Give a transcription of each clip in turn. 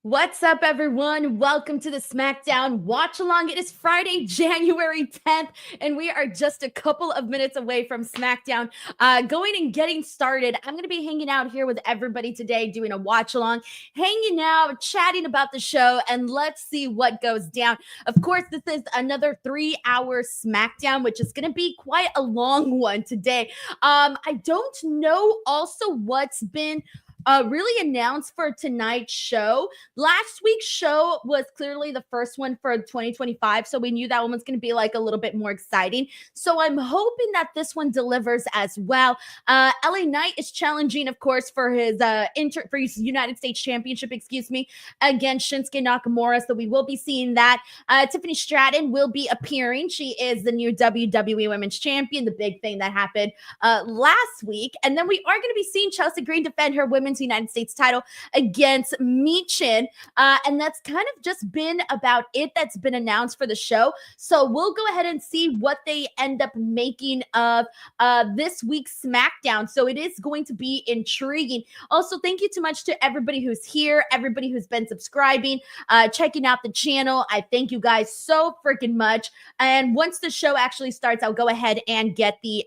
What's up, everyone? Welcome to the SmackDown Watch Along. It is Friday, January 10th, and we are just a couple of minutes away from SmackDown going and getting started. I'm going to be hanging out here with everybody today, doing a watch along, hanging out, chatting about the show, and let's see what goes down. Of course, this is another 3-hour SmackDown, which is going to be quite a long one today. I don't know also what's been really announced for tonight's show. Last week's show was clearly the first one for 2025, so we knew that one was going to be like a little bit more exciting. So I'm hoping that this one delivers as well. LA Knight is challenging, of course, for his United States Championship, against Shinsuke Nakamura. So we will be seeing that. Tiffany Stratton will be appearing. She is the new WWE Women's Champion, the big thing that happened last week. And then we are going to be seeing Chelsea Green defend her Women's United States title against Michin. And that's kind of just been about it that's been announced for the show. So we'll go ahead and see what they end up making of this week's SmackDown. So it is going to be intriguing. Also, thank you so much to everybody who's here, everybody who's been subscribing, checking out the channel. I thank you guys so freaking much. And once the show actually starts, I'll go ahead and get the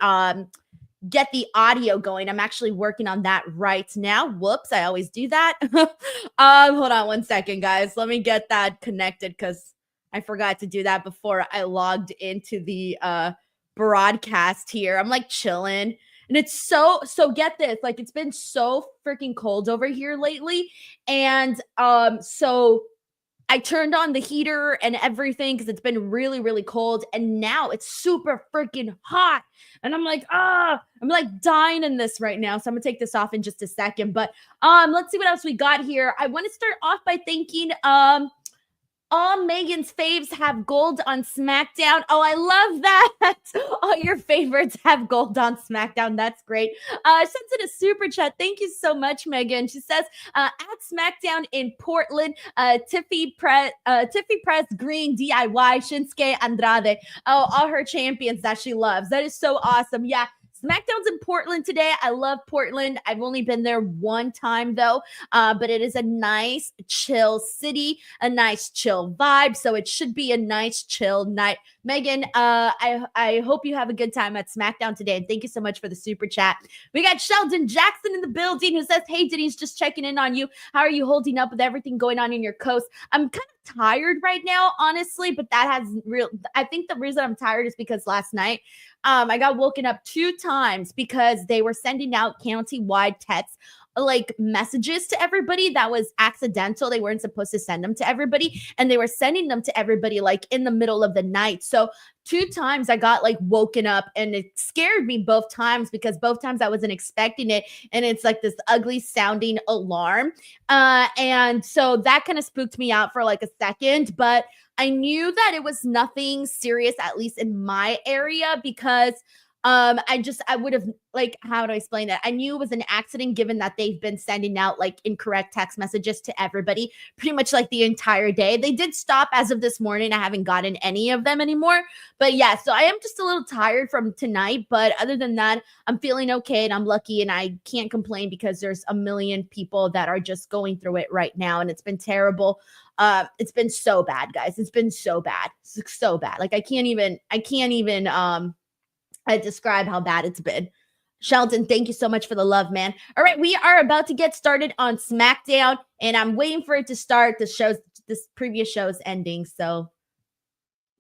audio going. I'm actually working on that right now. Whoops, I always do that. Hold on one second, guys. Let me get that connected because I forgot to do that before I logged into the broadcast here. I'm like chilling. And it's so get this, like it's been so freaking cold over here lately. And so I turned on the heater and everything because it's been really, really cold. And now it's super freaking hot. And I'm like, I'm like dying in this right now. So I'm going to take this off in just a second. But let's see what else we got here. I want to start off by thanking all Megan's faves have gold on SmackDown. Oh, I love that. All your favorites have gold on SmackDown. That's great. Sends in a super chat. Thank you so much, Megan. She says, at SmackDown in Portland, Tiffy Press Green DIY, Shinsuke Andrade. Oh, all her champions that she loves. That is so awesome. Yeah. SmackDown's in Portland today. I love Portland. I've only been there one time though, but it is a nice chill city, a nice chill vibe. So it should be a nice chill night. Megan, I hope you have a good time at SmackDown today. And thank you so much for the super chat. We got Sheldon Jackson in the building who says, hey, Denise, just checking in on you. How are you holding up with everything going on in your coast? I'm kind of tired right now, honestly, but I think the reason I'm tired is because last night, I got woken up 2 times because they were sending out county-wide texts, like messages to everybody that was accidental. They weren't supposed to send them to everybody, and they were sending them to everybody like in the middle of the night. So 2 times I got like woken up, and it scared me both times because both times I wasn't expecting it, and it's like this ugly sounding alarm. And so that kind of spooked me out for like a second, but I knew that it was nothing serious, at least in my area, because I would have, like, how do I explain that? I knew it was an accident given that they've been sending out like incorrect text messages to everybody pretty much like the entire day. They did stop as of this morning. I haven't gotten any of them anymore. But yeah, so I am just a little tired from tonight. But other than that, I'm feeling okay and I'm lucky and I can't complain because there's a million people that are just going through it right now. And it's been terrible. It's been so bad, guys. It's been so bad. So bad. Like I can't even I describe how bad it's been. Sheldon, thank you so much for the love, man. All right, we are about to get started on SmackDown, and I'm waiting for it to start. This previous show is ending, so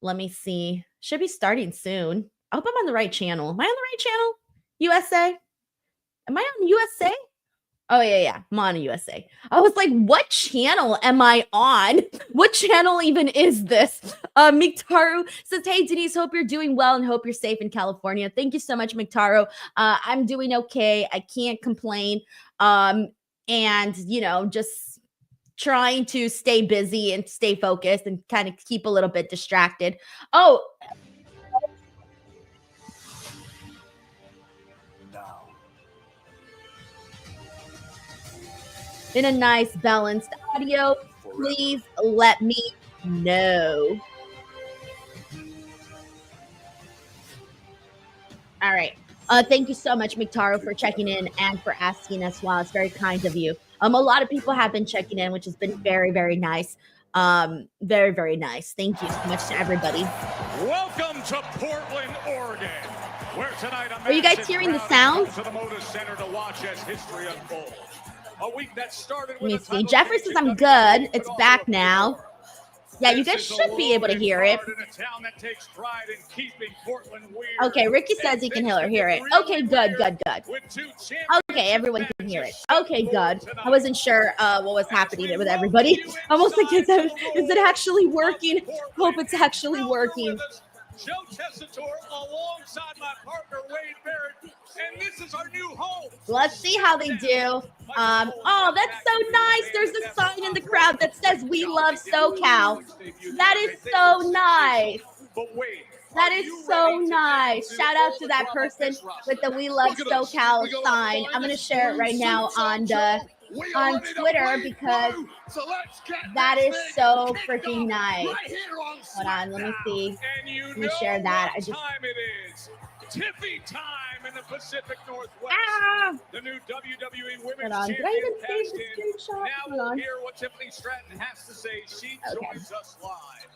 let me see. Should be starting soon. I hope I'm on the right channel. Am I on the right channel? USA? Am I on USA? Oh, yeah. I'm on USA. I was like, what channel am I on? What channel even is this? Miktaru says, hey, Denise, hope you're doing well and hope you're safe in California. Thank you so much, Miktaru. I'm doing okay. I can't complain. And, just trying to stay busy and stay focused and kind of keep a little bit distracted. Oh, in a nice balanced audio, please let me know. All right. Thank you so much, Miktaro, for checking in and for asking as well. It's very kind of you. A lot of people have been checking in, which has been very, very nice. Very, very nice. Thank you so much to everybody. Welcome to Portland, Oregon, where tonight are you guys hearing the sound? To the Moda Center to watch as history unfolds. A week that started Let me see. Jeffrey says I'm good. It's back now. Yeah, you guys should be able to hear it. Okay, Ricky says he can hear it. Okay, good. Okay, everyone can hear it. Okay, good. I wasn't sure what was happening with everybody. Almost like, is it actually working? Hope it's actually working. Joe Tessitore alongside my partner Wade Barrett, and this is our new home. Let's see how they do. Oh, that's so nice. There's a sign in the crowd that says "We love SoCal." That is so nice. That is so nice. Shout out to that person with the "We love SoCal" sign. I'm gonna share it right now on Twitter because that is so freaking nice. Hold on, let me see. Let me share that. I just Tiffy time in the Pacific Northwest. The new WWE Women's Hold on. Did I even save the screenshot? Now we'll hear what Tiffany Stratton has to say. She joins us live.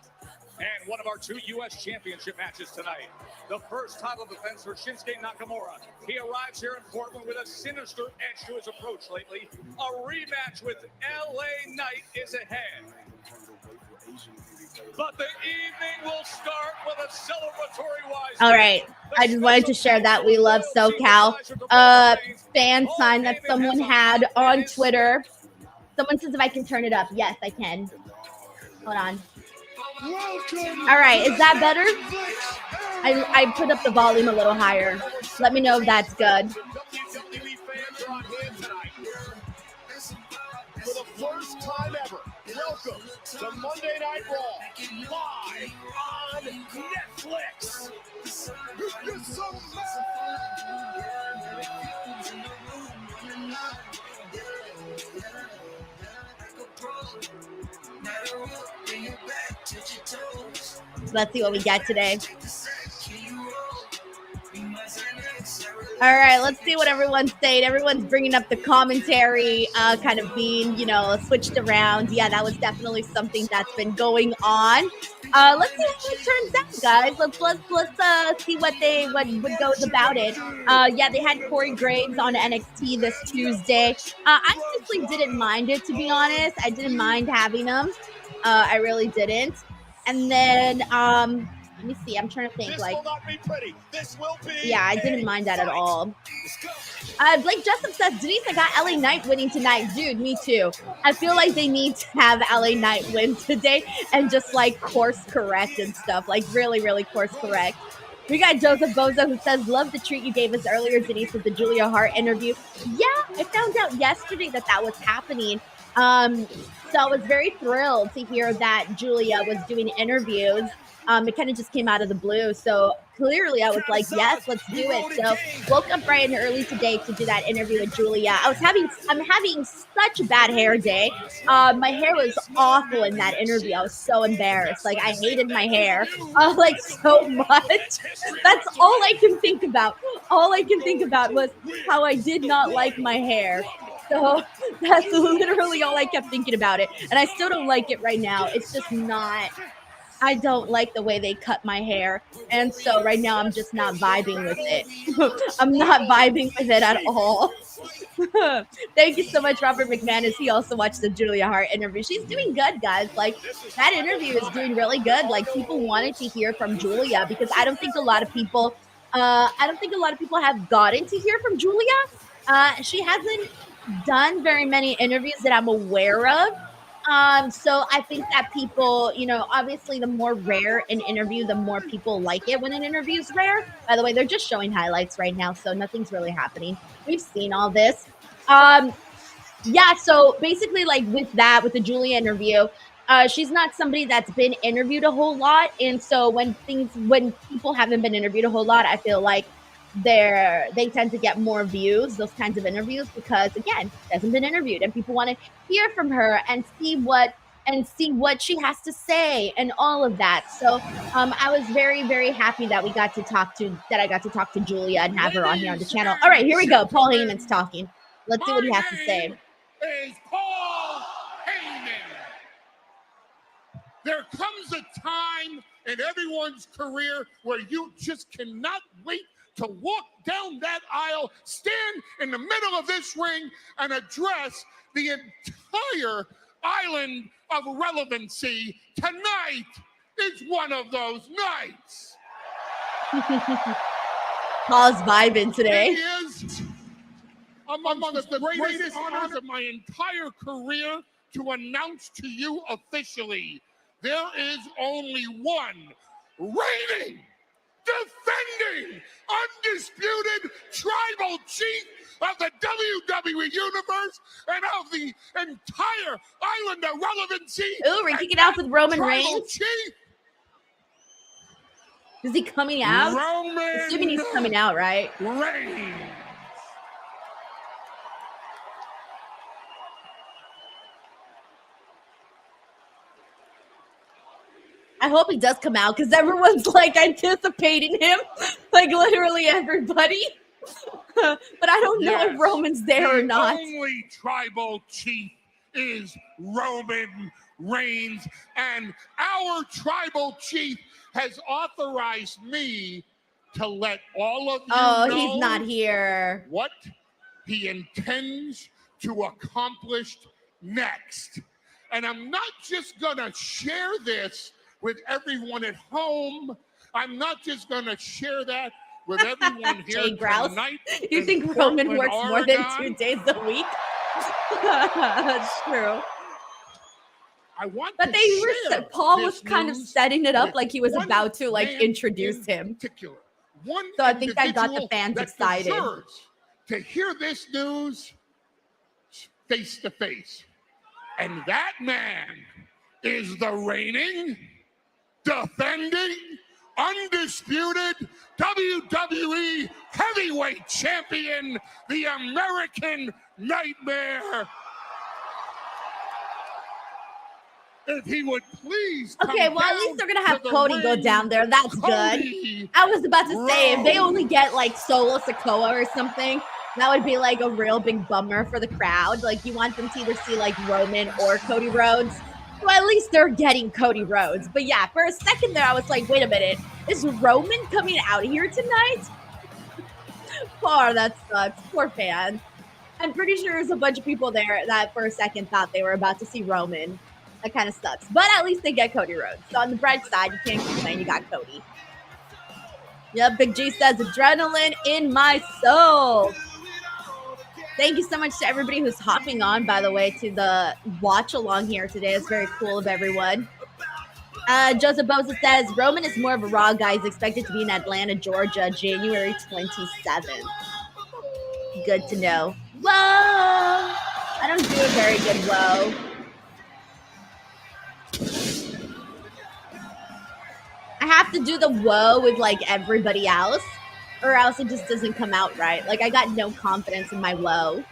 And one of our 2 U.S. Championship matches tonight. The first title defense for Shinsuke Nakamura. He arrives here in Portland with a sinister edge to his approach lately. A rematch with LA Knight is ahead. But the evening will start with a celebratory wise. All right. I just wanted to share that "We love SoCal" fan sign that someone had on Twitter. Someone says if I can turn it up. Yes, I can. Hold on. All right, is that better? I put up the volume a little higher. Let me know if that's good. For the first time ever, welcome to Monday Night Raw, live on Netflix. Let's see what we get today. All right, let's see what everyone's saying. Everyone's bringing up the commentary, kind of being, switched around. Yeah, that was definitely something that's been going on. Let's see how it turns out, guys. Let's see what goes about it. Yeah, they had Corey Graves on NXT this Tuesday. I honestly didn't mind it, to be honest. I didn't mind having him. I really didn't. And then, let me see. I'm trying to think. Yeah, I didn't mind that at all. Blake Jessup says, Denise, I got LA Knight winning tonight. Dude, me too. I feel like they need to have LA Knight win today and just course correct and stuff. Really, really course correct. We got Joseph Bozo who says, love the treat you gave us earlier, Denise, with the Julia Hart interview. Yeah, I found out yesterday that was happening. So I was very thrilled to hear that Julia was doing interviews. It kind of just came out of the blue. So clearly I was like, yes, let's do it. So woke up bright and early today to do that interview with Julia. I'm having such a bad hair day. My hair was awful in that interview. I was so embarrassed. I hated my hair so much. That's all I can think about. All I can think about was how I did not like my hair. So that's literally all I kept thinking about it. And I still don't like it right now. It's just not, I don't like the way they cut my hair. And so right now I'm just not vibing with it. I'm not vibing with it at all. Thank you so much, Robert McManus. He also watched the Julia Hart interview. She's doing good, guys. That interview is doing really good. People wanted to hear from Julia because I don't think a lot of people have gotten to hear from Julia. She hasn't done very many interviews that I'm aware of. So I think that people, obviously the more rare an interview, the more people like it when an interview is rare. By the way, they're just showing highlights right now, so nothing's really happening. We've seen all this. Yeah, so basically with the Julia interview, she's not somebody that's been interviewed a whole lot. And so when people haven't been interviewed a whole lot, I feel like they tend to get more views, those kinds of interviews, because again, she hasn't been interviewed and people want to hear from her and see what she has to say and all of that. So I was very, very happy that I got to talk to Julia and have her on here on the channel. All right, here we go. Paul Heyman's talking. Let's see what he has to say. is Paul Heyman. There comes a time in everyone's career where you just cannot wait to walk down that aisle, stand in the middle of this ring, and address the entire island of relevancy. Tonight is one of those nights. Paul's vibing today. It is among the greatest honors of my entire career to announce to you officially, there is only one reigning, defending, undisputed tribal chief of the WWE Universe and of the entire island of relevancy. Ooh, we're kicking out with Roman Reigns. Chief, is he coming out? Roman Assuming he's coming out, right? Reigns. I hope he does come out because everyone's like anticipating him, like literally everybody. But I don't know if Roman's there or not. The only tribal chief is Roman Reigns, and our tribal chief has authorized me to let all of you know he's not here. What he intends to accomplish next. And I'm not just gonna share this with everyone at home. I'm not just gonna share that with everyone here tonight. You think Roman works more than 2 days a week? That's true. But Paul was kind of setting it up like he was about to like introduce him. So I think that got the fans excited. To hear this news face to face. And that man is the reigning, defending, undisputed WWE heavyweight champion, the American Nightmare. If he would please come well, at least they're gonna have Cody go down there. That's good. I was about to say, if they only get like Solo Sikoa or something, that would be like a real big bummer for the crowd. Like, you want them to either see like Roman or Cody Rhodes. Well, at least they're getting Cody Rhodes. But yeah, for a second there, I was like, wait a minute. Is Roman coming out here tonight? Poor, that sucks. Poor fan. I'm pretty sure there's a bunch of people there that for a second thought they were about to see Roman. That kind of sucks. But at least they get Cody Rhodes. So on the bright side, you can't complain. You got Cody. Yep, Big G says, adrenaline in my soul. Thank you so much to everybody who's hopping on, by the way, to the watch along here today. It's very cool of everyone. Joseph Boza says, Roman is more of a Raw guy. He's expected to be in Atlanta, Georgia, January 27th. Good to know. Whoa! I don't do a very good whoa. I have to do the whoa with like everybody else, or else it just doesn't come out right. Like, I got no confidence in my whoa.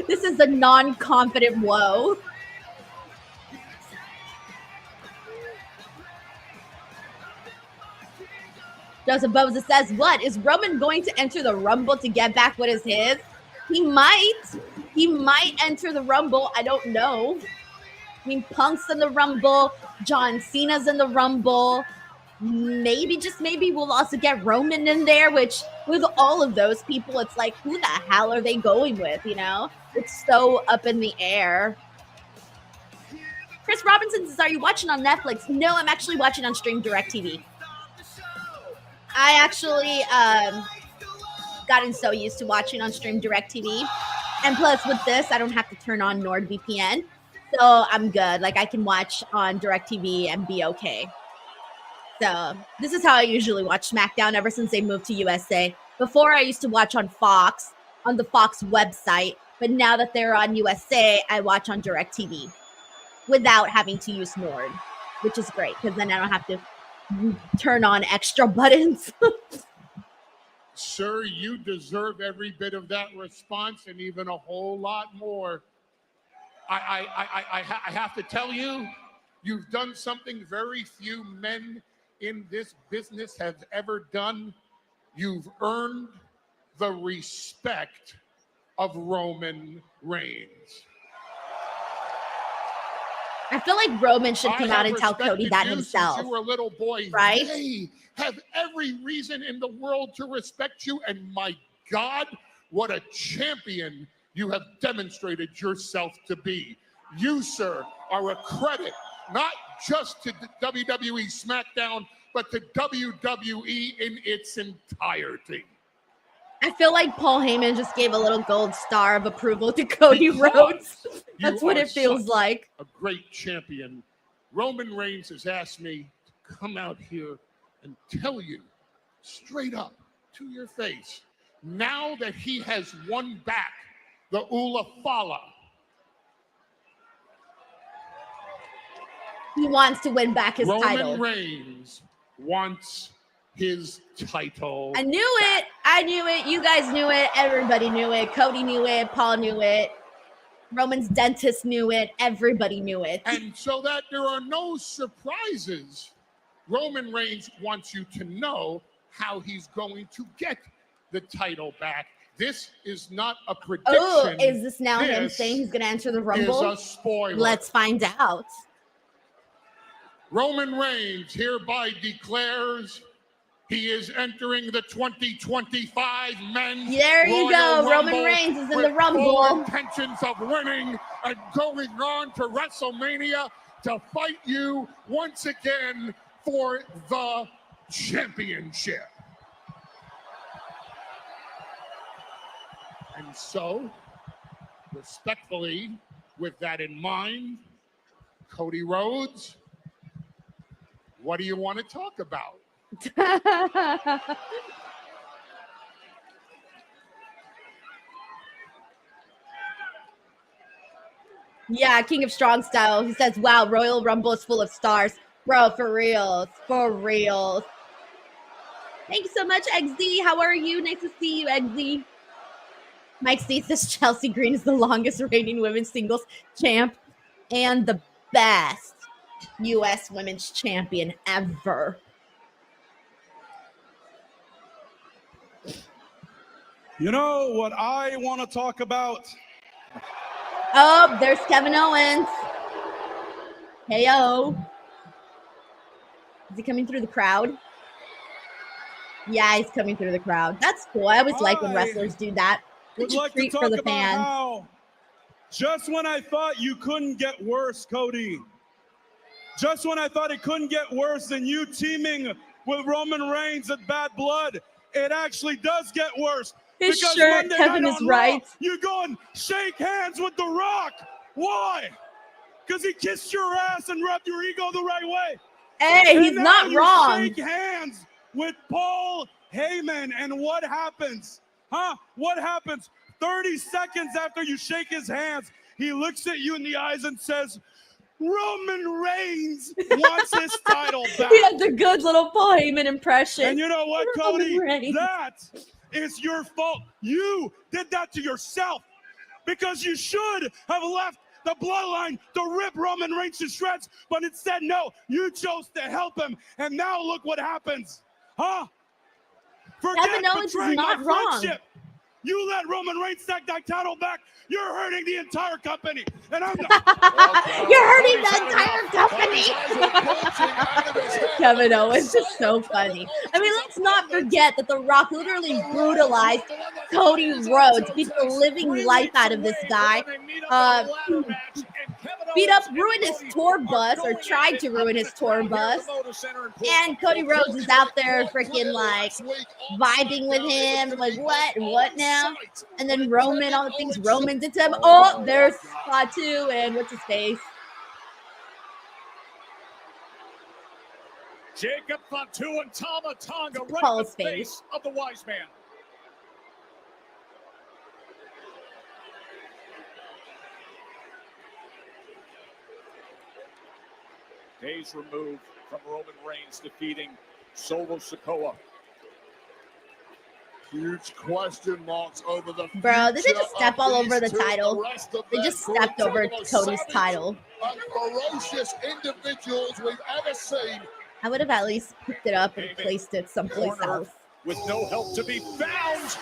This is a non-confident whoa. Joseph Boza says, what? Is Roman going to enter the Rumble to get back what is his? He might. He might enter the Rumble. I don't know. I mean, Punk's in the Rumble. John Cena's in the Rumble. Maybe, just maybe, we'll also get Roman in there, which with all of those people, it's like, who the hell are they going with, you know? It's so up in the air. Chris Robinson says, are you watching on Netflix? No, I'm actually watching on Stream Direct TV. I actually gotten so used to watching on Stream Direct TV. And plus, with this, I don't have to turn on NordVPN. So I'm good. Like, I can watch on DirecTV and be okay. So this is how I usually watch SmackDown ever since they moved to USA. Before, I used to watch on Fox, on the Fox website. But now that they're on USA, I watch on DirecTV without having to use Nord, which is great because then I don't have to turn on extra buttons. Sir, you deserve every bit of that response and even a whole lot more. I have to tell you, you've done something very few men in this business have ever done. You've earned the respect of Roman Reigns. I feel like Roman should come out and tell Cody that himself. Since you were a little boy, right? They have every reason in the world to respect you, and my God, what a champion you have demonstrated yourself to be. You, sir, are a credit not just to WWE SmackDown, but to WWE in its entirety. I feel like Paul Heyman just gave a little gold star of approval to Cody Rhodes. That's what it feels like. A great champion. Roman Reigns has asked me to come out here and tell you straight up to your face, now that he has won back the Ula Fala, he wants to win back his title. Roman Reigns wants his title. I knew it. I knew it. You guys knew it. Everybody knew it. Cody knew it. Paul knew it. Roman's dentist knew it. Everybody knew it. And so that there are no surprises, Roman Reigns wants you to know how he's going to get the title back. This is not a prediction. Oh, is this now him saying he's going to enter the Rumble? Is a spoiler. Let's find out. Roman Reigns hereby declares he is entering the 2025 men's There you go. Royal Roman Rumble Reigns is in with the Rumble. full intentions of winning and going on to WrestleMania to fight you once again for the championship. And so, respectfully, with that in mind, Cody Rhodes, what do you want to talk about? Yeah, King of Strong Style. He says, wow, Royal Rumble is full of stars. Bro, for reals. For reals. Thanks so much, XZ. How are you? Nice to see you, XZ. Mike C says Chelsea Green is the longest reigning women's singles champ and the best U.S. women's champion ever. You know what I want to talk about? Oh, there's Kevin Owens. Hey-o. Is he coming through the crowd? Yeah, he's coming through the crowd. That's cool. I always like when wrestlers do that. Would like to talk about how just when I thought you couldn't get worse, Cody, just when I thought it couldn't get worse than you teaming with Roman Reigns at Bad Blood, it actually does get worse. His shirt, Kevin is right. You go and shake hands with The Rock. Why? Because he kissed your ass and rubbed your ego the right way. Hey, he's not wrong. Shake hands with Paul Heyman, and what happens? Huh? What happens? 30 seconds after you shake his hands, he looks at you in the eyes and says, Roman Reigns wants his title back. He has a good little Paul Heyman impression. And you know what, Cody? That is your fault. You did that to yourself because you should have left the bloodline to rip Roman Reigns to shreds, but instead, no, you chose to help him, and now look what happens. Huh? Forget Kevin Owens is not wrong. You let Roman Reigns take that title back. You're hurting the entire company, and I'm not. You're hurting the entire company. Kevin Owens is so funny. I mean, let's not forget that The Rock literally brutalized Cody Rhodes, beat the living life out of this guy. Beat up, ruined his tour bus, or tried to ruin his tour bus. And Cody Rhodes is out there freaking like vibing with him. Like, what now? And then Roman, all the things Roman did to him. Oh, there's Fatu and what's his face? Jacob Fatu and Tama Tonga right Call in his the face. face of the wise man. Days removed from Roman Reigns defeating Solo Sikoa. Huge question marks over the Bro, did they just step all over the title? They just stepped over Cody's title. Ferocious individuals we've ever seen. I would have at least picked it up and placed it someplace else. With no help to be found.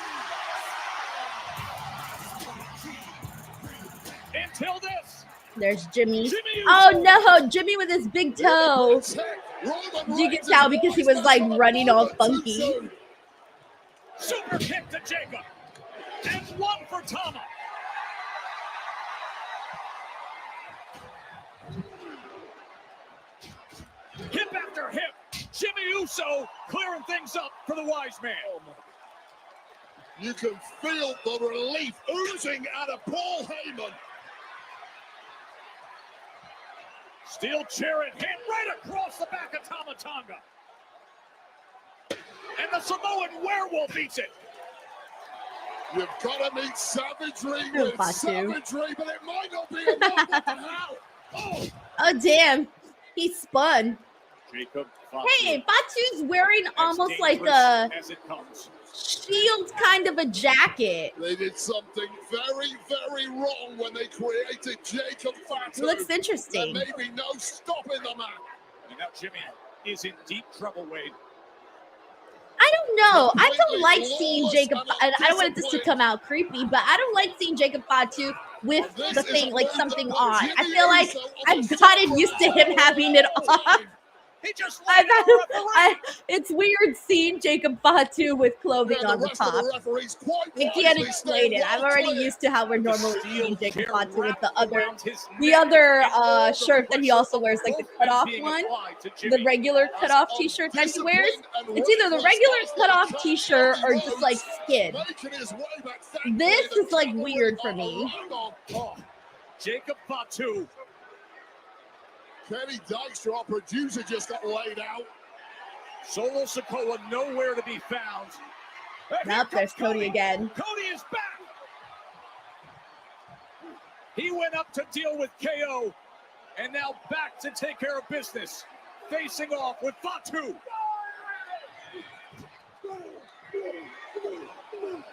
There's Jimmy. Oh no, Jimmy with his big toe. You can tell because he was like running all funky. Super kick to Jacob. And one for Tama. Hip after hip. Jimmy Uso clearing things up for the wise man. You can feel the relief oozing out of Paul Heyman. Steel chair in hand right across the back of Tama Tonga. And the Samoan werewolf beats it. You've got to meet savagery with savagery, but it might not be enough. What the hell? Oh, damn. He spun. Jacob Hey, Batu's wearing almost like a shield kind of a jacket. They did something very, very wrong when they created Jacob Fatu. Looks interesting. There may be no stopping the man. And now Jimmy is in deep trouble, Wade. I don't know. I don't like seeing Jacob. I don't want this to come out creepy, but I don't like seeing Jacob Fatu with the thing, like something on. I feel like I've gotten used to him having it on. He just it's weird seeing Jacob Fatu with clothing on the top. I can't explain it. I'm already used to how we're normally seeing Jacob Fatu with the other shirt that he also wears, like the cutoff one, the regular cutoff t-shirt that he wears. It's either the regular cutoff t-shirt or just like skin. This is like weird for me. Jacob Fatu. Kenny Dykstra, our producer, just got laid out. Solo Sikoa nowhere to be found. Now there's Cody again. Cody is back. He went up to deal with KO, and now back to take care of business. Facing off with Fatu.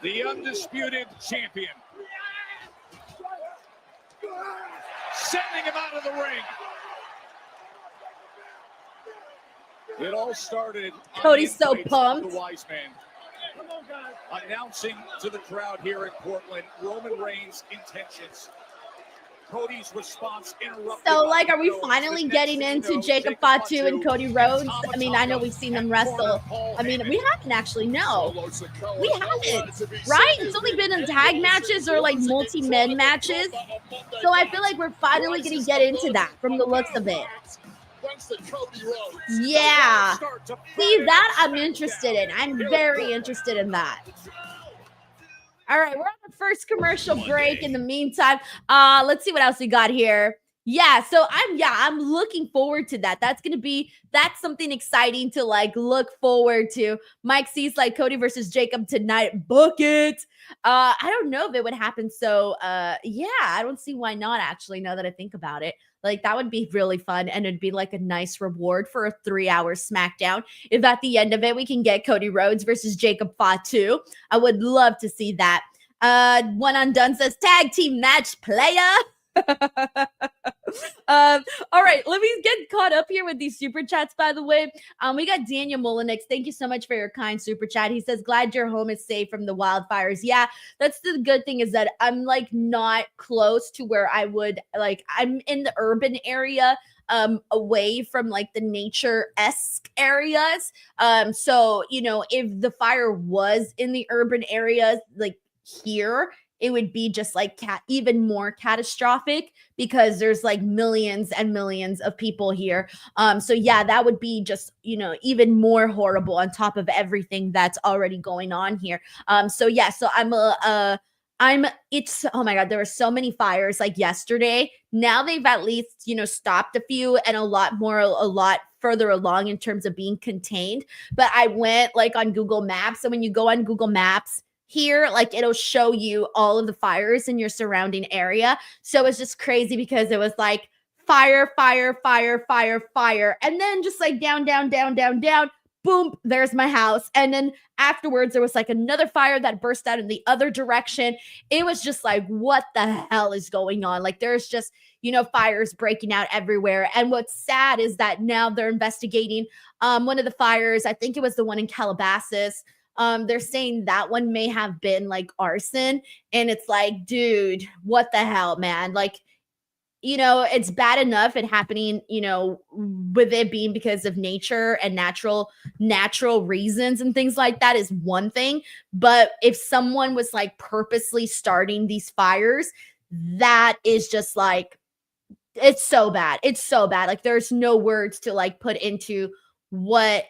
The undisputed champion. Sending him out of the ring. It all started. Cody's so pumped. The wise man. Announcing to the crowd here in Portland, Roman Reigns' intentions. Cody's response interrupted. So, like, are we finally getting into Jacob Fatu and Cody Rhodes? I mean, I know we've seen them wrestle. I mean, we haven't actually, no. We haven't, right? It's only been in tag matches or, like, multi-men matches. So I feel like we're finally going to get into that from the looks of it. Yeah. See, that I'm interested in. I'm very interested in that. All right, we're on the first commercial break. In the meantime, let's see what else we got here. Yeah, so I'm looking forward to that. That's something exciting to like look forward to. Mike sees like Cody versus Jacob tonight. Book it. I don't know if it would happen. So yeah, I don't see why not actually, now that I think about it. Like that would be really fun, and it'd be like a nice reward for a 3-hour SmackDown. If at the end of it we can get Cody Rhodes versus Jacob Fatu, I would love to see that. One Undone says tag team match, player. All right, let me get caught up here with these super chats, by the way. We got Daniel Molinix. Thank you so much for your kind super chat. He says, glad your home is safe from the wildfires. Yeah, that's the good thing, is that I'm like not close to where I would like, I'm in the urban area, away from like the nature-esque areas. So, you know, if the fire was in the urban areas, like here, it would be just like even more catastrophic, because there's like millions and millions of people here. So yeah, that would be just, you know, even more horrible on top of everything that's already going on here. So yeah, so oh my God, there were so many fires like yesterday. Now they've at least, you know, stopped a few, and a lot further along in terms of being contained. But I went like on Google Maps. So when you go on Google Maps, here, like it'll show you all of the fires in your surrounding area. So it's just crazy, because it was like fire, fire, fire, fire, fire. And then just like down, down, down, down, down, boom, there's my house. And then afterwards, there was like another fire that burst out in the other direction. It was just like, what the hell is going on? Like there's just, you know, fires breaking out everywhere. And what's sad is that now they're investigating one of the fires. I think it was the one in Calabasas. They're saying that one may have been like arson, and it's like, dude, what the hell, man? Like, you know, it's bad enough it happening, you know, with it being because of nature and natural reasons and things like that is one thing. But if someone was like purposely starting these fires, that is just like, it's so bad. It's so bad. Like there's no words to like put into what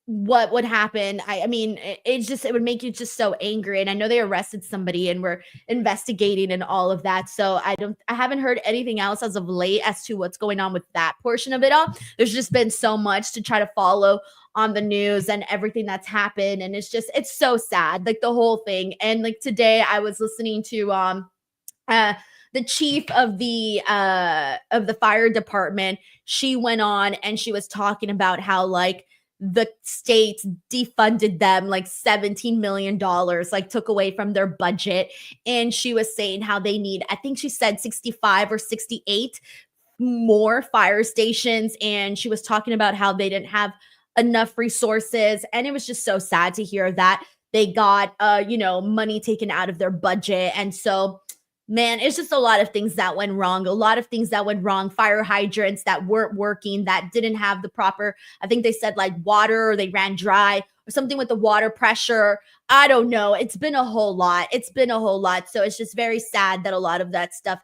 would happen. I mean, it would make you just so angry. And I know they arrested somebody and were investigating and all of that. So I haven't heard anything else as of late as to what's going on with that portion of it all. There's just been so much to try to follow on the news and everything that's happened. And it's so sad, like the whole thing. And like today I was listening to the chief of the fire department. She went on and she was talking about how like the states defunded them like $17 million, like took away from their budget. And she was saying how they need, I think she said 65 or 68 more fire stations. And she was talking about how they didn't have enough resources. And it was just so sad to hear that they got, you know, money taken out of their budget. And so, man, it's just a lot of things that went wrong. Fire hydrants that weren't working, that didn't have the proper, I think they said like water, or they ran dry or something with the water pressure. I don't know. It's been a whole lot. So it's just very sad that a lot of that stuff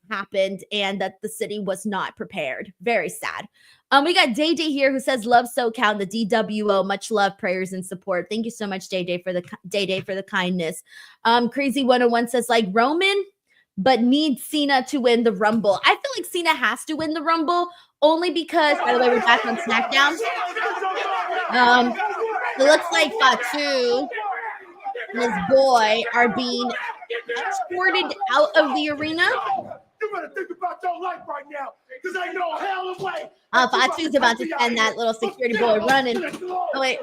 happened and that the city was not prepared. Very sad. We got Day Day here who says, love SoCal and the DWO. Much love, prayers, and support. Thank you so much, Day Day, for the kindness. Crazy 101 says, like Roman, but needs Cena to win the Rumble. I feel like Cena has to win the Rumble only because, by the way, we're back on SmackDown. It looks like Fatu and his boy are being escorted out of the arena. You better think about your life right now, because ain't no hell of a way. Fatu's about to send that little security boy running. Oh, wait.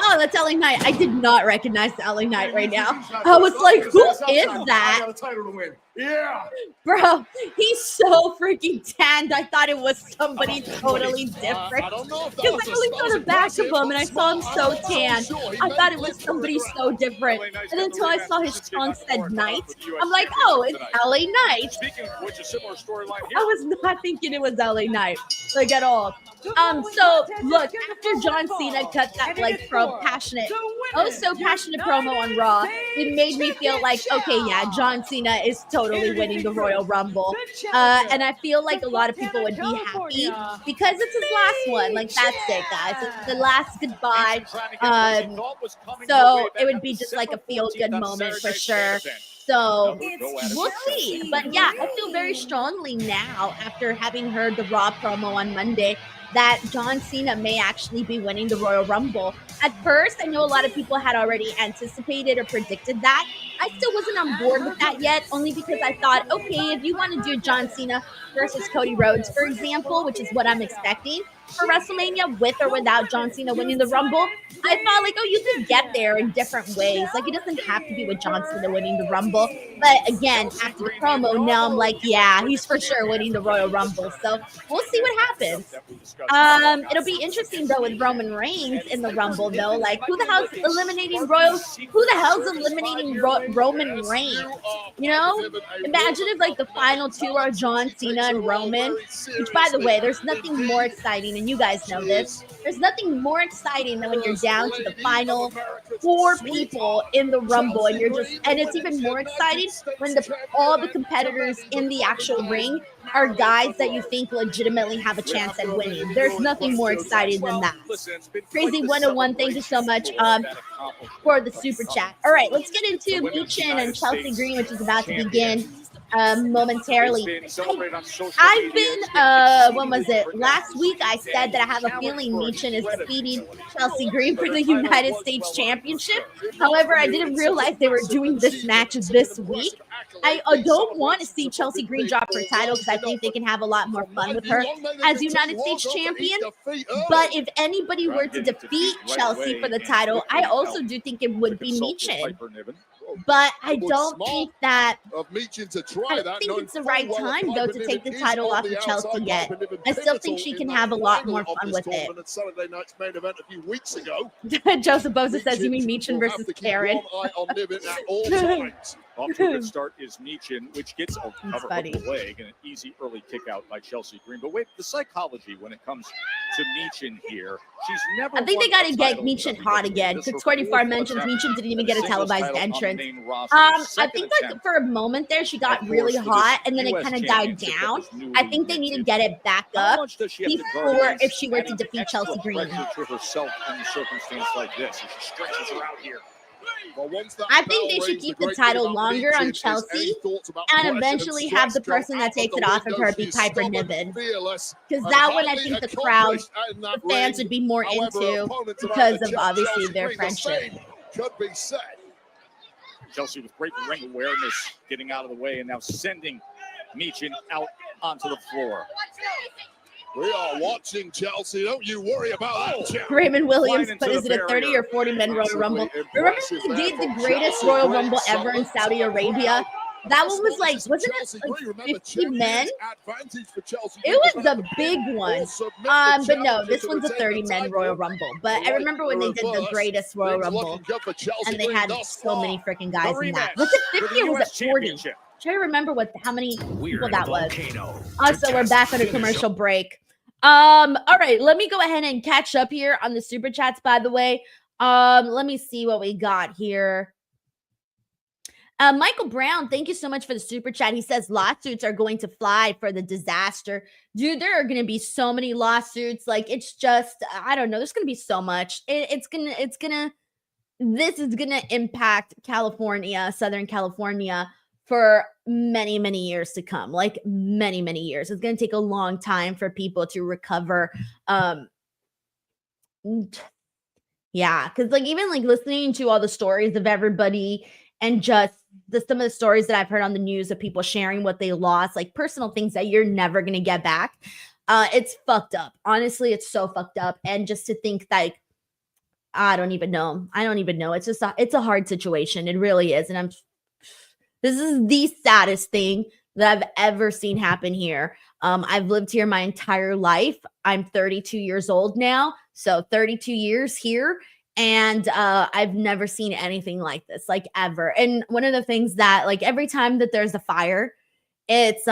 Oh, that's LA Knight. I did not recognize the LA Knight right now. I was like, who is that? I got a title to win. Yeah. Bro, he's so freaking tanned. I thought it was somebody totally different. Because I really saw the back of him and I saw him so tan. I thought it was somebody so different. And until I saw his trunk said Knight, I'm like, oh, it's LA Knight. I was not thinking it was LA Knight, like at all. So look, after John Cena cut that like passionate promo on Raw, it made me feel like, okay, yeah, John Cena is totally winning the Royal Rumble. And I feel like a lot of people would be happy because it's his last one. Like, that's it, guys. It's the last goodbye. So it would be just like a feel-good moment for sure. So we'll see. But yeah, I feel very strongly now after having heard the Raw promo on Monday that John Cena may actually be winning the Royal Rumble. At first, I know a lot of people had already anticipated or predicted that. I still wasn't on board with that yet, only because I thought, okay, if you want to do John Cena versus Cody Rhodes, for example, which is what I'm expecting for WrestleMania, with or without John Cena winning the Rumble, I thought like, oh, you could get there in different ways. Like, it doesn't have to be with John Cena winning the Rumble. But again, after the promo, now I'm like, yeah, he's for sure winning the Royal Rumble. So we'll see what happens. It'll be interesting though with Roman Reigns in the Rumble though. Like, who the hell's eliminating Roman Reigns? You know, imagine if like the final two are John Cena and Roman. Which, by the way, there's nothing more exciting, and you guys know this. There's nothing more exciting than when you're down to the final 4 people in the Rumble, and it's even more exciting when all the competitors in the actual ring are guys that you think legitimately have a chance at winning. There's nothing more exciting than that. Crazy 101, thank you so much for the super chat. All right, let's get into Michin and Chelsea Green, which is about to begin momentarily. I've been, when was it? Last week I said that I have a feeling Michin is defeating Chelsea Green for the United States Championship. However, I didn't realize they were doing this match this week. I don't want to see Chelsea Green drop her title because I think they can have a lot more fun with her as United States champion. But if anybody were to defeat Chelsea for the title, I also do think it would be Michin. But I don't think that I think it's the right time though to take the title off of Chelsea yet. I still think she can have a lot more fun with it. Joseph Boza says, you mean Michin versus Karen? Off to a good start is Michin, which gets a cover funny. up the leg and an easy early kick out by Chelsea Green. But wait, the psychology when it comes to Michin here, she's never. I think they got to get Michin hot again. Because 24 mentions Michin didn't even get a televised entrance. I think like for a moment there she got really hot and then it kind of died down. I think they need to get it back up before if she were to defeat Chelsea Green. To herself in a circumstance like this, and she stretches her out here. I think they should keep the title longer on Chelsea and eventually have the person that takes it off of her be Piper Niven. Because that one I think the crowd, the fans would be more into because of obviously their friendship. Chelsea with great ring awareness getting out of the way and now sending Michin out onto the floor. We are watching Chelsea. Don't you worry about that. Raymond Williams, but is it a 30 or 40 men Royal Rumble? Remember when he did the greatest Royal Rumble ever in Saudi Arabia? That one was like, wasn't it like 50 men? It was a big one. But no, this one's a 30 men Royal Rumble. But I remember when they did the greatest Royal Rumble and they had so many freaking guys in that. Was it 50 or was it 40? Try to remember how many people that was. Also, we're back on a commercial break. All right, let me go ahead and catch up here on the super chats, by the way. Let me see what we got here. Michael Brown, thank you so much for the super chat. He says lawsuits are going to fly for the disaster. Dude, there are going to be so many lawsuits. Like, it's just, I don't know. There's going to be so much. This is going to impact California, Southern California, for many, many years to come, like many, many years. It's going to take a long time for people to recover. Yeah, because like even like listening to all the stories of everybody and just some of the stories that I've heard on the news of people sharing what they lost, like personal things that you're never going to get back. It's fucked up. Honestly, it's so fucked up. And just to think like, I don't even know. It's just, it's a hard situation. It really is. And this is the saddest thing that I've ever seen happen here. I've lived here my entire life. I'm 32 years old now. So 32 years here. And I've never seen anything like this, like ever. And one of the things that like every time that there's a fire, it's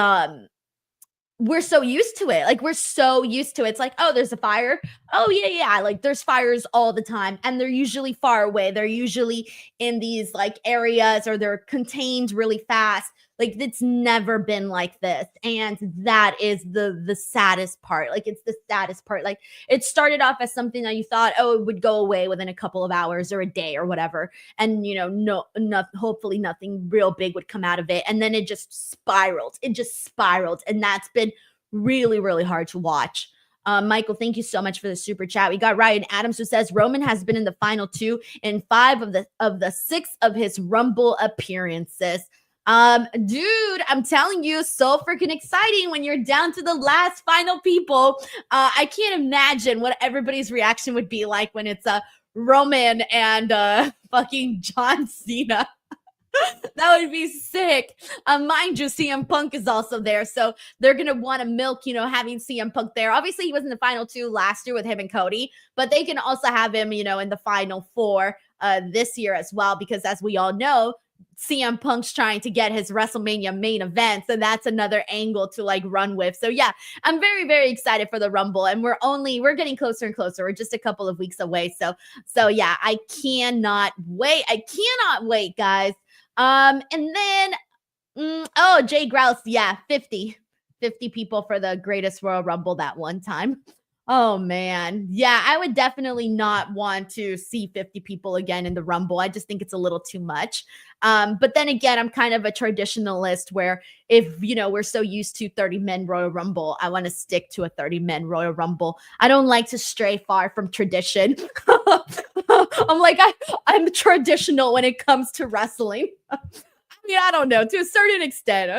we're so used to it. Like, we're so used to it. It's like, oh, there's a fire. Oh, yeah. Like, there's fires all the time. And they're usually far away. They're usually in these, like, areas or they're contained really fast. Like, it's never been like this. And that is the saddest part. Like, it's the saddest part. Like, it started off as something that you thought, oh, it would go away within a couple of hours or a day or whatever. And, you know, hopefully nothing real big would come out of it. And then it just spiraled. And that's been really, really hard to watch. Michael, thank you so much for the super chat. We got Ryan Adams who says Roman has been in the final 2 in 5 of the 6 of his Rumble appearances. Dude, I'm telling you, so freaking exciting when you're down to the last final people. I can't imagine what everybody's reaction would be like when it's Roman and fucking John Cena. That would be sick. Mind you, CM Punk is also there, so they're gonna want to milk, having CM Punk there. Obviously, he was in the final 2 last year with him and Cody, but they can also have him, in the final 4 this year as well, because as we all know, CM Punk's trying to get his WrestleMania main event. So that's another angle to like run with. So yeah, I'm very, very excited for the Rumble, and we're getting closer and closer. We're just a couple of weeks away. So yeah, I cannot wait. Guys. And then, Jay Grouse. Yeah. 50 people for the greatest Royal Rumble that one time. Oh, man. Yeah, I would definitely not want to see 50 people again in the Rumble. I just think it's a little too much. But then again, I'm kind of a traditionalist where if, we're so used to 30-men Royal Rumble, I want to stick to a 30-men Royal Rumble. I don't like to stray far from tradition. I'm traditional when it comes to wrestling. I don't know, to a certain extent.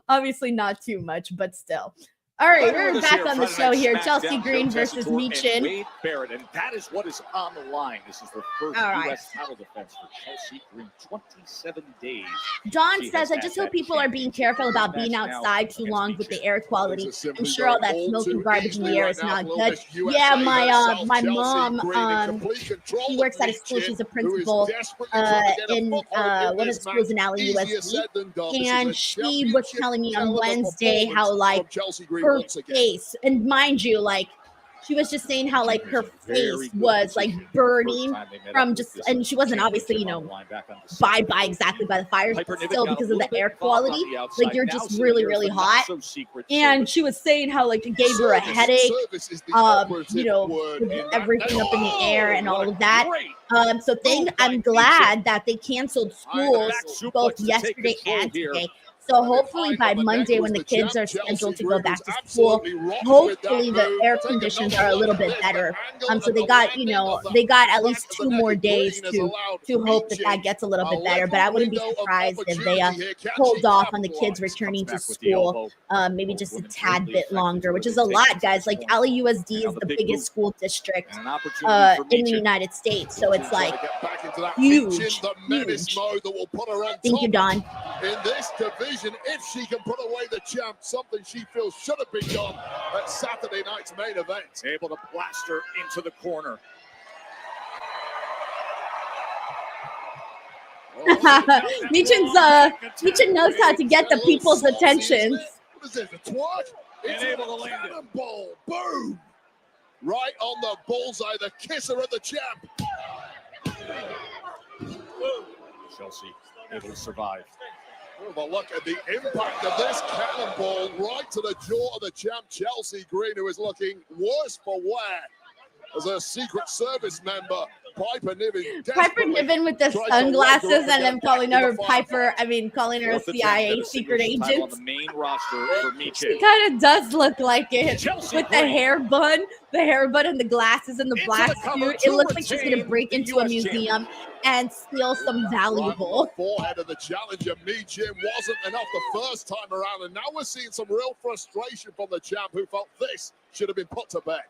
Obviously not too much, but still. All right, Right, we're back on the show here. Chelsea Green versus Michin. Wade Barrett, and that is what is on the line. This is the first All right. U.S. title defense for Chelsea Green. 27 days. Dawn She says, has I just had hope that people are being careful about being championship match outside now too against long with the Michin. air quality. I'm sure all that smoke and garbage in the air is not good. Yeah, Yeah, my mom, she works at a school. She's a principal in one of the schools in LAUSD. And she was telling me on Wednesday how, like, her face, and mind you, like, she was just saying how, like, her face was, like, burning from just, and she wasn't obviously, you know, by exactly by the fire still because of the air quality. Like, you're just really, really hot. And she was saying how, like, it gave her a headache, you know, with everything up in the air and all of that. So I'm glad that they canceled schools both yesterday and today. So hopefully by Monday, when the kids are scheduled to go back to school, hopefully the air conditions are a little bit better. So they got, you know, at least 2 more days to hope that gets a little bit better. But I wouldn't be surprised if they hold off on the kids returning to school, maybe just a tad bit longer, which is a lot, guys. Like, LAUSD is the biggest school district in the United States, so it's like huge. Thank you, Dawn. In this division, if she can put away the champ, something she feels should have been done at Saturday night's main event. Able to blast her into the corner. Michin knows how to get the people's attentions. What is this, a twerk? It's able to land it. Cannonball. Boom! Right on the bullseye, the kisser of the champ. Chelsea able to survive. Have a look at the impact of this cannonball right to the jaw of the champ, Chelsea Green, who is looking worse for wear as a Secret Service member. Piper Niven with the sunglasses and then calling her calling her a CIA secret agent. On the main roster for Michin. She kind of does look like it with the hair bun and the glasses and the black suit. It looks like she's going to break into a museum and steal some valuable. The forehead of the challenger, Michin, wasn't enough the first time around, and now we're seeing some real frustration from the champ, who felt this should have been put to bed.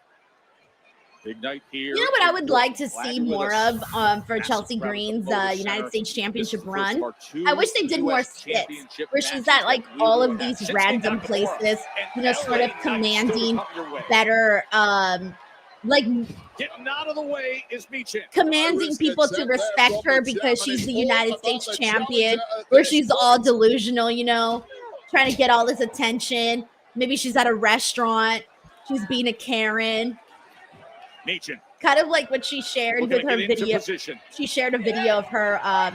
Big night here. You know what I would like to see more of for Chelsea Green's United States Championship run? I wish they did more skits where she's at, like, all of these random places, you know, sort of commanding better, like, getting out of the way is Michin. Commanding people to respect her because she's the United States champion, where she's all delusional, you know, trying to get all this attention. Maybe she's at a restaurant, she's being a Karen. Michin. Kind of like what she shared with her video. She shared a video of her. Oh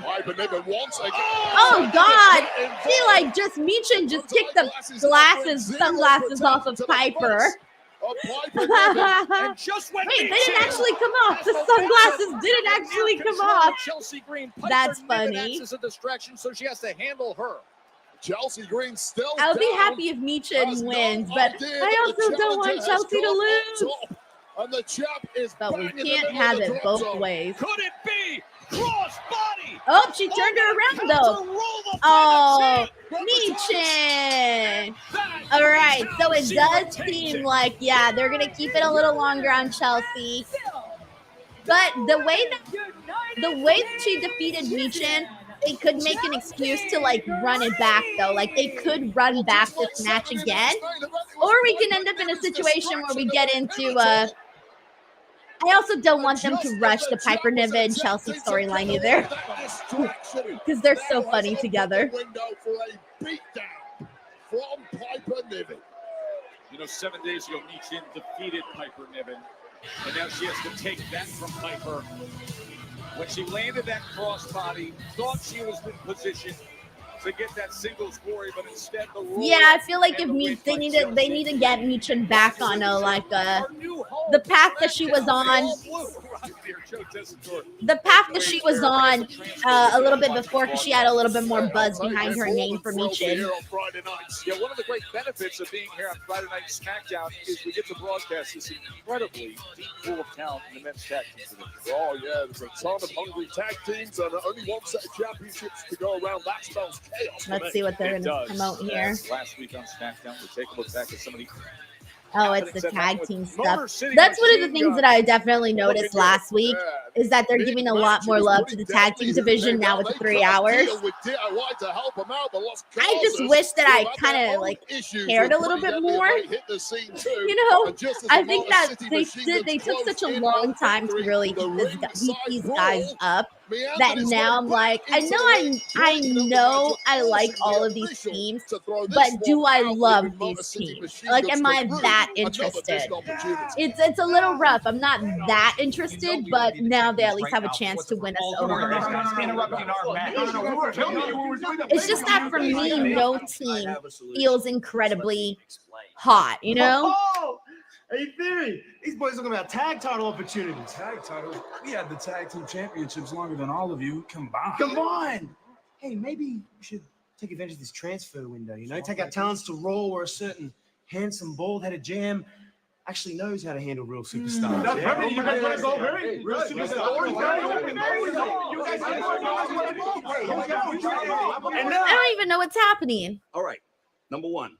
God! She like just Michin just kicked the sunglasses off of Piper. And just when Wait, they didn't actually come off. The sunglasses didn't actually come off. Chelsea Green. That's funny. As a distraction, so she has to handle her. Chelsea Green still. I'll be happy if Michin wins, but I also don't want Chelsea to lose. And the champ is but we can't have it both ways. Could it be cross body? Oh, she turned her around though. Oh, Michin. All right, so it does seem like, yeah, they're gonna keep it a little longer on Chelsea. But the way that she defeated Michin, they could make an excuse to like run it back though. Like they could run back this match again, or we can end up in a situation where we get into I also don't want them to rush the Piper Niven Chelsea storyline either, because they're so funny together. You know, 7 days ago, Michin defeated Piper Niven, and now she has to take that from Piper. When she landed that crossbody, thought she was in position to get that singles glory, but instead the I feel like if they need to get Michin back on the path that she was on. the path that she was on a little bit before, because she had a little bit more buzz behind her name for Michin. Yeah, one of the great benefits of being here on Friday Night SmackDown is we get to broadcast this incredibly deep pool of talent in the men's tag team division. Oh, yeah, there's a ton of hungry tag teams and only one set of championships to go around. That spells chaos. Let's see what they're going to promote here. Last week on SmackDown, we take a look back at some of the Oh, it's the tag team stuff. That's one of the things that I definitely noticed last week, is that they're giving a lot more love to the tag team division now with the 3 hours. I just wish that I kind of like cared a little bit more. You know, I think that they took such a long time to really heat these guys up, that now I'm like, I know I like all of these teams, but do I love these teams? Like, am I that interested? It's a little rough. I'm not that interested, but now they at least have a chance to win us over. It's just that for me, no team feels incredibly hot, you know? Hey, Theory, these boys talking about tag title opportunities. Tag title? We had the tag team championships longer than all of you combined. Come on. Hey, maybe we should take advantage of this transfer window, you know? Take our talents to Raw, where a certain handsome, bald-headed jam actually knows how to handle real superstars. That's perfect. You guys want to go very real superstars? I don't even know what's happening. All right, number one.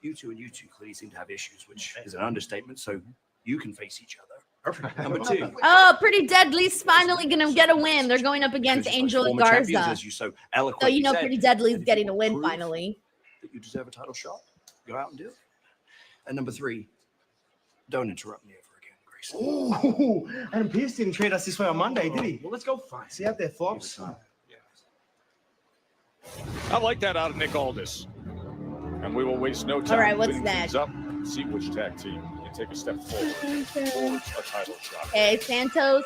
You two clearly seem to have issues, which is an understatement, so you can face each other. Perfect. Number two. Oh, Pretty Deadly's finally going to get a win. They're going up against Angel and Garza. As you so eloquently So you know said, Pretty Deadly's getting a win finally. That you deserve a title shot. Go out and do it. And number three, don't interrupt me ever again, Grace. Oh, Adam Pearce didn't treat us this way on Monday, did he? Well, let's go find. See out there, Flops. I like that out of Nick Aldis. And we will waste no time. All right, what's cleaning next? things up, see which tag team can take a step forward towards a title shot. Okay, Santos.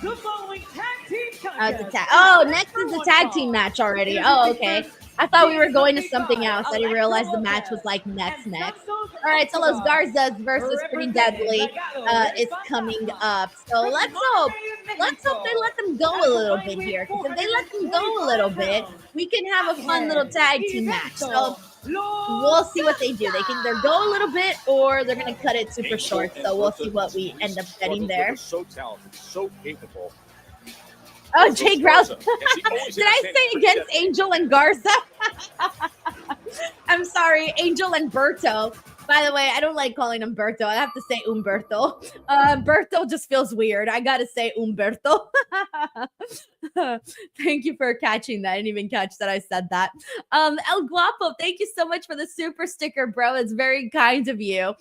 The following tag team It's next is the tag team match already. Oh, okay. I thought we were going to something else. I didn't realize the match was like next. All right, so Los Garzas versus Pretty Deadly is coming up. So let's hope they let them go a little bit here. Because if they let them go a little bit, we can have a fun little tag team match. So we'll see what they do. They can either go a little bit or they're going to cut it super short. So we'll see what we end up getting there. So talented, so capable. Oh, Jay Grouse. Did I say against Angel and Garza? I'm sorry, Angel and Berto. By the way, I don't like calling him Berto. I have to say Umberto. Berto just feels weird. I got to say Umberto. Thank you for catching that. I didn't even catch that I said that. El Guapo, thank you so much for the super sticker, bro. It's very kind of you.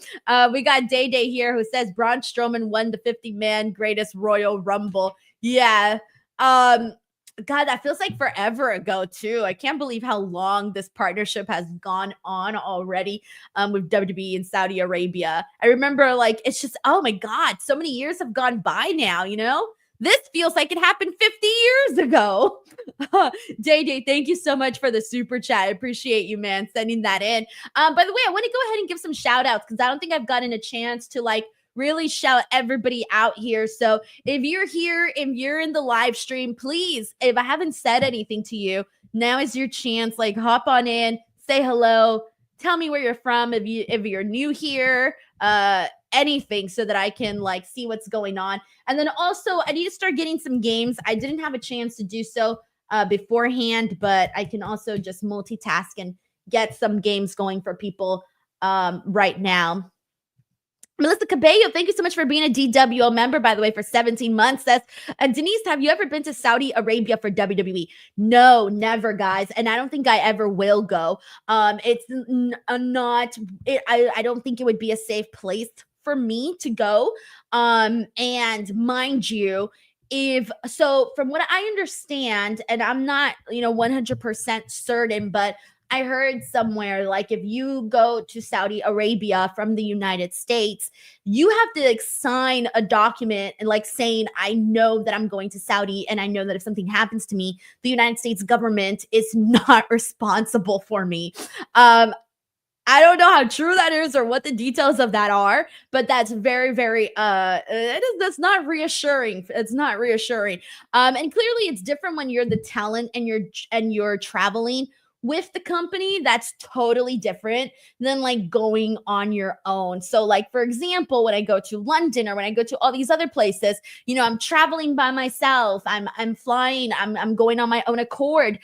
We got Day Day here who says Braun Strowman won the 50-man greatest Royal Rumble. Yeah. God, that feels like forever ago too. I can't believe how long this partnership has gone on already with WWE in Saudi Arabia. I remember like, it's just, oh my God, so many years have gone by now, you know? This feels like it happened 50 years ago. Day Day, thank you so much for the super chat. I appreciate you, man, sending that in. By the way, I want to go ahead and give some shout outs because I don't think I've gotten a chance to like really shout everybody out here. So if you're here, if you're in the live stream, please, if I haven't said anything to you, now is your chance. Like hop on in, say hello, tell me where you're from. If you're new here, anything so that I can like see what's going on. And then also I need to start getting some games. I didn't have a chance to do so beforehand, but I can also just multitask and get some games going for people right now. Melissa Cabello, thank you so much for being a DWO member, by the way, for 17 months. Says, Denise, have you ever been to Saudi Arabia for WWE? No, never, guys. And I don't think I ever will go. It's not, I don't think it would be a safe place for me to go. And mind you, from what I understand, and I'm not, 100% certain, but I heard somewhere like if you go to Saudi Arabia from the United States, you have to like sign a document and like saying, I know that I'm going to Saudi and I know that if something happens to me, the United States government is not responsible for me. I don't know how true that is or what the details of that are, but that's very, very that's not reassuring. It's not reassuring. And clearly it's different when you're the talent and you're traveling with the company. That's totally different than like going on your own. So like for example, when I go to London or when I go to all these other places, you know, I'm traveling by myself. I'm flying, I'm going on my own accord.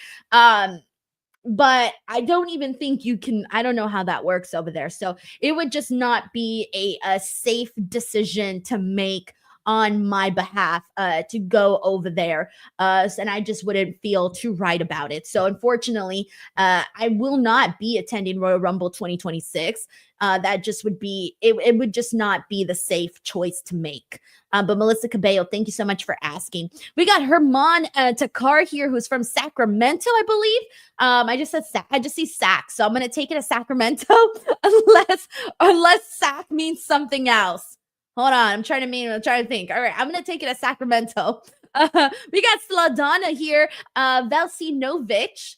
But I don't even think you can, I don't know how that works over there. So it would just not be a safe decision to make on my behalf to go over there. And I just wouldn't feel too right about it. So unfortunately, I will not be attending Royal Rumble 2026. That just would be, it would just not be the safe choice to make. But Melissa Cabello, thank you so much for asking. We got Herman Takar here, who's from Sacramento, I believe. I just said I just see Sac, so I'm gonna take it as Sacramento, unless Sac means something else. Hold on, I'm trying to think. All right, I'm gonna take it as Sacramento. We got Sladana here, Velsinovich.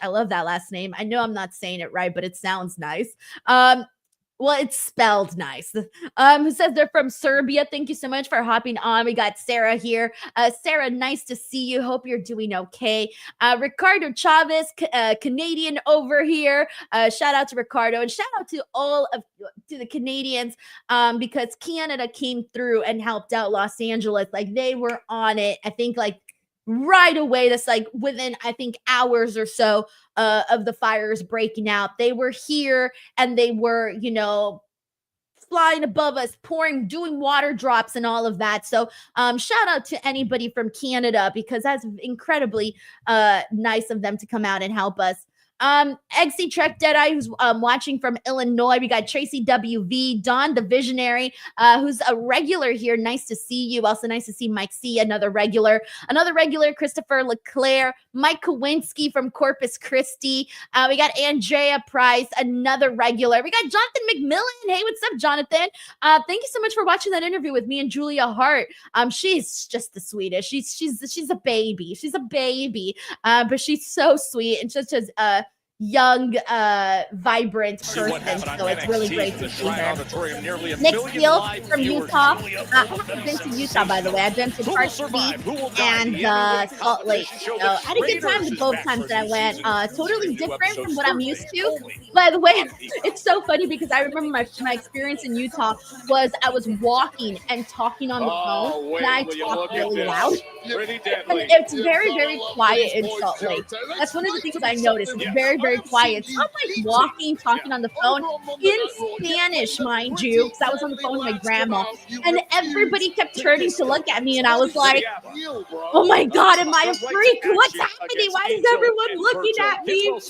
I love that last name. I know I'm not saying it right, but it sounds nice. Well, it's spelled nice. Who says they're from Serbia. Thank you so much for hopping on. We got Sarah here. Sarah, nice to see you. Hope you're doing okay. Ricardo Chavez, Canadian over here. Shout out to Ricardo and shout out to to the Canadians because Canada came through and helped out Los Angeles. Like they were on it. I think like right away. That's like within, I think, hours or so of the fires breaking out. They were here and they were, you know, flying above us, doing water drops and all of that. So shout out to anybody from Canada because that's incredibly nice of them to come out and help us. Eggsy Trek Deadeye, who's watching from Illinois. We got Tracy WV, Don the Visionary, who's a regular here. Nice to see you. Also nice to see Mike C, another regular, Christopher Leclerc, Mike Kowinski from Corpus Christi. We got Andrea Price, another regular. We got Jonathan McMillan. Hey, what's up, Jonathan? Thank you so much for watching that interview with me and Julia Hart. She's just the sweetest. She's a baby. She's a baby. But she's so sweet and just as young, vibrant person. So it's really great to see her. Nick Steele from Utah. I haven't been to Utah, by the way. I've been to Park City and Salt Lake. So I had a good time the both times that I went. Totally different from what I'm used to. By the way, it's so funny because I remember my experience in Utah was I was walking and talking on the phone, and I talk really loud. It's very, very quiet in Salt Lake. That's one of the things I noticed. It's very, very quiet. So I'm like walking, talking on the phone in Spanish, mind you, because I was on the phone with my grandma, and everybody kept turning to look at me, and I was like, "Oh my God, am I a freak? What's happening? Why is everyone looking at me?"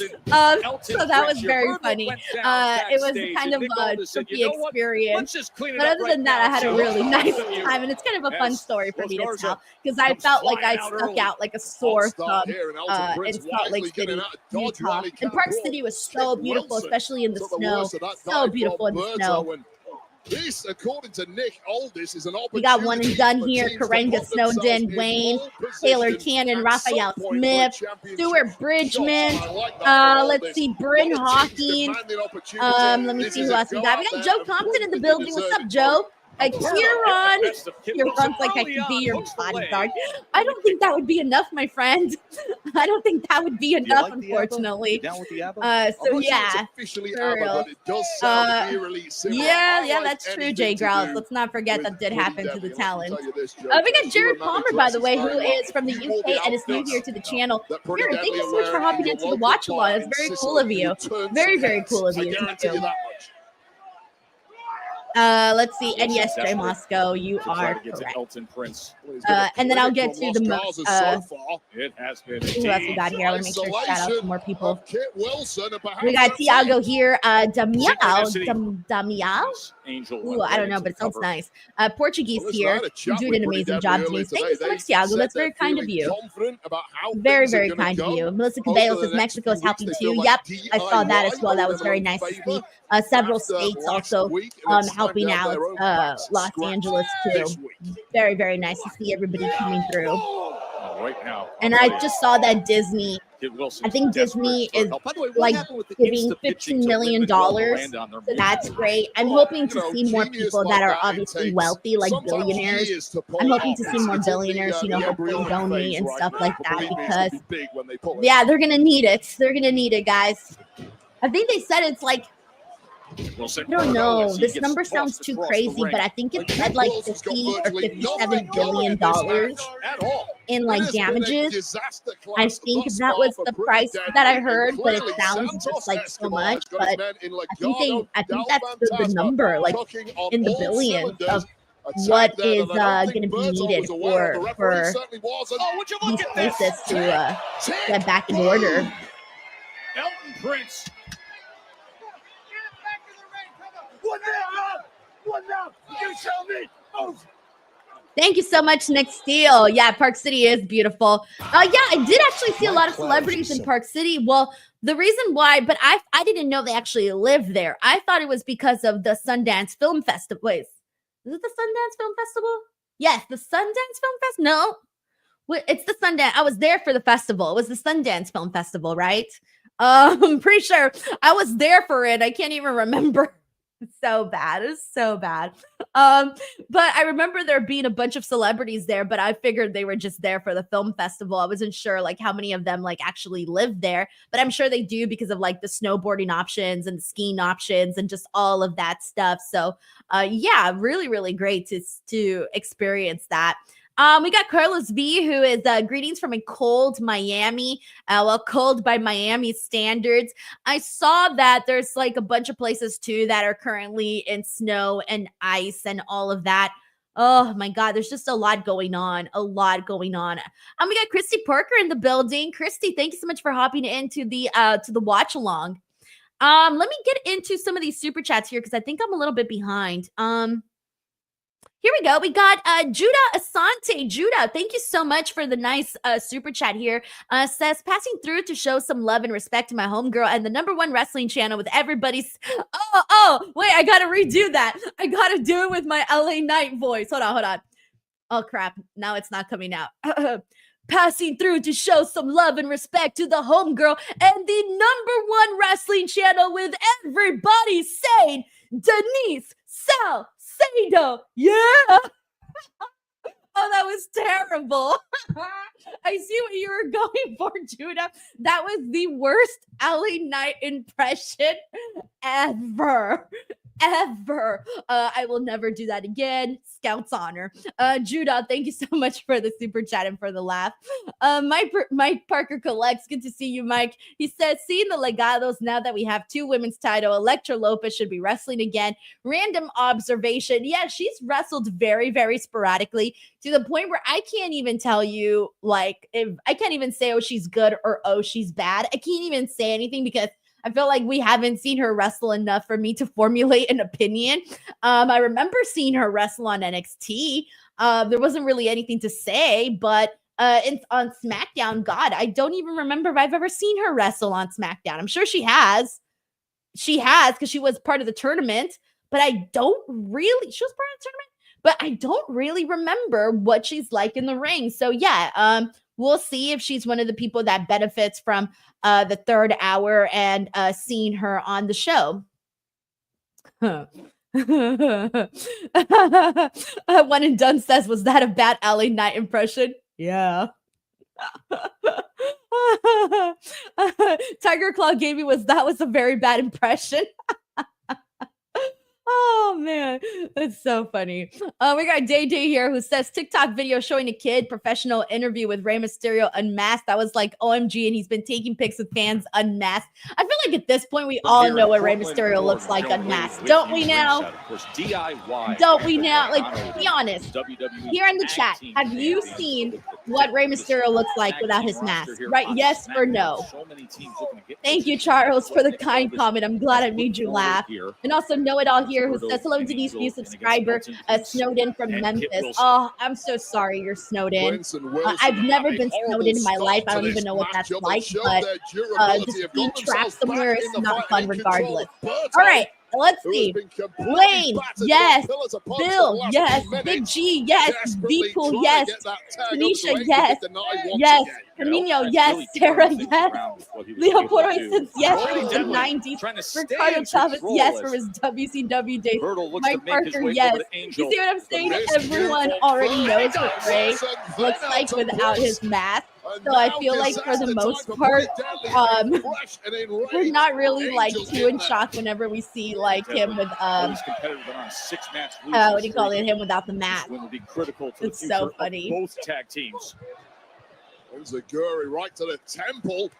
So that was very funny. It was kind of a trippy experience, but other than that, I had a really nice time, and it's kind of a fun story for me to tell because I felt like I stuck out like a sore thumb in Salt Lake City, Utah. And Park City was so beautiful, especially in the snow. So beautiful in the snow. This, according to Nick Aldis, is an we got one and done here. Karenga Snowden, Wayne, Taylor Cannon, Raphael Smith, Stuart Bridgman. Let's see, Bryn Hawking. Let me see who else we got. We got Joe Compton in the building. What's up, Joe? Kieran's like I can be your bodyguard. I don't think that would be enough, my friend. I don't think that would be enough, like unfortunately. So yeah, yeah, that's true, Jay Grouse. Let's not forget that did happen to the talent. We got Jared Palmer, by the way, who is from the UK and is new here to the channel. Jared, thank you so much for hopping into the watch along. It's very cool of you. Very, very cool of you. Thank you. Let's see, and yes, Jay Moscow, you are correct. And then I'll get to the most. Who else we got here? I want to make sure to shout out some more people. We got Tiago here. Damiao. Ooh, I don't know, but it sounds nice. Portuguese here. You're doing an amazing job, Denise. Thank you so much, Tiago. That's very kind of you. Very, very kind of you. Melissa Cabello says Mexico is helping too. Yep, I saw that as well. That was very nice to see. Several states also helping out Los Angeles too. Very, very nice to see everybody coming through. Right now. And I just saw that Disney I think Disney is like giving $15 million, so that's great. I'm hoping to see more people that are obviously wealthy, like billionaires. I'm hoping to see more billionaires, you know, hopefully donate and stuff like that, because yeah, they're gonna need it. They're gonna need it, guys. I think they said it's like, I don't know, this number sounds too crazy, but I think it said like 50 or $57 billion in like damages. I think that was the price that I heard, but it sounds just like so much. But I think that's the number, like in the billions of what is going to be needed for these places to get back in order. Elton Prince. What now? You tell me. Oh. Thank you so much, Nick Steele. Yeah, Park City is beautiful. Yeah, I did actually see a lot of celebrities in Park City. Well, the reason why, but I didn't know they actually lived there. I thought it was because of the Sundance Film Festival. Wait, is it the Sundance Film Festival? Yes, the Sundance Film Festival. No, wait, it's the Sundance. I was there for the festival. It was the Sundance Film Festival, right? I'm pretty sure I was there for it. I can't even remember. It's so bad. It's so bad. But I remember there being a bunch of celebrities there, but I figured they were just there for the film festival. I wasn't sure like how many of them like actually lived there, but I'm sure they do because of like the snowboarding options and the skiing options and just all of that stuff. So yeah, really, really great to experience that. We got Carlos V, who is greetings from a cold Miami. Well, cold by Miami standards. I saw that there's like a bunch of places too that are currently in snow and ice and all of that. Oh my God, there's just a lot going on. A lot going on. We got Christy Parker in the building. Christy, thank you so much for hopping into the watch along. Let me get into some of these super chats here because I think I'm a little bit behind. Here we go. We got Judah Asante. Judah, thank you so much for the nice super chat here. Says, passing through to show some love and respect to my homegirl and the #1 wrestling channel with everybody's... Oh, wait, I got to redo that. I got to do it with my LA Knight voice. Hold on. Oh, crap. Now it's not coming out. Passing through to show some love and respect to the homegirl and the #1 wrestling channel with everybody saying Denise Salcedo. Yeah. Oh, that was terrible. I see what you were going for, Judah. That was the worst LA Knight impression ever. I will never do that again. Scout's honor. Judah, thank you so much for the super chat and for the laugh. Mike Parker collects. Good to see you, Mike. He says, seeing the legados now that we have 2 women's title, Elektra Lopez should be wrestling again. Random observation. Yeah, she's wrestled very, very sporadically to the point where I can't even tell you, like, if I can't even say, oh, she's good or, oh, she's bad. I can't even say anything because I feel like we haven't seen her wrestle enough for me to formulate an opinion. I remember seeing her wrestle on NXT. There wasn't really anything to say, but on SmackDown, God, I don't even remember if I've ever seen her wrestle on SmackDown. I'm sure she has. She has because she was part of the tournament, but she was part of the tournament, but I don't really remember what she's like in the ring. So yeah, we'll see if she's one of the people that benefits from the 3rd hour and seeing her on the show. One and Done says, was that a bad LA Knight impression? Yeah. Tiger Claw Gaming that was a very bad impression. Oh, man. That's so funny. We got Day here who says TikTok video showing a kid professional interview with Rey Mysterio unmasked. That was like OMG, and he's been taking pics with fans unmasked. I feel like at this point we all know what Rey Mysterio looks like unmasked. Don't we now? Don't we now? Like, be honest. Here in the chat, have you seen what Rey Mysterio looks like without his mask? Right? Yes or no? Thank you, Charles, for the kind comment. I'm glad I made you laugh. And also Know It All here who says, hello, Denise, new subscriber, snowed in from Memphis. Oh, I'm so sorry you're snowed in. I've never been snowed in my life. I don't even know what that's like, but just being trapped somewhere is not fun regardless. All right. Let's who has see. been completely Wayne, battered to yes. a pillar to post for the Bill, last yes. few Big minutes. G, yes. Desperately V-Cool, trying yes. to get that tag over Tanisha, to Angel, yes. but denied once Yes. again. Camino, That's yes. really Sarah, turning things yes. around with what he was Leo able to Porto do. says yes Pretty from the deadly, 90s. trying to stay Ricardo in Chavez, control yes, as from his WCW days. Hurdle looks to Mike make his Parker, way yes. over to You Angel. see what I'm The saying? missed Everyone cue already from knows first. what Ray Wilson, looks then like out to without his Prince. mask. And So I now feel like for the disaster most time part, Pretty Deadly, fresh and enraged. we're not really like Angel too in there. shock whenever we see like him with Always competitive on a 6-match losing what do you call streak. it? Him without the This mask. win will be critical to the It's future so of funny. both tag teams. Enziguri right to the temple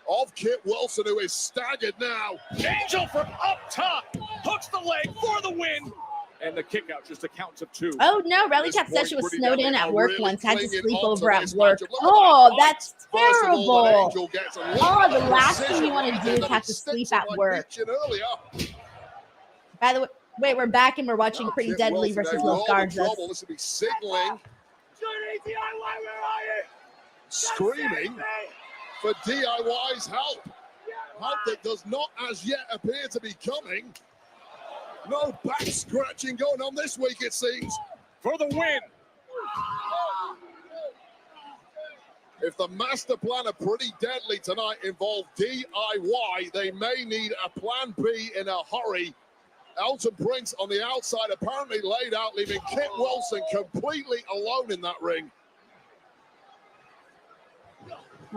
of Kit Wilson, who is staggered now. Angel from up top hooks the leg for the win. And the kick out, just a count of 2. Oh no, Rally This Cap said point, she was Pretty snowed in Deadly at are work really once, had to clinging sleep on over at this work. matchup. Look at Oh, that that's First of all, that terrible. Angel gets a Oh, lot the of last precision thing you want to right do in is that have to sticks sleep him at like work. Michin earlier. By the way, we're back and we're watching Now, Pretty Kit Deadly Wilson, versus they Los roll in Gardas. trouble. This will be signaling, screaming for DIY's help. Help that does not as yet appear to be coming. No back scratching going on this week, it seems. For the win. If the master plan of Pretty Deadly tonight involved DIY, they may need a plan B in a hurry. Elton Prince on the outside apparently laid out, leaving Kit Wilson completely alone in that ring.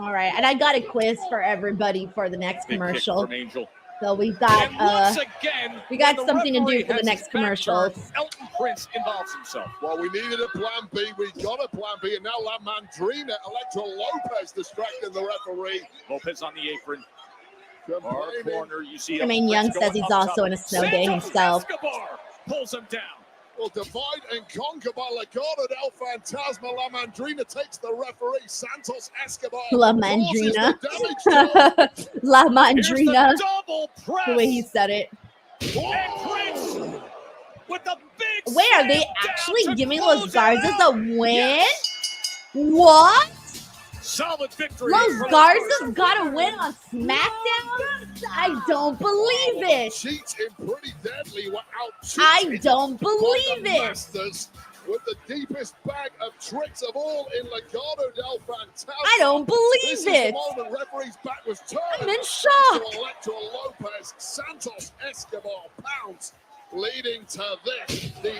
All right, and I got a quiz for everybody for the next Big kick commercial. from Angel. So we've got And once again, we got when the something to do referee for the has next his back commercial. turned, Elton Prince involves himself. Well, we needed a plan B. We got a plan B, and now La Mandrina, Electra Lopez distracting the referee. Lopez on the apron. Far corner, you see. Jermaine Elton Young Prince says going he's up also top. in a snow day Santos himself. Escobar pulls him down. Well, divide and conquer by Legado del Fantasma. La Mandrina takes the referee. Santos Escobar La causes Mandrina. the damage to La Here's Mandrina. the double press. The way he said it. And Prince with the big Wait, are they slam actually down to giving close Los it Gardas out. a win? Yes. What? Solid victory. Los for Gardas got a win on SmackDown? I don't believe it. cheats in Pretty Deadly were out I cheated don't by believe the it. Masters with the deepest bag of tricks of all in Legado del Fantasma. I don't This believe is it. the moment referee's back was turned. I'm in To shock. Electra Lopez, Santos Escobar pounds, leading to this, the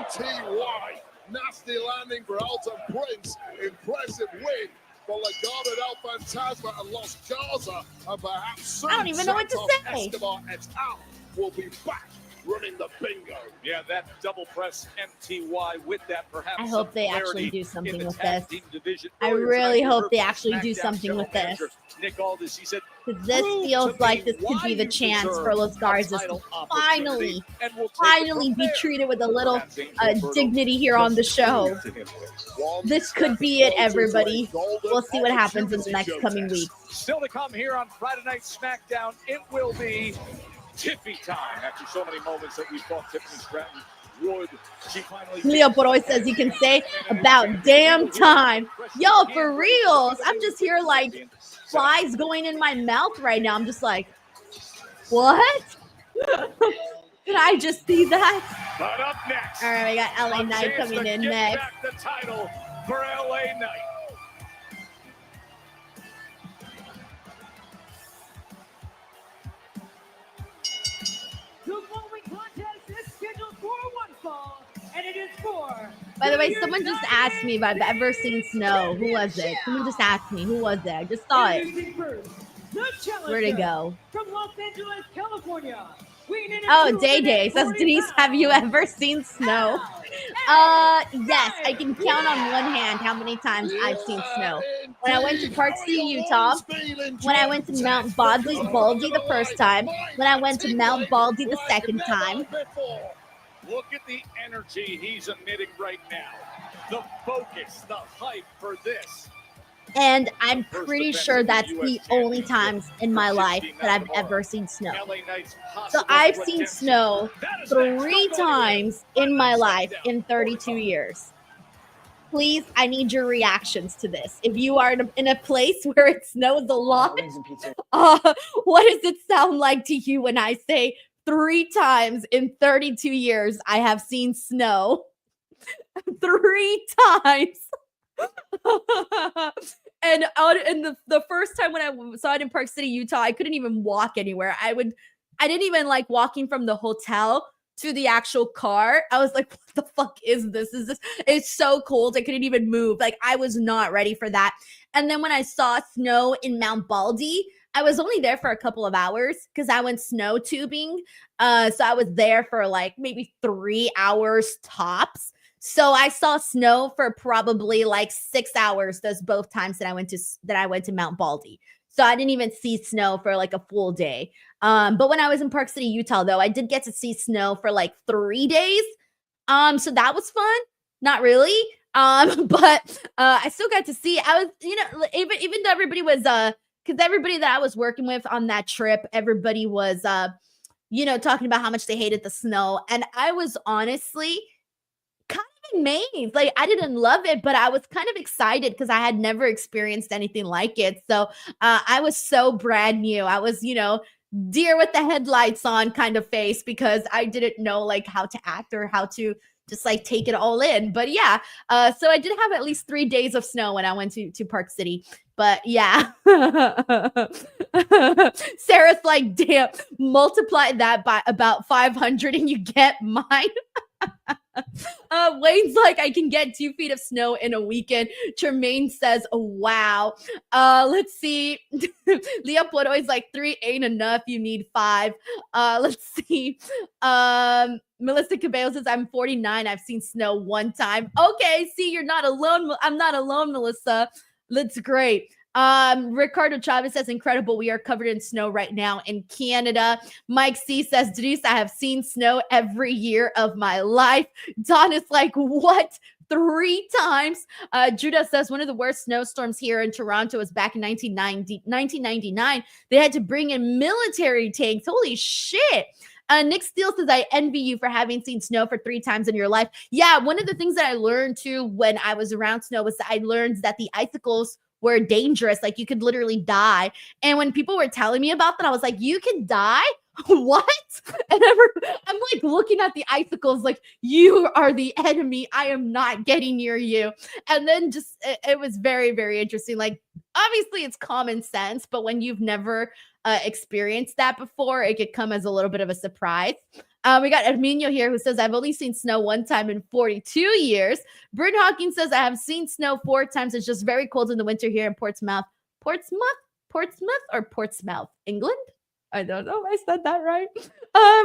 NTY. Nasty landing for Elton Prince. Impressive win for Legado del Fantasma and Los Garza. And perhaps soon I don't even know what to Santos say. Escobar et al. will be back running the bingo. Yeah, that double press MTY with that perhaps. I hope some they clarity actually do in something the with tag this. team division. I Earlier really tonight, we hope heard they from actually do SmackDown something general with this. manager Nick Aldis. He said, Because this "Prove feels to like me this could be the why you chance deserve for Los a Gardas to title finally, opportunity, and we'll take it finally from be there." treated with a little Perhaps Angel Berto dignity here on the show. to him. This could be it, everybody. We'll see what happens in the next coming weeks. Still to come here on Friday Night SmackDown, it will be Tiffy time. After so many moments that we thought Tiffany Stratton would, she finally. Leo Poroy says he can say about damn time. Yo, for reals. I'm just here like flies going in my mouth right now. I'm just like, what? Did I just see that? But up next, All right, we got LA a Knight chance coming to in get next. back the title for LA Knight. The following contest is scheduled for one fall, and it is for. By the way, Junior someone just United asked me if I've ever seen snow. Who was it? Someone just asked me. Who was it? I just saw it. Introducing first, the challenger Where'd it go? From Los Angeles, California. weighing in at Oh, Day Day says, 240 Denise, have you pounds. ever seen snow? Yes, I can count on one hand how many times I've seen snow. When I went to Park City, Utah, when I went to Mount Baldy the first time, when I went to Mount Baldy the second time. Look at the energy he's emitting right now. The focus, the hype for this. And I'm pretty sure that's the only times in my life that I've ever seen snow. So I've seen snow 3 times in my life in 32 years. Please, I need your reactions to this. If you are in a place where it snows a lot, what does it sound like to you when I say 3 times in 32 years I have seen snow. 3 times. And the first time when I saw it in Park City, Utah, I couldn't even walk anywhere. I didn't even like walking from the hotel to the actual car. I was like, what the fuck is this? It's so cold. I couldn't even move. Like, I was not ready for that. And then when I saw snow in Mount Baldy, I was only there for a couple of hours because I went snow tubing. So I was there for like maybe 3 hours tops. So I saw snow for probably like 6 hours. Those both times that I went to Mount Baldy. So I didn't even see snow for like a full day. But when I was in Park City, Utah, though, I did get to see snow for like 3 days. So that was fun. Not really. But I still got to see. I was, even though everybody was because everybody that I was working with on that trip, everybody was talking about how much they hated the snow. And I was honestly kind of amazed. Like, I didn't love it, but I was kind of excited because I had never experienced anything like it. So I was so brand new. I was, deer with the headlights on kind of face because I didn't know like how to act or how to just like take it all in. But yeah, so I did have at least 3 days of snow when I went to Park City. But yeah, Sarah's like, damn, multiply that by about 500 and you get mine. Wayne's like, I can get 2 feet of snow in a weekend. Tremaine says, oh, wow. Let's see. Leah Poroy's like, 3 ain't enough. You need 5. Let's see. Melissa Cabello says, I'm 49. I've seen snow 1 time. Okay, see, you're not alone. I'm not alone, Melissa. That's great. Ricardo Chavez says, incredible. We are covered in snow right now in Canada. Mike C says, Denise, I have seen snow every year of my life. Don is like, what? 3 times. Judah says, one of the worst snowstorms here in Toronto was back in 1999. They had to bring in military tanks. Holy shit. Nick Steele says, I envy you for having seen snow for 3 times in your life. Yeah, one of the things that I learned too when I was around snow was that I learned that the icicles were dangerous. Like, you could literally die. And when people were telling me about that, I was like, you can die? What? And I'm like looking at the icicles like, you are the enemy. I am not getting near you. And then just, it was very, very interesting. Like, obviously it's common sense, but when you've never experienced that before, it could come as a little bit of a surprise. We got Herminio here who says, I've only seen snow 1 time in 42 years. Bryn Hawking says, I have seen snow 4 times. It's just very cold in the winter here in Portsmouth, England? I don't know if I said that right.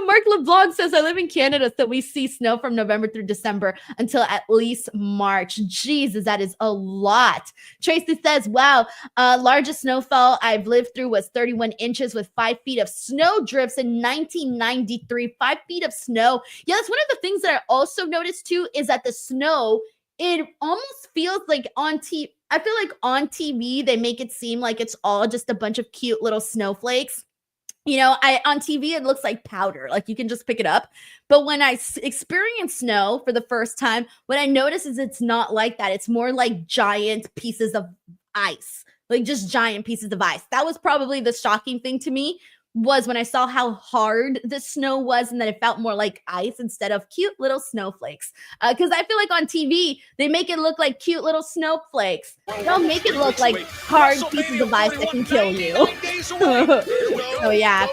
Mark LeBlanc says, I live in Canada, so we see snow from November through December until at least March. Jesus, that is a lot. Tracy says, wow, largest snowfall I've lived through was 31 inches with 5 feet of snow drifts in 1993. 5 feet of snow. Yeah, that's one of the things that I also noticed too, is that the snow, it almost feels like on TV. I feel like on TV, they make it seem like it's all just a bunch of cute little snowflakes. On TV, it looks like powder. Like, you can just pick it up. But when I experience snow for the first time, what I notice is it's not like that. It's more like giant pieces of ice, like just giant pieces of ice. That was probably the shocking thing to me, was when I saw how hard the snow was and that it felt more like ice instead of cute little snowflakes. Because I feel like on TV, they make it look like cute little snowflakes. They don't make it look like hard pieces of ice that can kill you. Oh, yeah.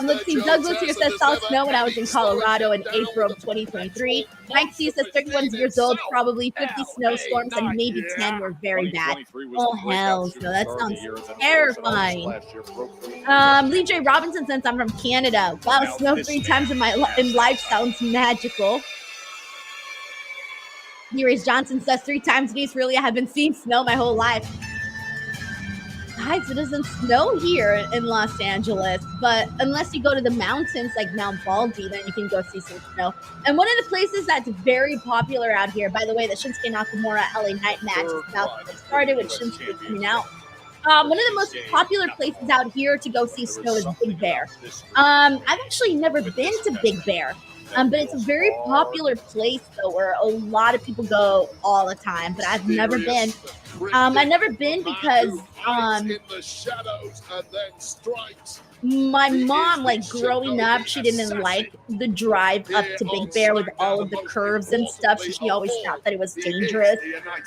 Let's see. Douglas here says, saw snow when I was in Colorado in April of 2023. Mike C says, 31 years old, probably 50 snowstorms, and maybe 10 were very bad. Oh, hell no. That sounds terrifying. Lee J. Robinson says, I'm from Canada. Wow, snow 3 times in life sounds magical. Neres Johnson says, 3 times, Denise, really, I have been seeing snow my whole life. Guys, it doesn't snow here in Los Angeles, but unless you go to the mountains like Mount Baldy, then you can go see some snow. And one of the places that's very popular out here, by the way, the Shinsuke Nakamura LA Night match is about to get started with Shinsuke coming out. One of the most popular places out here to go see snow is Big Bear. I've actually never been to Big Bear, but it's a very popular place, though, where a lot of people go all the time, but I've never been. I've never been because my mom, like growing up, she didn't like the drive up to Big Bear with all of the curves and stuff. She always thought that it was dangerous.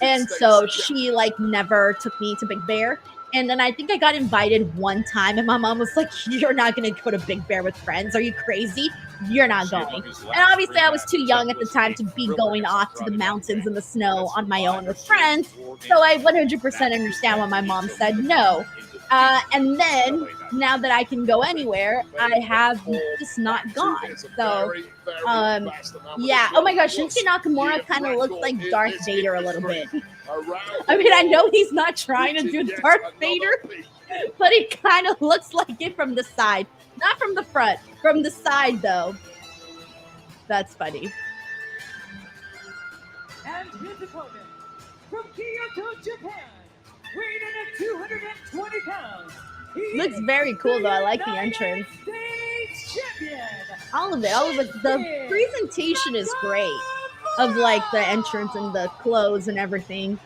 And so she like never took me to Big Bear. And then I think I got invited one time and my mom was like, you're not going to go to Big Bear with friends. Are you crazy? You're not going. And obviously I was too young at the time to be going off to the mountains in the snow on my own with friends. So I 100% understand why my mom said no. And then now that I can go anywhere, I have just not gone. So, yeah. Oh my gosh, Shinsuke Nakamura kind of looks like Darth Vader a little bit. I mean, I know he's not trying to do Darth Vader, but he kind of looks like it from the side. Not from the front, from the side though. That's funny. And his opponent from Kyoto, Japan, weighing in at 220 pounds. Looks very cool though. I like the entrance. All of it. The presentation is great. Of like the entrance and the clothes and everything.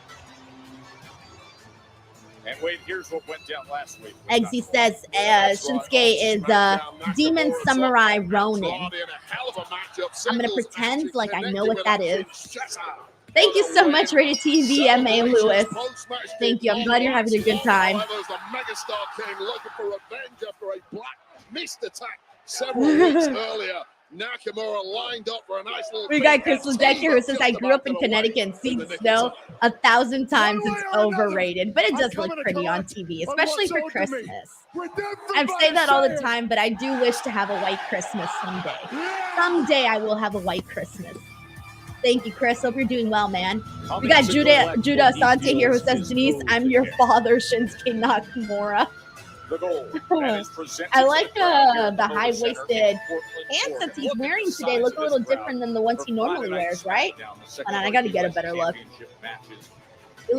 And wait, here's what went down last week. Eggsy says Shinsuke is Demon Samurai Ronin. I'm gonna pretend like I know what that is. Thank you so much, Rated TV, M.A. Lewis. Thank you. I'm glad you're having a good time. The megastar came looking for revenge after a black mist attack several weeks earlier. Nakamura lined up for a nice little. We got Crystal Deck here who says, I grew up in Connecticut and seen snow 1,000 times. It's overrated, but it does look pretty on TV, especially for Christmas. I say that all the time, but I do wish to have a white Christmas someday. Someday I will have a white Christmas. Thank you, Chris. Hope you're doing well, man. We got Judah Asante here who says, Denise, I'm your father, Shinsuke Nakamura. I like the high-waisted pants that he's wearing today. Look a little different than the ones he normally wears, right? Hold on, I got to get a better look.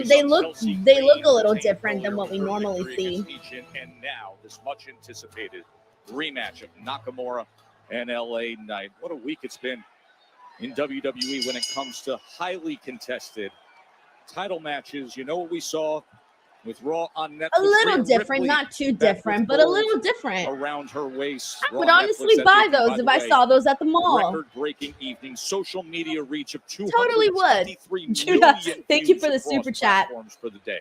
They look a little different than what we normally see. And now this much anticipated rematch of Nakamura and LA Knight. What a week it's been in WWE when it comes to highly contested title matches. You know what we saw with Raw on Netflix? A little different, Ripley, not too different, but a little different. Around her waist. I would honestly buy those if I saw those at the mall. Record-breaking evening, social media reach of 223 totally would. Judah, thank you for the super chat. For the day.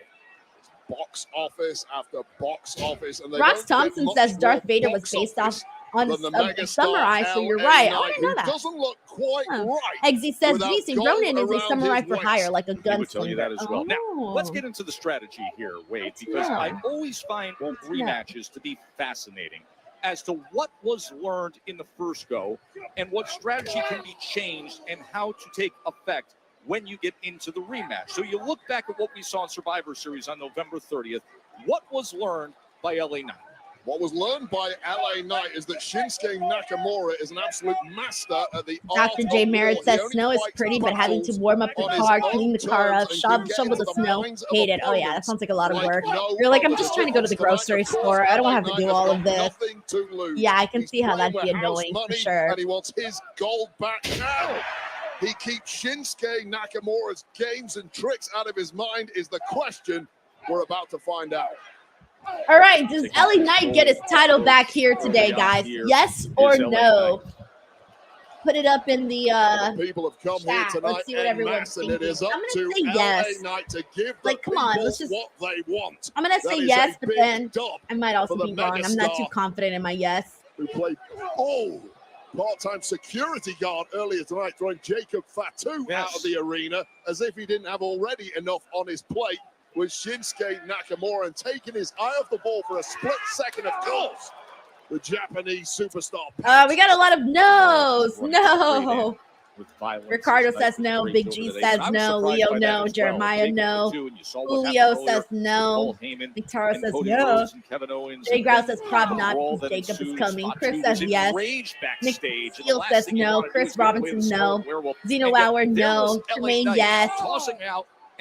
Box office after box office. And Ross Thompson says Darth Vader was based off on a samurai, so you're right. I didn't know that. Doesn't look quite right. Eggsy says Denise Ronin is a samurai for hire, like a He would tell you that gunslinger. as well. Now, let's get into the strategy here, Wade, because I always find rematches to be fascinating as to what was learned in the first go and what strategy can be changed and how to take effect when you get into the rematch. So you look back at what we saw in Survivor Series on November 30th. What was learned by LA Knight? What was learned by LA Knight is that Shinsuke Nakamura is an absolute master at the art Dr. J. of Merritt war. says He snow only is fights pretty, but having to battles warm up the on his car, own clean the car up, terms and can get shovel into the the snow. minds of Hate it. Oh yeah, that opponents sounds like a lot of like work. no You're like, I'm other. just trying to go to the grocery Of course, store. I don't LA have to Knight do has all got of this. nothing to lose. Yeah, I can He's see how that'd playing be with house annoying for money, sure. And he wants his gold back now. He keeps Shinsuke Nakamura's games and tricks out of his mind is the question we're about to find out. All right, does LA Knight get his title back here today, guys? Yes or no? Put it up in the people have come chat. here tonight Let's see what everyone's and it is up I'm to gonna say LA yes. Knight to give Like, the come on, people let's just- what they want. I'm gonna That say is yes, a but big then dub I might also for the be wrong. I'm not too megastar. confident in my yes. Who played part-time security guard earlier tonight, throwing Jacob Fatu out of the arena as if he didn't have already enough on his plate with Shinsuke Nakamura, and taking his eye off the ball for a split second, of course. The Japanese superstar. We got a lot of no's. No. With violence. Ricardo says no. Big G says no. Leo no. Jeremiah no. Julio says no. Victoria says yeah. Jay Grouse says probably not because Jacob is coming. Chris says yes. Nick Steele says no. Chris Robinson no. Zeno Lauer no. Tremaine yes.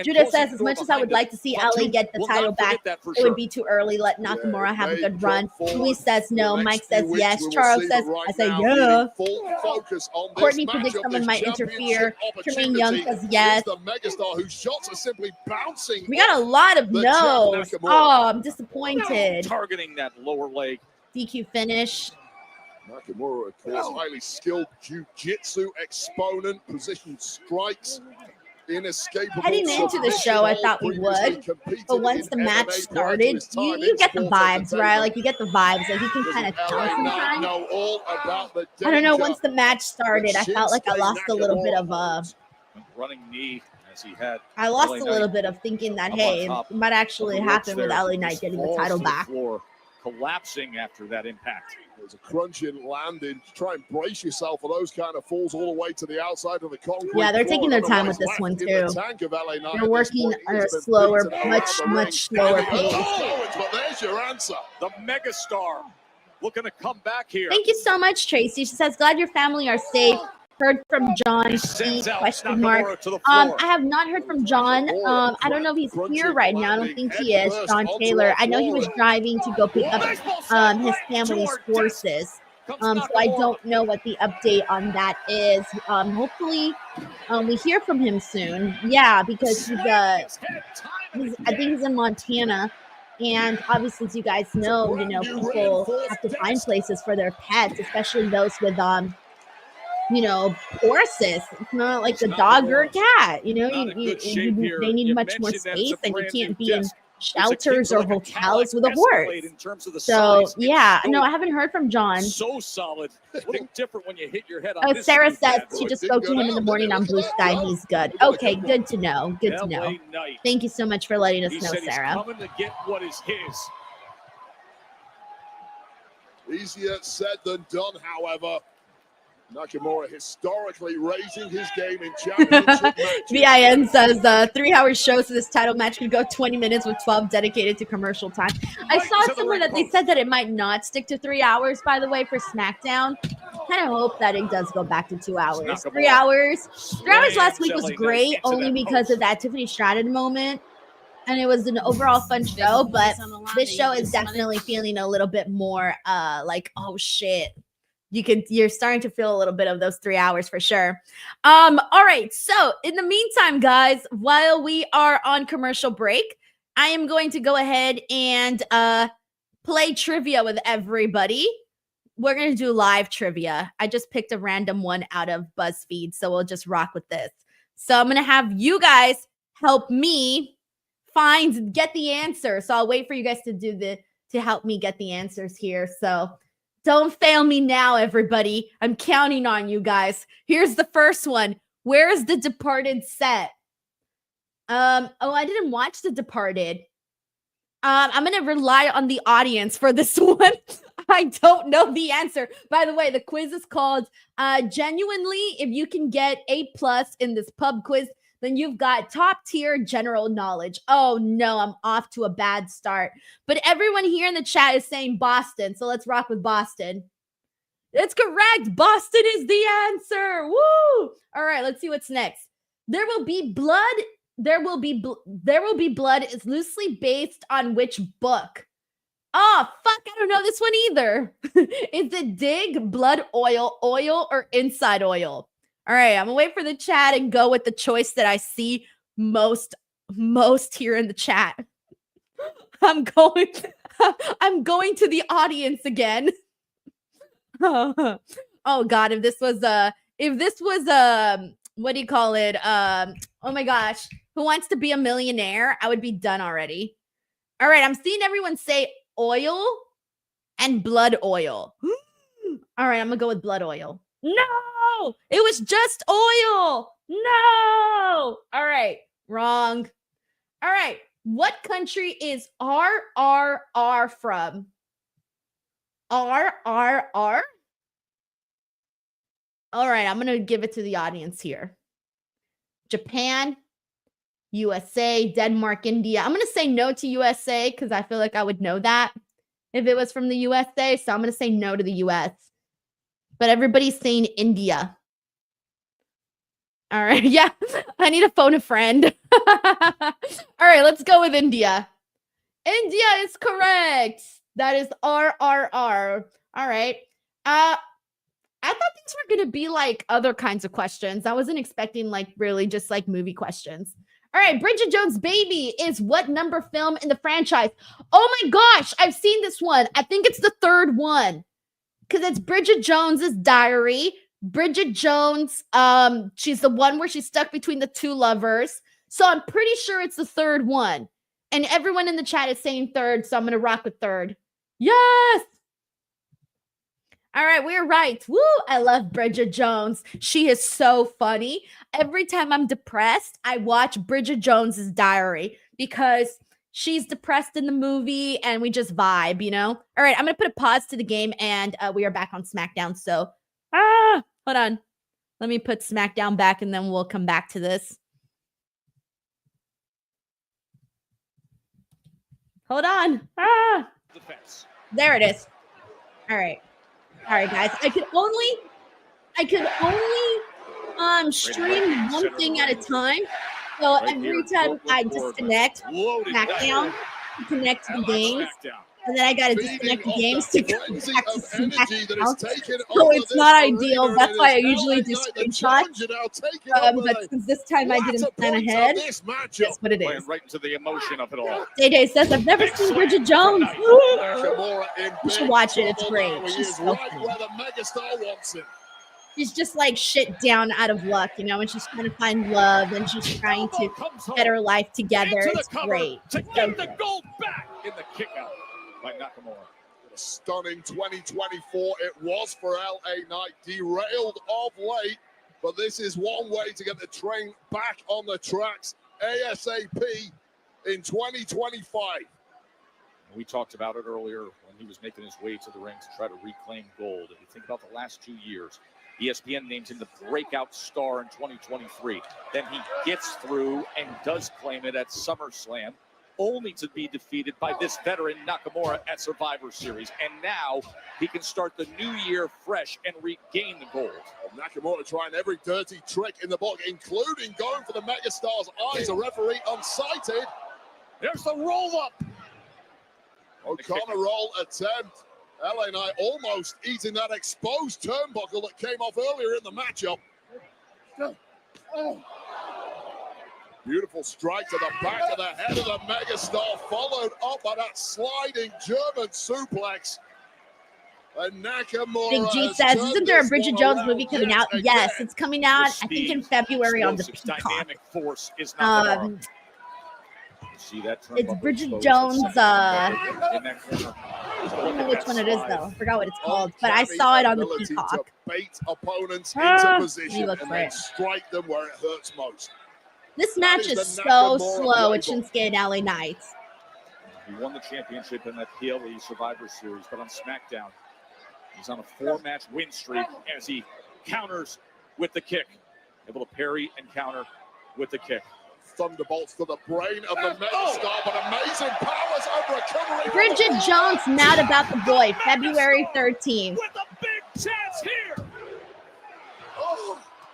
Judah says, as much as I would like to see LA get the title back, it would be too early. Let Nakamura have a good run. Luis says no. Mike says yes. Charles says, I say yeah. Courtney predicts someone might interfere. Tremaine Young says yes. We got a lot of no's. Oh, I'm disappointed. Targeting that lower leg DQ finish. Nakamura, of course, highly skilled jiu-jitsu exponent, position strikes, inescapable. Heading into the show, I thought we would, but once the match started, you get the vibes, right? Like, you get the vibes. Like, you can kind of tell sometimes. I don't know, once the match started, I felt like I lost a little bit of running knee as he had. I lost a little bit of thinking that, hey, it might actually happen with LA Knight getting the title back. Collapsing after that impact. There's a crunching landing. Try and brace yourself for those kind of falls all the way to the outside of the concrete. Yeah, they're taking their time with this one too. They're working at a slower, much slower pace. But there's your answer. The megastar looking to come back here. Thank you so much, Tracy. She says, glad your family are safe. Heard from John C, question mark. I have not heard from John. I don't know if he's here right now. I don't think he is. John Taylor. I know he was driving to go pick up his family's horses. So I don't know what the update on that is. Hopefully we hear from him soon. Yeah, because I think he's in Montana. And obviously, as you guys know, people have to find places for their pets, especially those with horses. It's not like a dog or a cat. They need much more space, and you can't be in shelters or hotels with a horse. So yeah, no, I haven't heard from John. So solid. A little different when you hit your head on Sarah says she just spoke to him in the morning on Blue Sky. He's good. Okay, good to know. Good to know. Thank you so much for letting us know, Sarah. He's coming to get what is his. Easier said than done, however. Nakamura historically raising his game in championship matches. VIN says 3-hour show, so this title match could go 20 minutes with 12 dedicated to commercial time. I saw somewhere that they said that it might not stick to 3 hours, by the way, for SmackDown. Kind of hope that it does go back to 2 hours. 3 hours. 3 hours last week was great, only because of that Tiffany Stratton moment. And it was an overall fun show, but this show is definitely feeling a little bit more like, oh shit. You're starting to feel a little bit of those 3 hours for sure. All right. So in the meantime, guys, while we are on commercial break, I am going to go ahead and play trivia with everybody. We're going to do live trivia. I just picked a random one out of BuzzFeed, so we'll just rock with this. So I'm going to have you guys help me get the answer. So I'll wait for you guys to help me get the answers here. So don't fail me now, everybody. I'm counting on you guys. Here's the first one. Where is The Departed set? I didn't watch The Departed. I'm going to rely on the audience for this one. I don't know the answer. By the way, the quiz is called Genuinely, if you can get A+ in this pub quiz, then you've got top tier general knowledge. Oh no, I'm off to a bad start. But everyone here in the chat is saying Boston, so let's rock with Boston. That's correct. Boston is the answer. Woo! All right, let's see what's next. There Will Be Blood. There Will Be Blood is loosely based on which book? Oh, fuck, I don't know this one either. Is it Dig, Blood, Oil, or Inside Oil? All right, I'm gonna wait for the chat and go with the choice that I see most here in the chat. I'm going to the audience again. Oh God, if this was what do you call it? Oh my gosh, Who Wants to Be a Millionaire? I would be done already. All right, I'm seeing everyone say oil and blood oil. All right, I'm gonna go with blood oil. No, it was just oil. No. All right, wrong. All right, what country is RRR from? RRR? All right, I'm going to give it to the audience here. Japan, USA, Denmark, India. I'm going to say no to USA because I feel like I would know that if it was from the USA. So I'm going to say no to the US. But everybody's saying India. All right. Yeah, I need to phone a friend. All right, let's go with India. India is correct. That is RRR. All right. I thought these were going to be like other kinds of questions. I wasn't expecting like really just like movie questions. All right, Bridget Jones' Baby is what number film in the franchise? Oh my gosh, I've seen this one. I think it's the third one because it's Bridget Jones's Diary. Bridget Jones, she's the one where she's stuck between the two lovers. So I'm pretty sure it's the third one. And everyone in the chat is saying third, so I'm going to rock with third. Yes! All right, we're right. Woo! I love Bridget Jones. She is so funny. Every time I'm depressed, I watch Bridget Jones's Diary because she's depressed in the movie and we just vibe, you know? All right, I'm going to put a pause to the game and we are back on SmackDown. So, hold on. Let me put SmackDown back and then we'll come back to this. Hold on. There it is. All right. All right, guys. I could only stream one thing at a time. So every time I disconnect SmackDown to connect to the games, and then I gotta disconnect the games to come back to SmackDown. So it's not ideal. That's why I usually do screenshots. But since this time I didn't plan ahead, that's what it is. Right into the emotion of it all. Day says, I've never seen Bridget Jones. You should watch it. It's great. She's so funny. She's just like shit down out of luck, you know, and she's trying to find love and she's trying to get her life together. It's great. To get the gold back in the kick out by Nakamura. A stunning 2024 it was for LA Knight, derailed of late, but this is one way to get the train back on the tracks ASAP in 2025. We talked about it earlier when he was making his way to the ring to try to reclaim gold. If you think about the last 2 years, ESPN names him the breakout star in 2023. Then he gets through and does claim it at SummerSlam, only to be defeated by this veteran Nakamura at Survivor Series. And now he can start the new year fresh and regain the gold. Nakamura trying every dirty trick in the book, including going for the megastar's eyes. A referee unsighted. There's the roll up. O'Connor roll attempt. LA Knight almost eating that exposed turnbuckle that came off earlier in the matchup. Beautiful strike to the back of the head of the megastar, followed up by that sliding German suplex. And Nakamura Big G says, isn't there a Bridget Jones movie coming out? Yes, it's coming out, I think, in February on the Peacock. Dynamic force is Nakamura. See that it's Bridget Jones. I don't know which one it is though. I forgot what it's called, but I saw it on the Peacock. Bait opponents into position and then it. strike them where it hurts most. This match is so slow at Shinsuke and LA Knight. He won the championship in that PLE Survivor Series, but on SmackDown, he's on a 4-match win streak as he counters with the kick, able to parry and counter with the kick. Thunderbolts to the brain of the megastar, but amazing powers of recovery. Bridget Jones, Not About the Boy, February 13th. With a big chance here.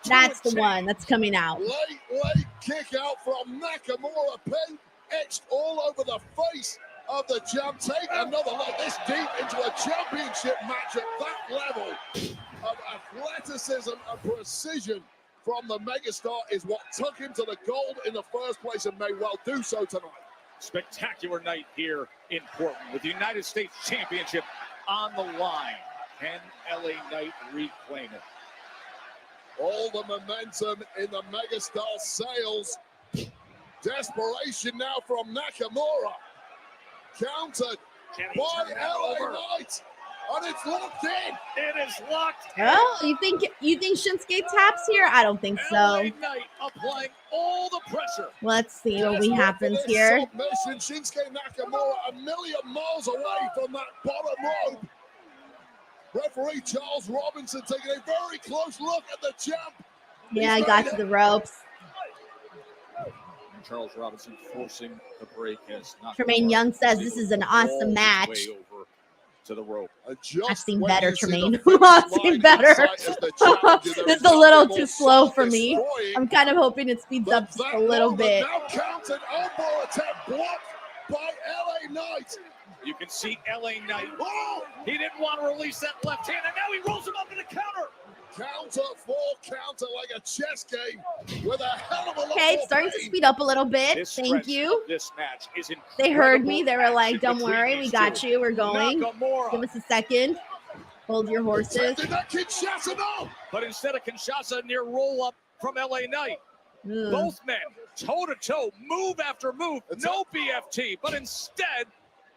That's the one that's coming out. Late kick out from Nakamura. Paint etched all over the face of the champ. Take another look this deep into a championship match at that level of athleticism and precision from the megastar is what took him to the gold in the first place and may well do so tonight. Spectacular night here in Portland with the United States Championship on the line. Can LA Knight reclaim it? All the momentum in the megastar sails. Desperation now from Nakamura. Countered by LA Knight. And it's locked in. It is locked in. Oh, you think Shinsuke taps here? I don't think so. LA Knight applying all the pressure. Let's see what happens here. Submission. Shinsuke Nakamura a million miles away from that bottom rope. Referee Charles Robinson taking a very close look at the champ. Yeah, I got to the ropes. And Charles Robinson forcing the break as Tremaine Young says this is an awesome match. To the rope. I've seen better, Tremaine. I've seen better. It's a little too slow for me. I'm kind of hoping it speeds up just a little bit. Now counted elbow attack blocked by LA Knight. You can see LA Knight. Oh, he didn't want to release that left hand, and now he rolls him up in the counter. Counter for counter like a chess game with a hell of a lot Okay, more it's starting to pain. speed up a little bit. This Thank stretch you. of This match is They heard me. incredible They were like, action don't between worry, we these got two. you. We're going. Nakamura. Give us a second. Hold your horses. Attempted that Kinshasa, no. But instead of Kinshasa, near roll up from LA Knight. Both men, toe to toe, move after move, no BFT, but instead,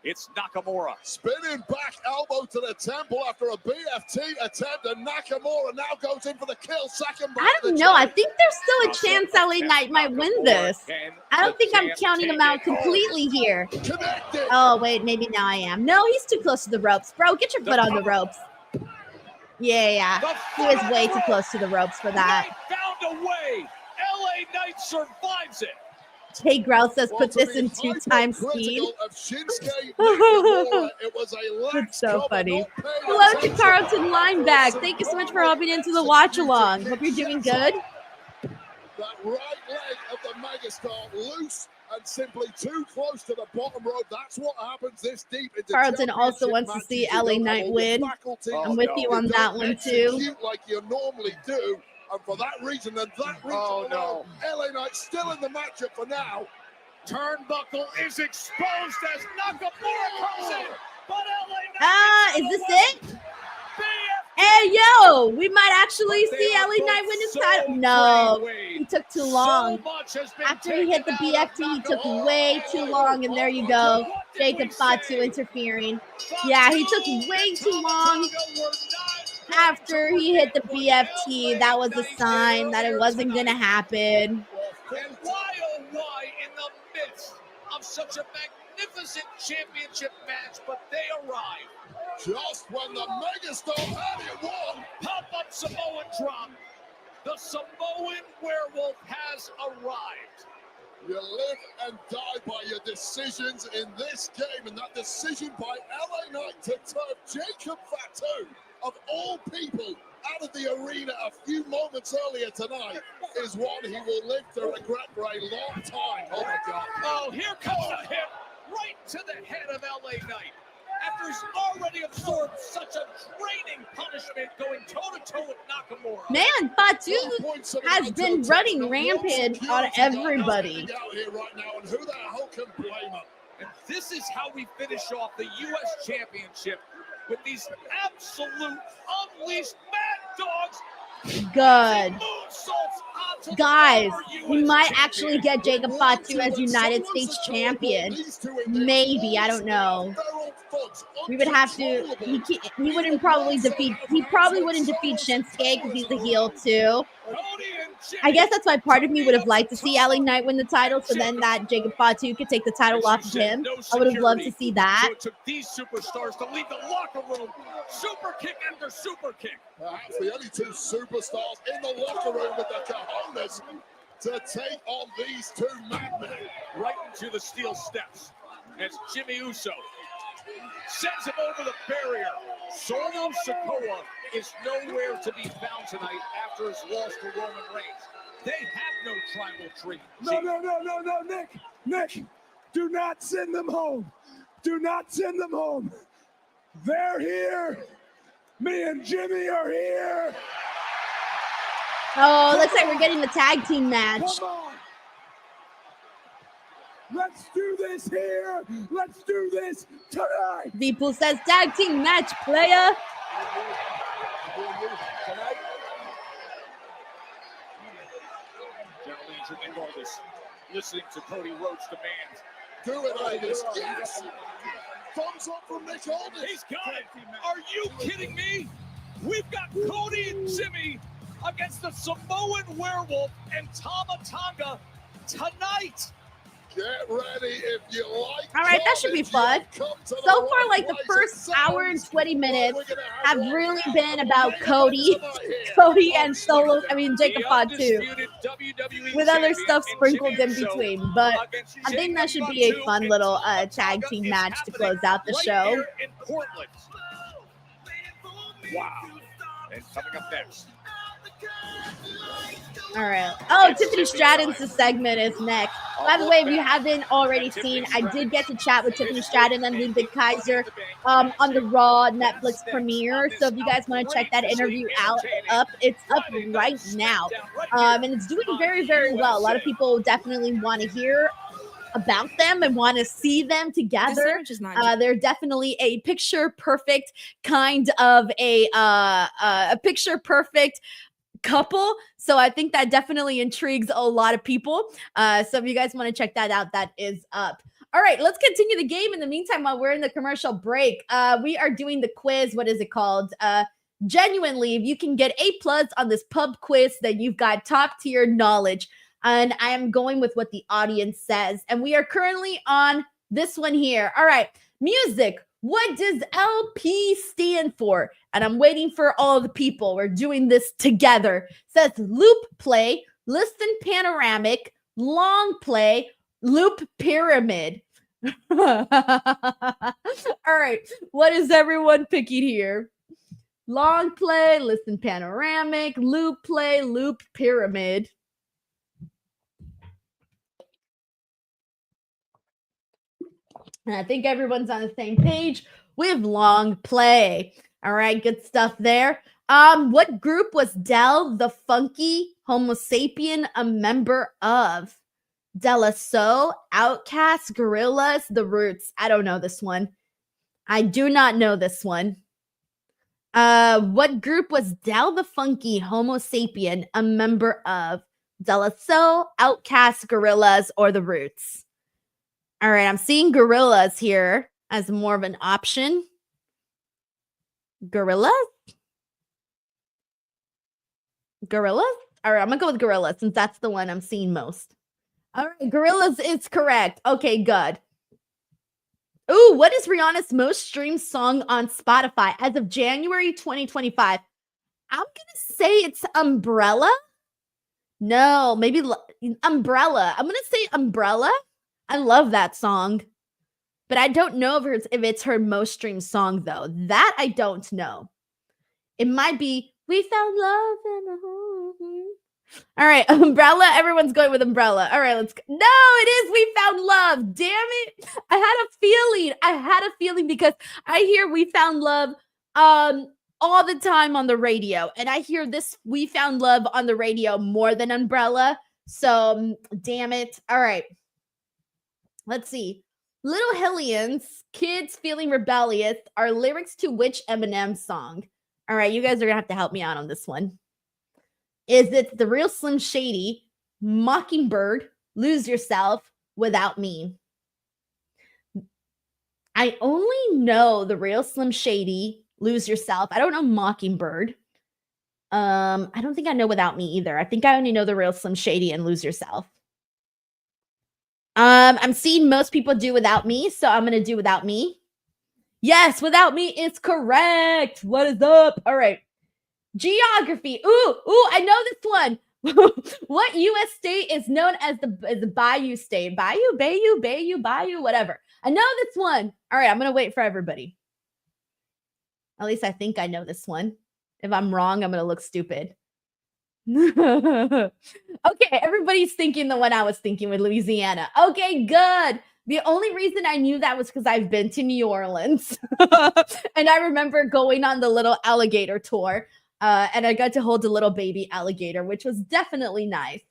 it's Nakamura. Spinning back elbow to the temple after a BFT attempt, and Nakamura now goes in for the kill. Second back I to don't the know. I chain. think there's still a chance LA Knight might win this. I don't think I'm counting him out completely here. Connected. Oh, wait, maybe now I am. No, he's too close to the ropes. Bro, get your foot on the ropes. Yeah. He was way too close to the ropes for that. They found a way. LA Knight survives it. Jay Grouse says, Well, put to this be in 2 times speed. hypercritical of Shinsuke Nakamura, it was a lax It's so cover, funny. not paying Hello to attention. Carlton Lineback. Thank you so much for hopping into the watch along. Hope you're doing good. That right leg of the megastar loose and simply too close to the bottom rope. That's what happens this deep into Carlton also championship wants to see matches. You LA don't Knight have all the win. faculty. I'm with you on You that don't one too. execute like you normally do. And for that reason and that reason alone, LA Knight still in the matchup for now. Turnbuckle is exposed as Nakamura comes in. But LA Knight Is this it? Hey, yo, we might actually see LA Knight win this title. No, he took too long. After he hit the BFT, he took way too long, and there you go. Jacob Fatu interfering. Yeah, he took way too long. After he hit the BFT, that was a sign that it wasn't going to happen. And why, oh why, in the midst of such a magnificent championship match, but they arrive. Just when the megastar had it won. Pop-up Samoan drop. The Samoan werewolf has arrived. You live and die by your decisions in this game, and that decision by LA Knight to turn Jacob Fatu, of all people, out of the arena a few moments earlier tonight, is one he will live to regret for a long time. Oh my God. Oh, here comes a hit right to the head of LA Knight. After he's already absorbed such a draining punishment going toe-to-toe with Nakamura. Man, Fatu has been running rampant on everybody. Out here right now, and who the hell can blame him? And this is how we finish off the U.S. Championship with these absolute unleashed mad dogs. Good. Moonsaults onto Guys, the former we US might champion. actually get Jacob Fatu as United States champion. Maybe, I don't know. We would have to. He wouldn't probably defeat. He probably wouldn't defeat Shinsuke because he's a heel too. Cody and Jimmy. I guess that's why part of me would have liked to see LA Knight win the title, so then that Jacob Fatu could take the title off of him. I would have loved to see that. So it took these superstars to leave the locker room. Super kick after super kick. Perhaps the only two superstars in the locker room with the cojones to take on these two madmen. Right into the steel steps as Jimmy Uso sends him over the barrier. Solo Sikoa is nowhere to be found tonight after his loss to Roman Reigns. They have no tribal tree. No, Nick, do not send them home. Do not send them home. They're here. Me and Jimmy are here. Oh, looks like we're getting the tag team match. Come on. Let's do this here. Let's do this tonight. Deepu says tag team match, player. Gentlemen, regardless, listening to Cody Rhodes' demands. Do it, Aldis. Yes. Thumbs up from Nick Aldis. He's got it. Are you kidding me? We've got Cody and Jimmy against the Samoan Werewolf and Tama Tonga tonight. Get ready if you like. All right, that should be fun. So far, like the first hour and 20 minutes have really been about Cody and Solo. I mean, Jacob Fatu, with other stuff sprinkled in between. But I think that should be a fun little tag team match to close out the show. In Portland. Wow. And coming up next, All right. Oh, Tiffany Stratton's segment is next. By the way, if you haven't already seen, I did get to chat with Tiffany Stratton and Ludwig Kaiser on the Raw Netflix premiere. So if you guys want to check that interview it's up right now. And it's doing very, very well. A lot of people definitely want to hear about them and want to see them together. They're definitely a picture perfect kind of a picture perfect couple. So I think that definitely intrigues a lot of people. So if you guys want to check that out, that is up. All right, let's continue the game. In the meantime, while we're in the commercial break, we are doing the quiz. What is it called? Genuinely, if you can get A+ on this pub quiz, then you've got top tier knowledge. And I am going with what the audience says. And we are currently on this one here. All right, music. What does LP stand for? And I'm waiting for all the people. We're doing this together. It says loop play, listen panoramic, long play, loop pyramid. All right. What is everyone picking here? Long play, listen panoramic, loop play, loop pyramid. And I think everyone's on the same page with long play. All right, good stuff there. What group was Del the Funky Homo Sapien a member of? De La Soul, Outcast, Gorillas, The Roots. I don't know this one. I do not know this one. What group was Del the Funky Homo Sapien a member of? De La Soul, Outcast, Gorillas, or The Roots? All right, I'm seeing Gorillas here as more of an option. Gorillas? Gorillas? All right, I'm going to go with Gorillas since that's the one I'm seeing most. All right, Gorillas is correct. Okay, good. Ooh, what is Rihanna's most streamed song on Spotify as of January 2025? I'm going to say it's Umbrella. No, maybe Umbrella. I'm going to say Umbrella. I love that song, but I don't know if it's her most streamed song, though. That I don't know. It might be We Found Love in a Home. All right, Umbrella. Everyone's going with Umbrella. All right, let's go. No, it is We Found Love. Damn it. I had a feeling because I hear We Found Love all the time on the radio, and I hear this We Found Love on the radio more than Umbrella. So, damn it. All right. Let's see. Little Hellions, Kids Feeling Rebellious are lyrics to which Eminem song? All right, you guys are going to have to help me out on this one. Is it The Real Slim Shady, Mockingbird, Lose Yourself, Without Me? I only know The Real Slim Shady, Lose Yourself. I don't know Mockingbird. I don't think I know Without Me either. I think I only know The Real Slim Shady and Lose Yourself. I'm seeing most people do Without Me, so I'm going to do Without Me. Yes, Without Me is correct. What is up? All right. Geography. Ooh, I know this one. What U.S. state is known as the Bayou State? Bayou, whatever. I know this one. All right, I'm going to wait for everybody. At least I think I know this one. If I'm wrong, I'm going to look stupid. Okay, everybody's thinking the one I was thinking with Louisiana. Okay, good. The only reason I knew that was because I've been to New Orleans. And I remember going on the little alligator tour. And I got to hold a little baby alligator, which was definitely nice.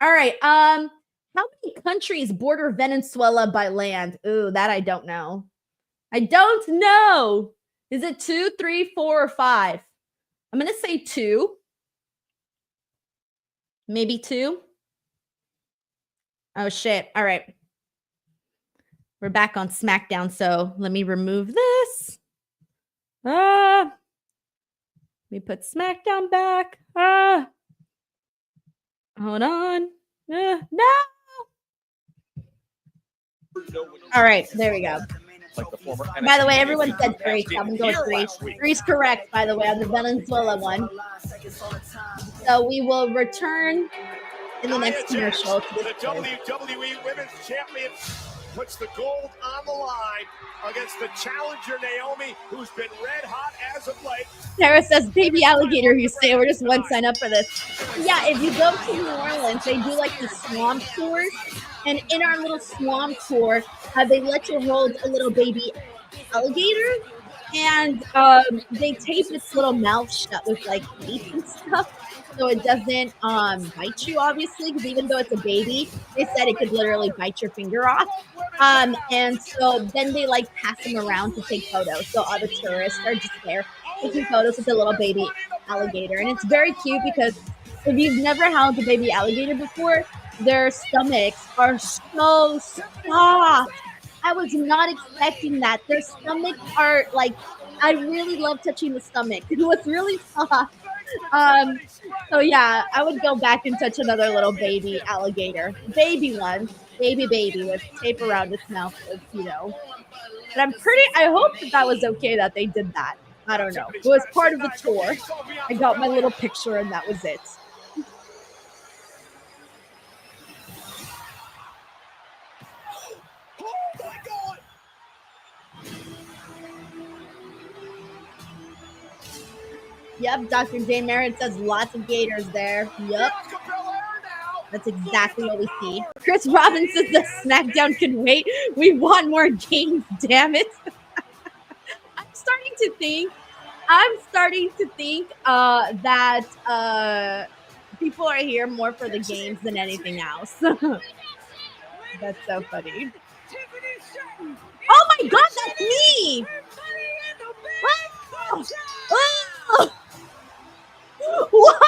All right. How many countries border Venezuela by land? Ooh, that I don't know. I don't know. Is it 2, 3, 4, or 5? I'm going to say 2. Maybe 2. Oh, shit. All right. We're back on SmackDown, so let me remove this. Let me put SmackDown back. Hold on. No. All right, there we go. By the way, everyone said 3. So I'm going to go with 3. 3's correct, by the way, on the Venezuela one. So we will return in the next commercial. The WWE Women's Champion puts the gold on the line against the challenger Naomi, who's been red hot as of late. Sarah says, baby alligator, you say we're just one sign up for this. Yeah, if you go to New Orleans, they do like the swamp tours. And in our little swamp tour, they let you hold a little baby alligator. And they tape its little mouth shut with like tape and stuff. So it doesn't bite you, obviously, because even though it's a baby, they said it could literally bite your finger off. And so then they like pass them around to take photos. So all the tourists are just there taking photos with the little baby alligator. And it's very cute because if you've never held a baby alligator before, their stomachs are so soft. I was not expecting that. Their stomachs are like, I really love touching the stomach. It was really soft. So yeah, I would go back and touch another little baby alligator. Baby one. Baby with tape around its mouth, you know. But I hope that was okay that they did that. I don't know. It was part of the tour. I got my little picture and that was it. Yep, Dr. Jane Merritt says lots of gators there. Yep. That's exactly what we see. Chris Robbins says the SmackDown can wait. We want more games, damn it. I'm starting to think that people are here more for the games than anything else. That's so funny. Oh my god, that's me! What? Oh. What?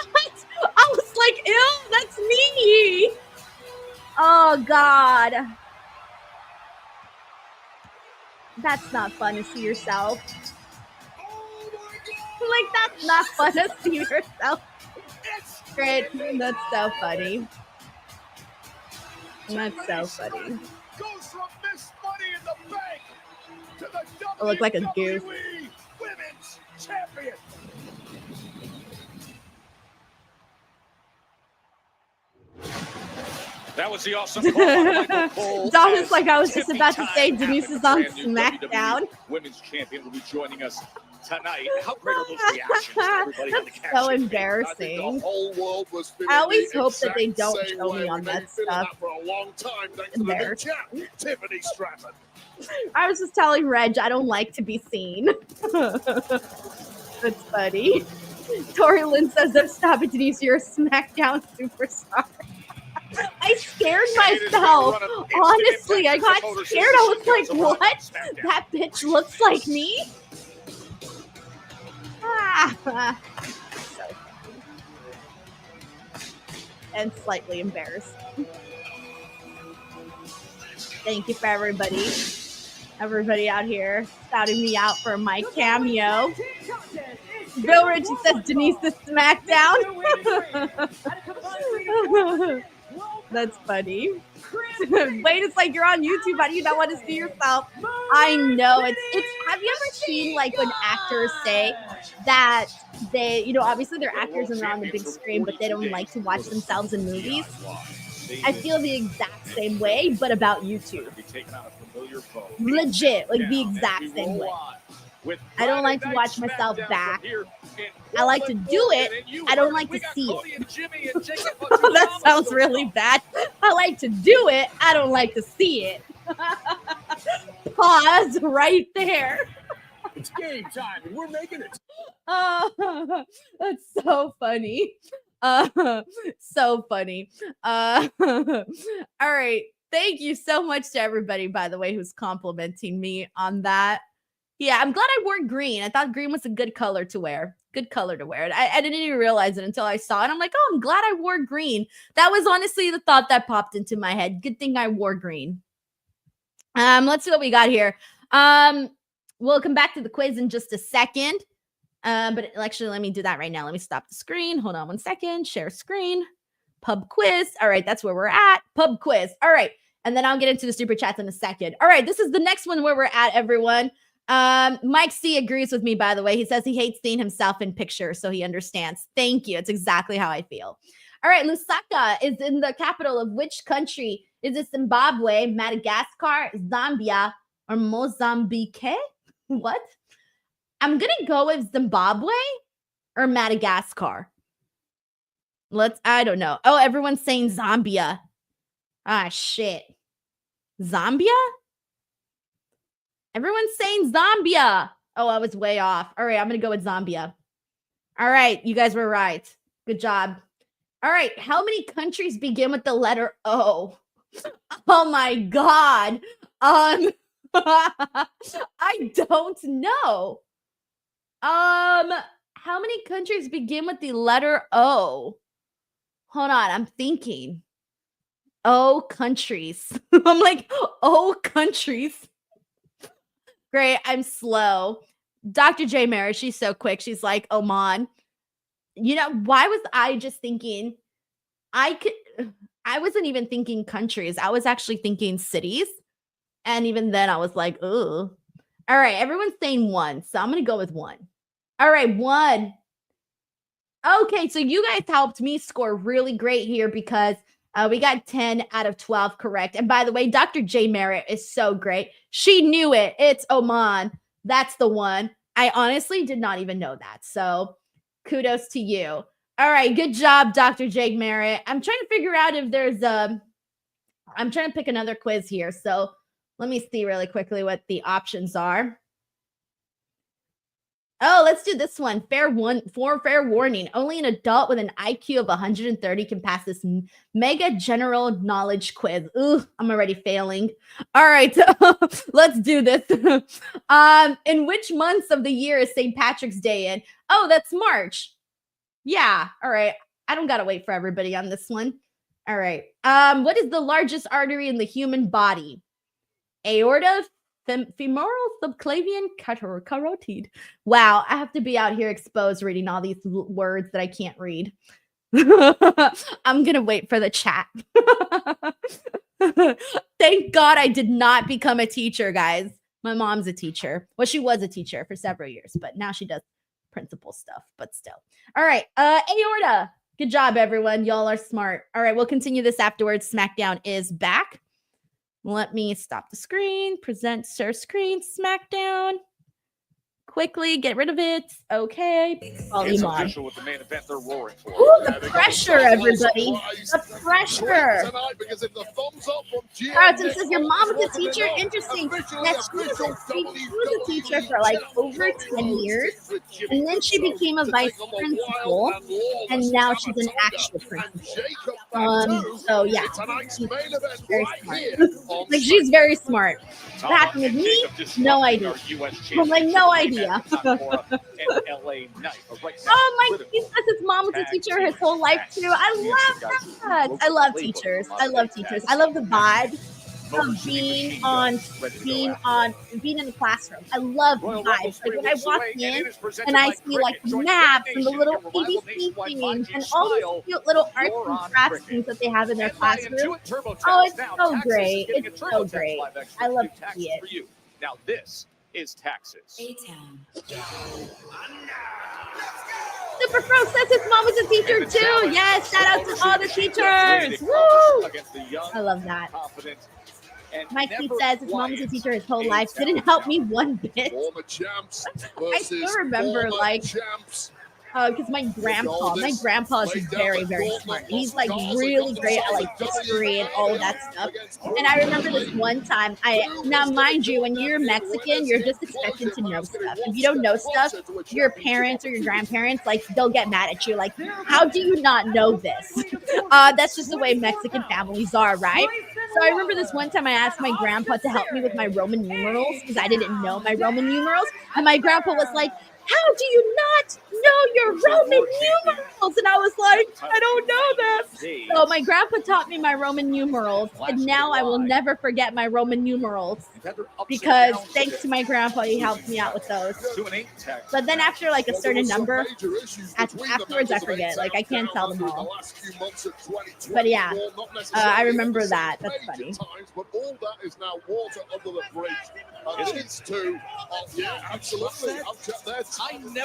I was like, ew, that's me. Oh god. That's not fun to see yourself. Like, that's not fun to see yourself. Great. That's so funny. That's so funny. I look like a goof. Women's champion. That was the awesome call. Don is like, I was just about to say, Denise is on SmackDown. Women's champion will be joining us tonight. How great are those reactions? Everybody had to catch so it. embarrassing. The whole world was I always hope that they don't show me on that stuff. For a long time, thanks to the new champ, Tiffany Stratton. I was just telling Reg, I don't like to be seen. That's funny. Tori Lynn says, I'm stopping Denise, you're a SmackDown superstar. I scared myself. Honestly, I got scared. I was like, what? That bitch looks like me? Ah. So funny. And slightly embarrassing. Thank you for everybody. Everybody out here shouting me out for my cameo. Bill Ritchie says Denise is SmackDown. That's funny. Wait, it's like you're on YouTube. How do you not want to see yourself? I know. It's. Have you ever seen like when actors say that they, you know, obviously they're actors and they're on the big screen, but they don't like to watch themselves in movies? I feel the exact same way, but about YouTube. Legit, like the exact same way. I don't like to watch myself back. I like to do it. I don't like to see it. That sounds really bad. I like to do it. I don't like to see it. Pause right there. It's game time, and we're making it. Oh, that's so funny. So funny. All right. Thank you so much to everybody, by the way, who's complimenting me on that. Yeah, I'm glad I wore green. I thought green was a good color to wear. Good color to wear. I didn't even realize it until I saw it. I'm like, oh, I'm glad I wore green. That was honestly the thought that popped into my head. Good thing I wore green. Let's see what we got here. We'll come back to the quiz in just a second. But actually, let me do that right now. Let me stop the screen. Hold on one second. Share screen. Pub quiz. All right, that's where we're at. Pub quiz. All right. And then I'll get into the super chats in a second. All right, this is the next one where we're at, everyone. Mike C agrees with me, by the way. He says he hates seeing himself in pictures, so he understands. Thank you. It's exactly how I feel. All right, Lusaka is in the capital of which country Is it Zimbabwe, Madagascar, Zambia, or Mozambique? What? I'm going to go with Zimbabwe or Madagascar. I don't know. Oh, everyone's saying Zambia. Ah, shit. Zambia? Everyone's saying Zambia. Oh, I was way off. All right, I'm going to go with Zambia. All right, you guys were right. Good job. All right, how many countries begin with the letter O? Oh my God. I don't know. How many countries begin with the letter O? Hold on, I'm thinking. O countries. I'm like, O countries. Great, I'm slow. Dr. J. Merritt, she's so quick. She's like, Oman. You know, why was I just thinking I wasn't even thinking countries. I was actually thinking cities. And even then I was like, ooh. All right, everyone's saying 1. So I'm going to go with 1. All right, 1. Okay, so you guys helped me score really great here because we got 10 out of 12 correct. And by the way, Dr. J. Merritt is so great. She knew it. It's Oman. That's the one. I honestly did not even know that. So kudos to you. All right, good job, Dr. J. Merritt. I'm trying to figure out if there's I'm trying to pick another quiz here. So let me see really quickly what the options are. Oh, let's do this one. Fair warning. Only an adult with an IQ of 130 can pass this mega general knowledge quiz. Ooh, I'm already failing. All right, let's do this. In which months of the year is St. Patrick's Day in? Oh, that's March. Yeah, all right. I don't got to wait for everybody on this one. All right. What is the largest artery in the human body? Aorta, femoral, subclavian, carotid. Wow, I have to be out here exposed reading all these words that I can't read. I'm going to wait for the chat. Thank God I did not become a teacher, guys. My mom's a teacher. Well, she was a teacher for several years, but now she does principal stuff, but still. All right, aorta. Good job, everyone. Y'all are smart. All right, we'll continue this afterwards. SmackDown is back. Let me stop the screen. Present share screen. SmackDown. Quickly get rid of it. Okay. It's official with the main event they're roaring for. Ooh, the pressure, everybody. The pressure. Alright, so it says your mom was a teacher. Interesting. Yes, she was a teacher for like over 10 years. And then she became a vice principal. And now she's an actual principal. So yeah. She's very smart. Like she's very smart. What happened with me? No idea. I'm like, no idea. Oh, my kid says his mom was a teacher his whole life too. I love that. I love teachers. I love teachers. I love the vibe of being in the classroom. I love the vibes. Like when I walk in and I see like the maps and the little ABC themes and all these cute little arts and crafts things that they have in their classroom. Oh, it's so great. It's so great. I love to see it. Now this is Texas. Super Pro says his mom was a teacher too. Yes, shout out to all the teachers. Woo! I love that. Mikey says his mom was a teacher his whole life. Didn't help me one bit. I still remember like because my grandpa is very, very smart. He's like really great at like history and all of that stuff. And I remember this one time, now mind you, when you're Mexican, you're just expected to know stuff. If you don't know stuff, your parents or your grandparents, like they'll get mad at you. Like, how do you not know this? That's just the way Mexican families are, right? So I remember this one time I asked my grandpa to help me with my Roman numerals because I didn't know my Roman numerals. And my grandpa was like, how do you not know your Roman numerals? And I was like, I don't know that. So my grandpa taught me my Roman numerals, and now I will never forget my Roman numerals because thanks to my grandpa, he helped me out with those. But then after like a certain number, afterwards I forget. Like I can't tell them all. But yeah, I remember that. That's funny. But all that is now water under the bridge. These two, yeah, absolutely.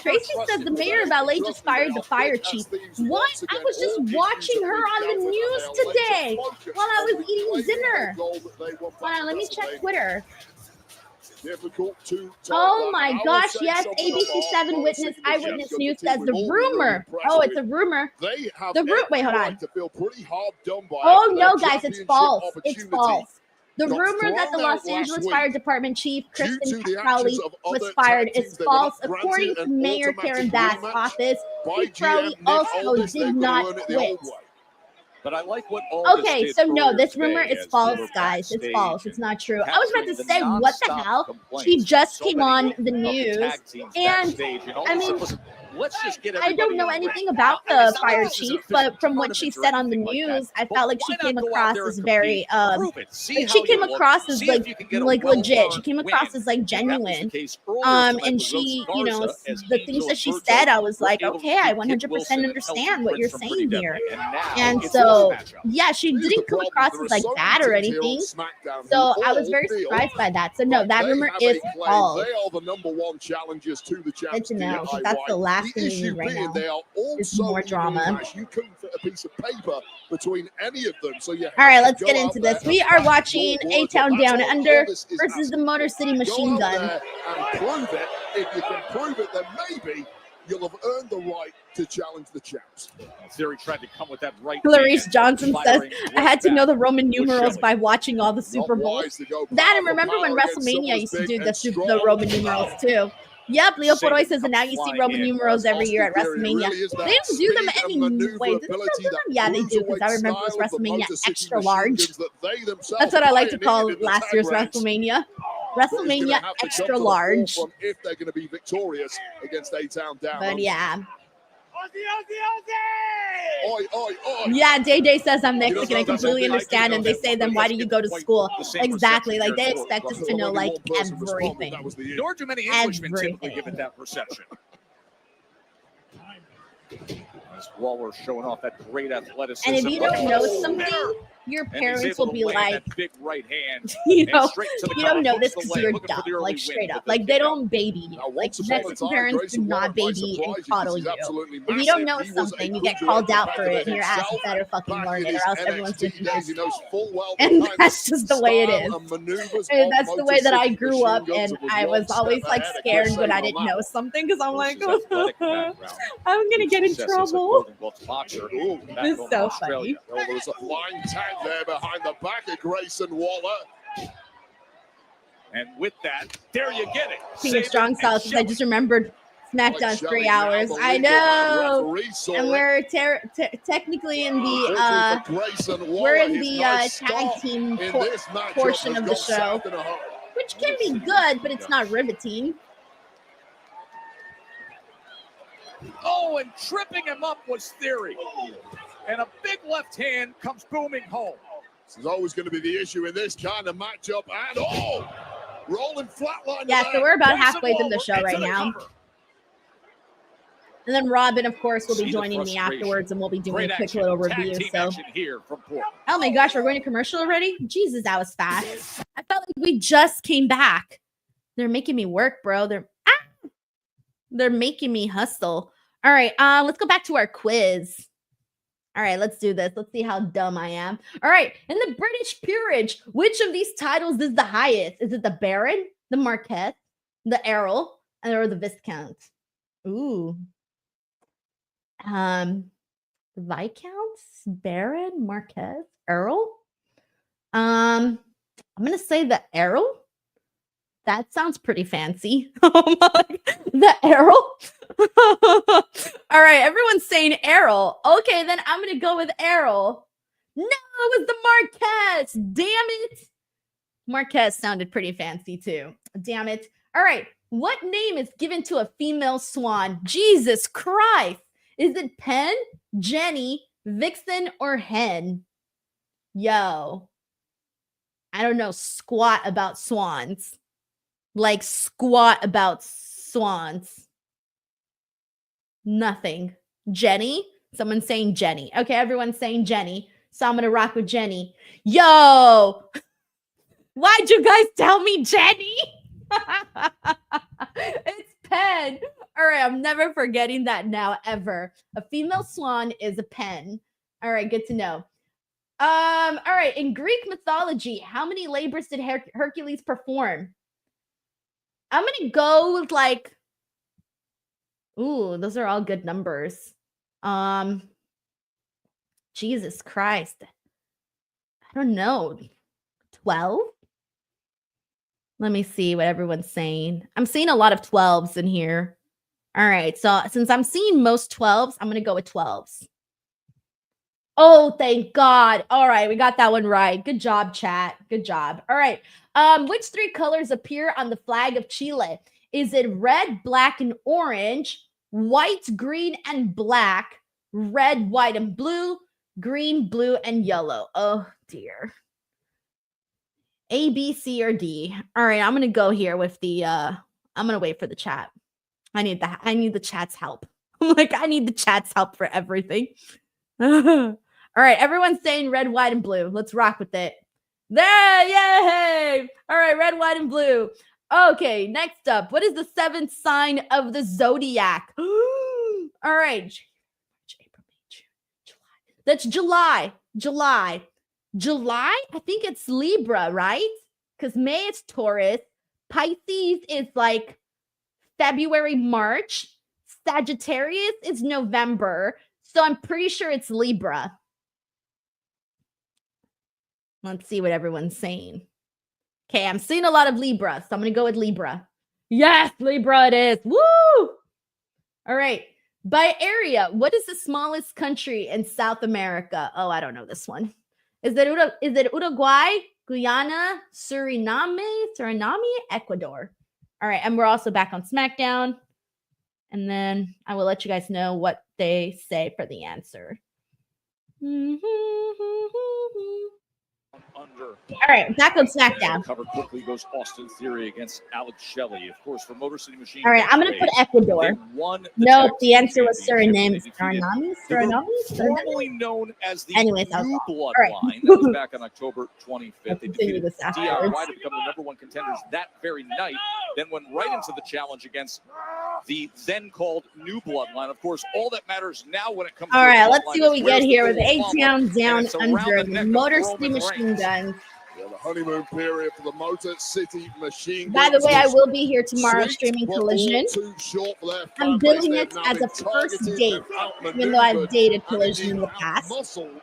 Tracy says the main Mayor of LA just fired the fire chief. What? I was just watching her on the news today while I was eating dinner. Hold on, let me check Twitter. Oh my gosh, yes, ABC7 Witness Eyewitness News says the rumor. Oh, it's a rumor. Wait, hold on. Oh no, guys, it's false. It's false. The rumor that the Los Angeles Fire Department Chief, Kristen Crowley, was fired is false. According to Mayor Karen Bass's office, Chief Crowley also did not quit. But I like what okay, so no, this rumor is false, guys. It's false. It's not true. I was about to say, what the hell? She just came on the news, and I mean, I don't know anything about the fire chief, but from what she said on the news, I felt like she came across as very, she came across as like legit. She came across as like genuine. And she, you know, the things that she said, I was like, okay, I 100% understand what you're saying here. And so, yeah, she didn't come across as like bad or anything. So I was very surprised by that. So no, that rumor is false. They are the #1 challengers to the Good to know, because that's the last thing we need right now. They are also more drama. You couldn't fit a piece of paper between any of them. So all right, let's get into this. We are watching A-Town Down Under versus the Motor City Machine Gun. And prove it. If you can prove it, then maybe you'll have earned the right to challenge the champs. Theory tried to come with that right. Clarice Johnson says, I had to know the Roman numerals by watching all the Super Bowls. That, and remember when WrestleMania used to do the Roman numerals too. Yep, Leo Poroy says, and now you see Roman numerals every year at WrestleMania. They don't do them anyway. Do they still do them? Yeah, they do, because I remember it was WrestleMania extra large. That's what I like to call last year's WrestleMania. WrestleMania extra large. If they're going to be victorious against A-Town Down. But yeah. Oi, oi, oi. Yeah, Day says I'm Mexican. I completely understand. And they say, then why do you go to school? Exactly. Like, they expect us to know, like, everything. Nor do many Englishmen typically give it that perception. Waller showing off that great athleticism. And if you don't know something, your parents will be like, big right hand, you know, you don't know this because you're dumb, like straight up. Like, they don't baby you. Like, Mexican parents do not baby and coddle you. If you don't know something, you get called out for it, and your ass better fucking learn it, or else everyone's going to miss you. And that's just the way it is. And that's the way that I grew up, and I was always like scared when I didn't know something, because I'm like, I'm going to get in trouble. This is so funny. Well, there's a flying tag there behind the back of Grayson Waller. And with that, there you get it. King Strong South says, I just remembered SmackDown 3 hours. I know. And we're technically in the we're in the tag team portion of the show, which can be good, but it's not riveting. Oh, and tripping him up was Theory. And a big left hand comes booming home. This is always going to be the issue in this kind of matchup. And rolling flatline. Yeah, so we're about halfway through the show right now. And then Robin, of course, will be joining me afterwards, and we'll be doing a quick little review. So, oh my gosh, we're going to commercial already? Jesus, that was fast. I felt like we just came back. They're making me work, bro. They're making me hustle. All right, let's go back to our quiz. All right, let's do this. Let's see how dumb I am. All right, in the British peerage, which of these titles is the highest? Is it the Baron, the Marquess, the Earl, or the Viscount? Ooh. The Viscounts, Baron, Marquess, Earl. I'm gonna say the Earl. That sounds pretty fancy. The Errol? All right, everyone's saying Errol. Okay, then I'm going to go with Errol. No, it was the Marquez. Damn it. Marquez sounded pretty fancy too. Damn it. All right, what name is given to a female swan? Jesus Christ. Is it Pen, Jenny, Vixen, or Hen? Yo. I don't know squat about swans. Like squat about swans. Nothing. Jenny? Someone's saying Jenny. Okay, everyone's saying Jenny. So I'm going to rock with Jenny. Yo! Why'd you guys tell me Jenny? It's Pen. All right, I'm never forgetting that now, ever. A female swan is a pen. All right, good to know. All right, in Greek mythology, how many labors did Hercules perform? I'm gonna go with like, ooh, those are all good numbers. Jesus Christ. I don't know. 12? Let me see what everyone's saying. I'm seeing a lot of 12s in here. All right, so since I'm seeing most 12s, I'm gonna go with 12s. Oh, thank God. All right, we got that one right. Good job, chat. Good job. All right. Which three colors appear on the flag of Chile? Is it red, black, and orange, white, green, and black, red, white, and blue, green, blue, and yellow? Oh, dear. A, B, C, or D? All right, I'm going to go here with the, I'm going to wait for the chat. I need the chat's help. Like, I need the chat's help for everything. All right, everyone's saying red, white, and blue. Let's rock with it. There, yay! All right, red, white, and blue. Okay, next up, what is the seventh sign of the zodiac? All right, April, May, June, July. That's July. July. I think it's Libra, right? Because May is Taurus. Pisces is like February, March. Sagittarius is November. So I'm pretty sure it's Libra. Let's see what everyone's saying. Okay, I'm seeing a lot of Libra, so I'm going to go with Libra. Yes, Libra it is. Woo! All right. By area, what is the smallest country in South America? Oh, I don't know this one. Is it Uruguay, Guyana, Suriname, Ecuador? All right, and we're also back on SmackDown. And then I will let you guys know what they say for the answer. Under. All right, back on SmackDown. Cover quickly goes Austin Theory against Alex Shelley, of course, for Motor City Machine. All right, I'm going to put Ecuador. No, the answer was Suriname. Formerly known as the Anyways, New Bloodline. Right. That was back on October 25th. They continue defeated this DIY afterwards. to become the #1 contenders that very night. Then went right into the challenge against the then called New Bloodline. Of course, all that matters now when it comes All to right, the let's Bloodline see what we is get where's here the with the full 8 down, follow-up, and it's around under, the neck of Motor City Roman Machine Reigns. Guns. Yeah, the honeymoon period for the Motor City Machine By the Guns way, I was will be here tomorrow sweet, streaming but all Collision. too short for their I'm fan billing base. it They've now as been a first targeted date, and even though I've outmaneuvered dated and Collision in indeed the past. outmuscled by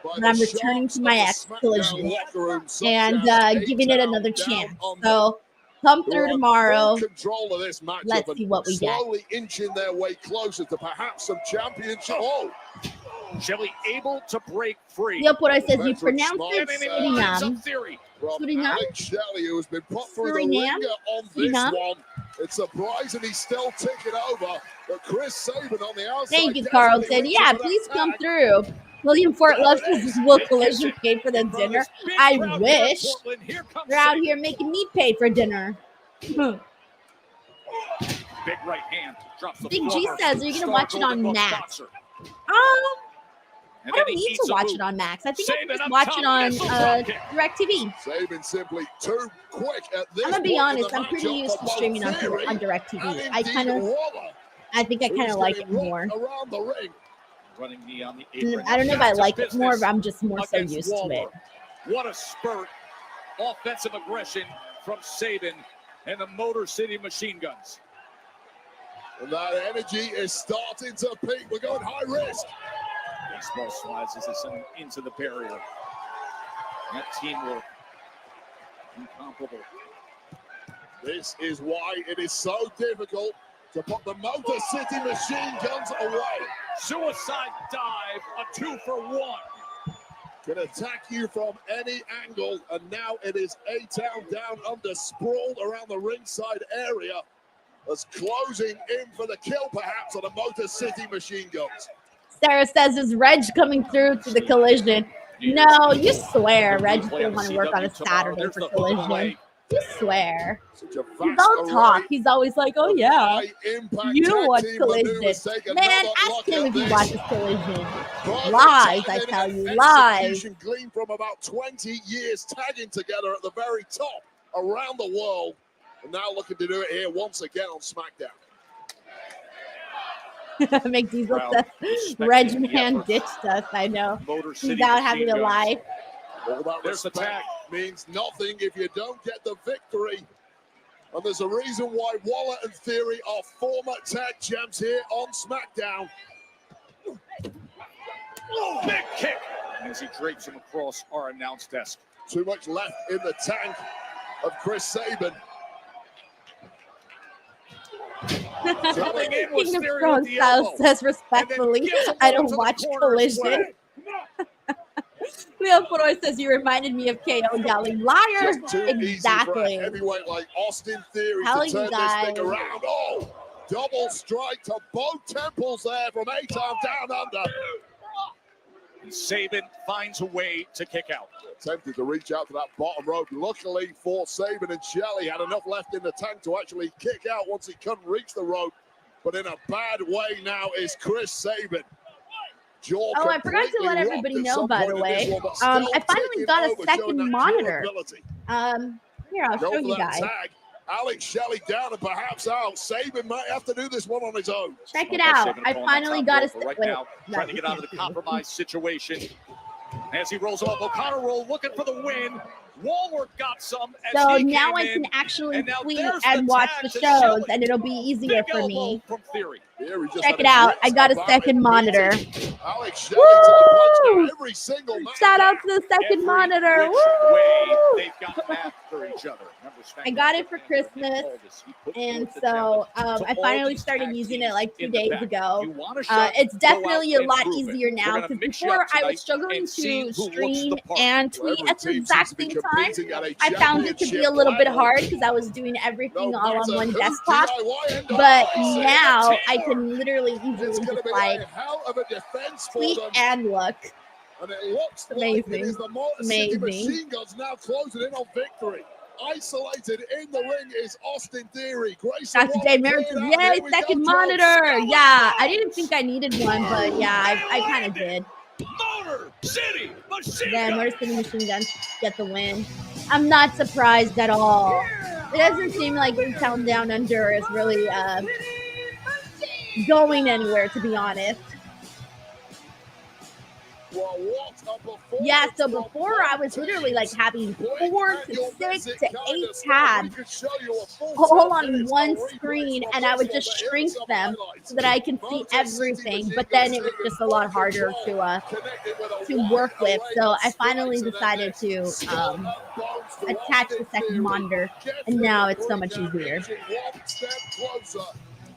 But the I'm returning sharks to of my the ex SmackDown Collision locker room, such and as giving it A-Town another Down chance. Under, So come who through are in tomorrow. full control of this matchup Let's and see what we get. slowly inching their way closer to perhaps some championship. Oh, Shelley able to break free. Yo, por ahí says you Veteran pronounce smart it And then he lines Suriname. up Theory. from Suriname? Alex Shelley, who has been put through the Suriname? ringer on this Suriname? one. It's surprising he's still ticking over, but Chris Sabin on the outside. Thank you, desperately Carlton. reaching Yeah, for that please come tag. through. William Fort There Love it says, is. will Big Collision kiss pay for the in front of dinner? this big I crowd here in wish. Portland. Here comes You're out Sabin. here making me pay for dinner. Big right hand. Drops the Big G former says, are you going to watch it Star on Golden Glove Max? sponsor. I And then don't he need eats to a watch boot. it on Max. I think I can Sabin just up watch top, it on missile drop kick. DirecTV. Sabin simply too quick at this I'm gonna be point in honest. the I'm pretty matchup used for to both streaming on Theory DirecTV. and I indeed think I Waller, kind of who's like it getting more. rocked around the ring. Running knee on the apron. I don't know if I Back to like it more, business but I'm just more so against used to it. Waller. What a spurt. Offensive aggression from Sabin and the Motor City Machine Guns. And that energy is starting to peak. We're going high risk. Baseball slides as they send him into the barrier. That teamwork, incomparable. This is why it is so difficult to put the Motor City Machine Guns away. Suicide dive, a 2-for-1. Can attack you from any angle, and now it is A-Town Down Under, sprawled around the ringside area, as closing in for the kill perhaps on the Motor City Machine Guns. Sarah says, is Reg coming through to the Collision? No, you swear Reg didn't want to work on a Saturday for Collision. You swear. Such a He's vast all talk. array He's always like, oh of yeah, high-impact you tag watch team Collision. maneuvers. Take Man, another ask look him at if he this. watches Collision. Perfect Lies, I timing tell and you, lies. execution gleaned from about 20 years tagging together at the very top around the world. And now looking to do it here once again on SmackDown. Make Diesel Crowd says respecting Reg the Man effort. ditched us. I know. Motor He's City out machine having a guns. life. All that There's the respect tag. means nothing if you don't get the victory. And there's a reason why Waller and Theory are former tag champs here on SmackDown. Oh, big kick as he drapes him across our announce desk. Too much left in the tank of Chris Sabin. Coming in with King of Theory Thrones with the style elbow. says respectfully, gives him I over don't to the watch corner as well. Collision. Leo Foroy says you reminded me of KO yelling liar. Just too Exactly. easy for a heavyweight like Austin Theory Hell, to you turn this guys. thing around. Oh, double strike to both temples there from A-Town Down Under. And Sabin finds a way to kick out. Attempted to reach out to that bottom rope. Luckily for Sabin and Shelley, had enough left in the tank to actually kick out once he couldn't reach the rope. But in a bad way now is Chris Sabin. Jaw Oh, I forgot to let completely everybody rocked at know, some by point the in this way. one, but still I finally taking got a over, showing second that monitor. durability. Here, I'll Go show for you that guys. tag. Alex Shelley down and perhaps out. Sabin might have to do this one on his own. Check it Well, out. Sabin I upon finally that got a top rope, but right wait, now, trying to get out of the compromised situation. As he rolls off O'Connor roll, looking for the win. Walworth got some as So he now came I in, can actually and now sleep there's and the watch tag the to shows, Shelley. and it'll be easier Big for elbow me. from Theory. Here, he just Check had it his out. wits I got a about second him. monitor. Alex Shelley to the punch Woo! now every single match. Shout out to the second Every monitor. which way Woo! they've gotten after each other. Remember, I got it for SmackDown Christmas, He put and forth the so challenge to I all finally these started tag using it teams like 2 in the days back. ago. You want to shout, It's go out definitely a and lot prove it. easier We're now gonna because mix you before up I was tonight struggling and see to who looks stream the part. and Well, tweet every at the team seems exact to be same time. competing at a I found it to be a championship little bit level. hard because I was doing everything No all on matter one who desktop. DIY and But DIY, now say I that can literally it's easily going to just be like a hell of a defense for tweet them. and look. And it looks like Amazing. it is the Motor City Amazing. Machine Guns now closing in on victory. Isolated in the ring is Austin Theory. Grayson Dr. Waller J. Merritt cleared says, out. Here yay, we go, second Joe. monitor. Yeah, I didn't think I needed one, but yeah, I kind of did. Motor City Machine Then Gun. Motor City Machine Guns get the win. I'm not surprised at all. It doesn't seem like A-Town Down Under is really going anywhere, to be honest. Well, what a performance Yeah, so from before I was both literally like teams. having Blink 4 at to your 6 visit to kind 8 of stuff. tabs We could show you a full all 10 on minutes one of replays screen, from and this I would one, just but here are shrink some them highlights. so that I can see Motor City everything. Machine But then Guns it was taking just a lot full harder control, to connected with a work wide with. array So of I finally strikes and decided a to skull and bones to attach the Austin second Theory. monitor, Definitely and now it's so much now easier. inching one step closer.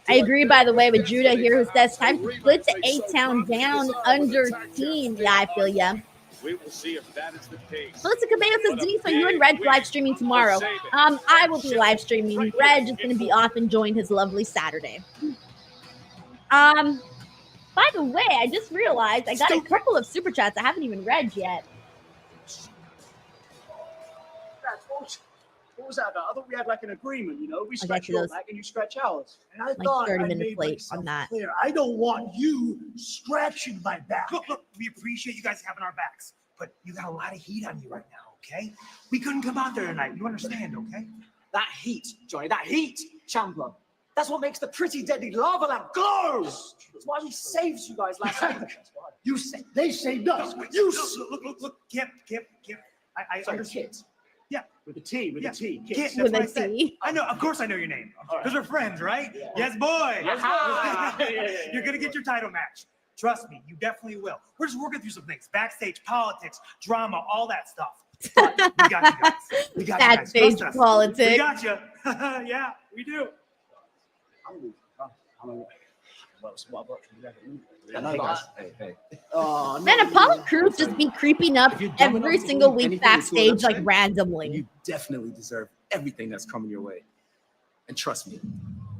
I agree, by the way, with Judah here who says time to split the A-Town Down Under team. Yeah, I feel ya. We will see if that is the case. Melissa Cabello says, Denise, are you and Reg live streaming tomorrow? I will be live streaming. Reg is going to be off enjoying his lovely Saturday. By the way, I just realized I got a couple of super chats I haven't even read yet. What was that about? I thought we had like an agreement, you know? We I got scratch you your those. back and you scratch ours. And I Like thought 30 I minutes made late myself on that. clear. I don't want you scratching my back. Look, we appreciate you guys having our backs, but you got a lot of heat on you right now, okay? We couldn't come out there tonight. You understand, okay? That heat, Johnny, that heat, Chandler. That's what makes the pretty deadly lava lamp glow. That's why we saved you guys last week. You say they saved us. No, You look, Kip. I Sorry, understand. Kit. Yeah. With the T, with Yeah. the T. Kit, Kit. that's With what a I said. T. I know, of course I know your name. All right. Because we're friends, right? Yeah. Yes, boy. Aha. You're going to get your title match. Trust me, you definitely will. We're just working through some things. Backstage, politics, drama, all that stuff. But we got you guys. We got you guys. Backstage Trust us. politics. We got you. Yeah, we do. Oh, Man, no. Apollo Crews just be creeping up If you're dumb every enough to single believe week anything this woman backstage, like said, randomly. You definitely deserve everything that's coming your way. And trust me,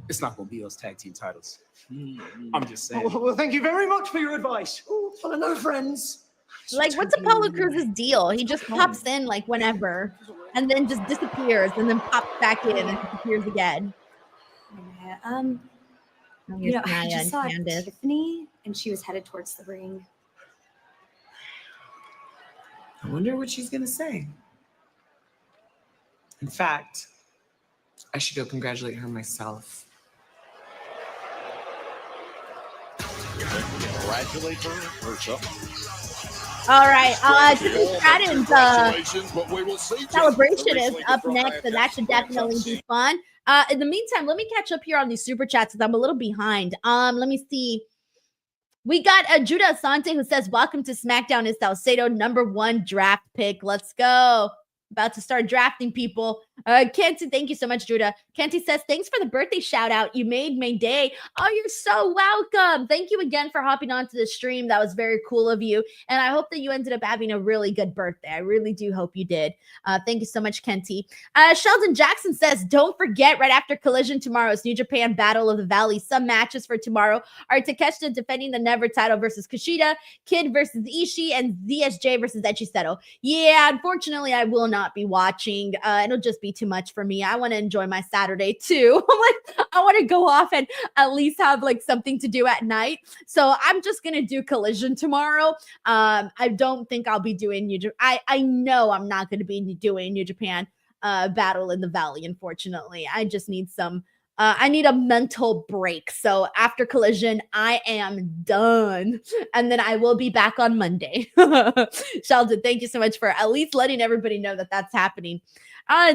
it's not going to be those tag team titles. I'm just saying. Well, thank you very much for your advice. Oh, full of no friends. Like, what's Apollo Crews' deal? He just pops in like whenever, and then just disappears, and then pops back in and disappears again. Yeah, Oh, you know, here's I Maya just and saw Candace. Tiffany, and she was headed towards the ring. I wonder what she's gonna say. In fact, I should go congratulate her myself. Congratulate her herself. All right. Tiffany Stratton's But we will see. celebration is up next, and that should definitely be fun. In the meantime, let me catch up here on these super chats because I'm a little behind. Let me see. We got Judah Asante who says, "Welcome to SmackDown is Salcedo #1 draft pick. Let's go." About to start drafting people. Kenty, thank you so much, Judah. Kenty says, "Thanks for the birthday shout out. You made my day." Oh, you're so welcome. Thank you again for hopping onto the stream. That was very cool of you. And I hope that you ended up having a really good birthday. I really do hope you did. Thank you so much, Kenty. Sheldon Jackson says, "Don't forget, right after Collision tomorrow's New Japan Battle of the Valley, some matches for tomorrow are Takeshita defending the Never title versus Kushida, Kid versus Ishii, and ZSJ versus Echiseto." Yeah, unfortunately, I will not be watching. It'll just be too much for me. I want to enjoy my Saturday too. I'm like, I want to go off and at least have like something to do at night. So I'm just gonna do Collision tomorrow. I don't think I'll be doing New Japan. I know I'm not gonna be doing New Japan Battle in the Valley, unfortunately. I just need some I need a mental break. So after Collision, I am done. And then I will be back on Monday. Sheldon, thank you so much for at least letting everybody know that that's happening.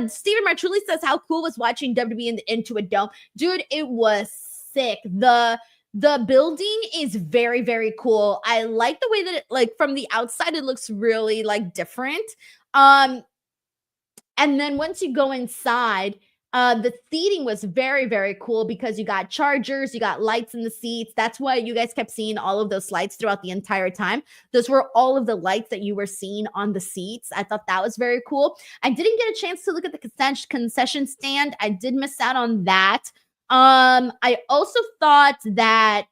Steven Martrulli says, "How cool was watching WWE in the Intuit Dome?" Dude, it was sick. The building is very, very cool. I like the way that it, like, from the outside, it looks really like different. And then once you go inside, the seating was very, very cool because you got chargers, you got lights in the seats. That's why you guys kept seeing all of those lights throughout the entire time. Those were all of the lights that you were seeing on the seats. I thought that was very cool. I didn't get a chance to look at the concession stand. I did miss out on that. I also thought that,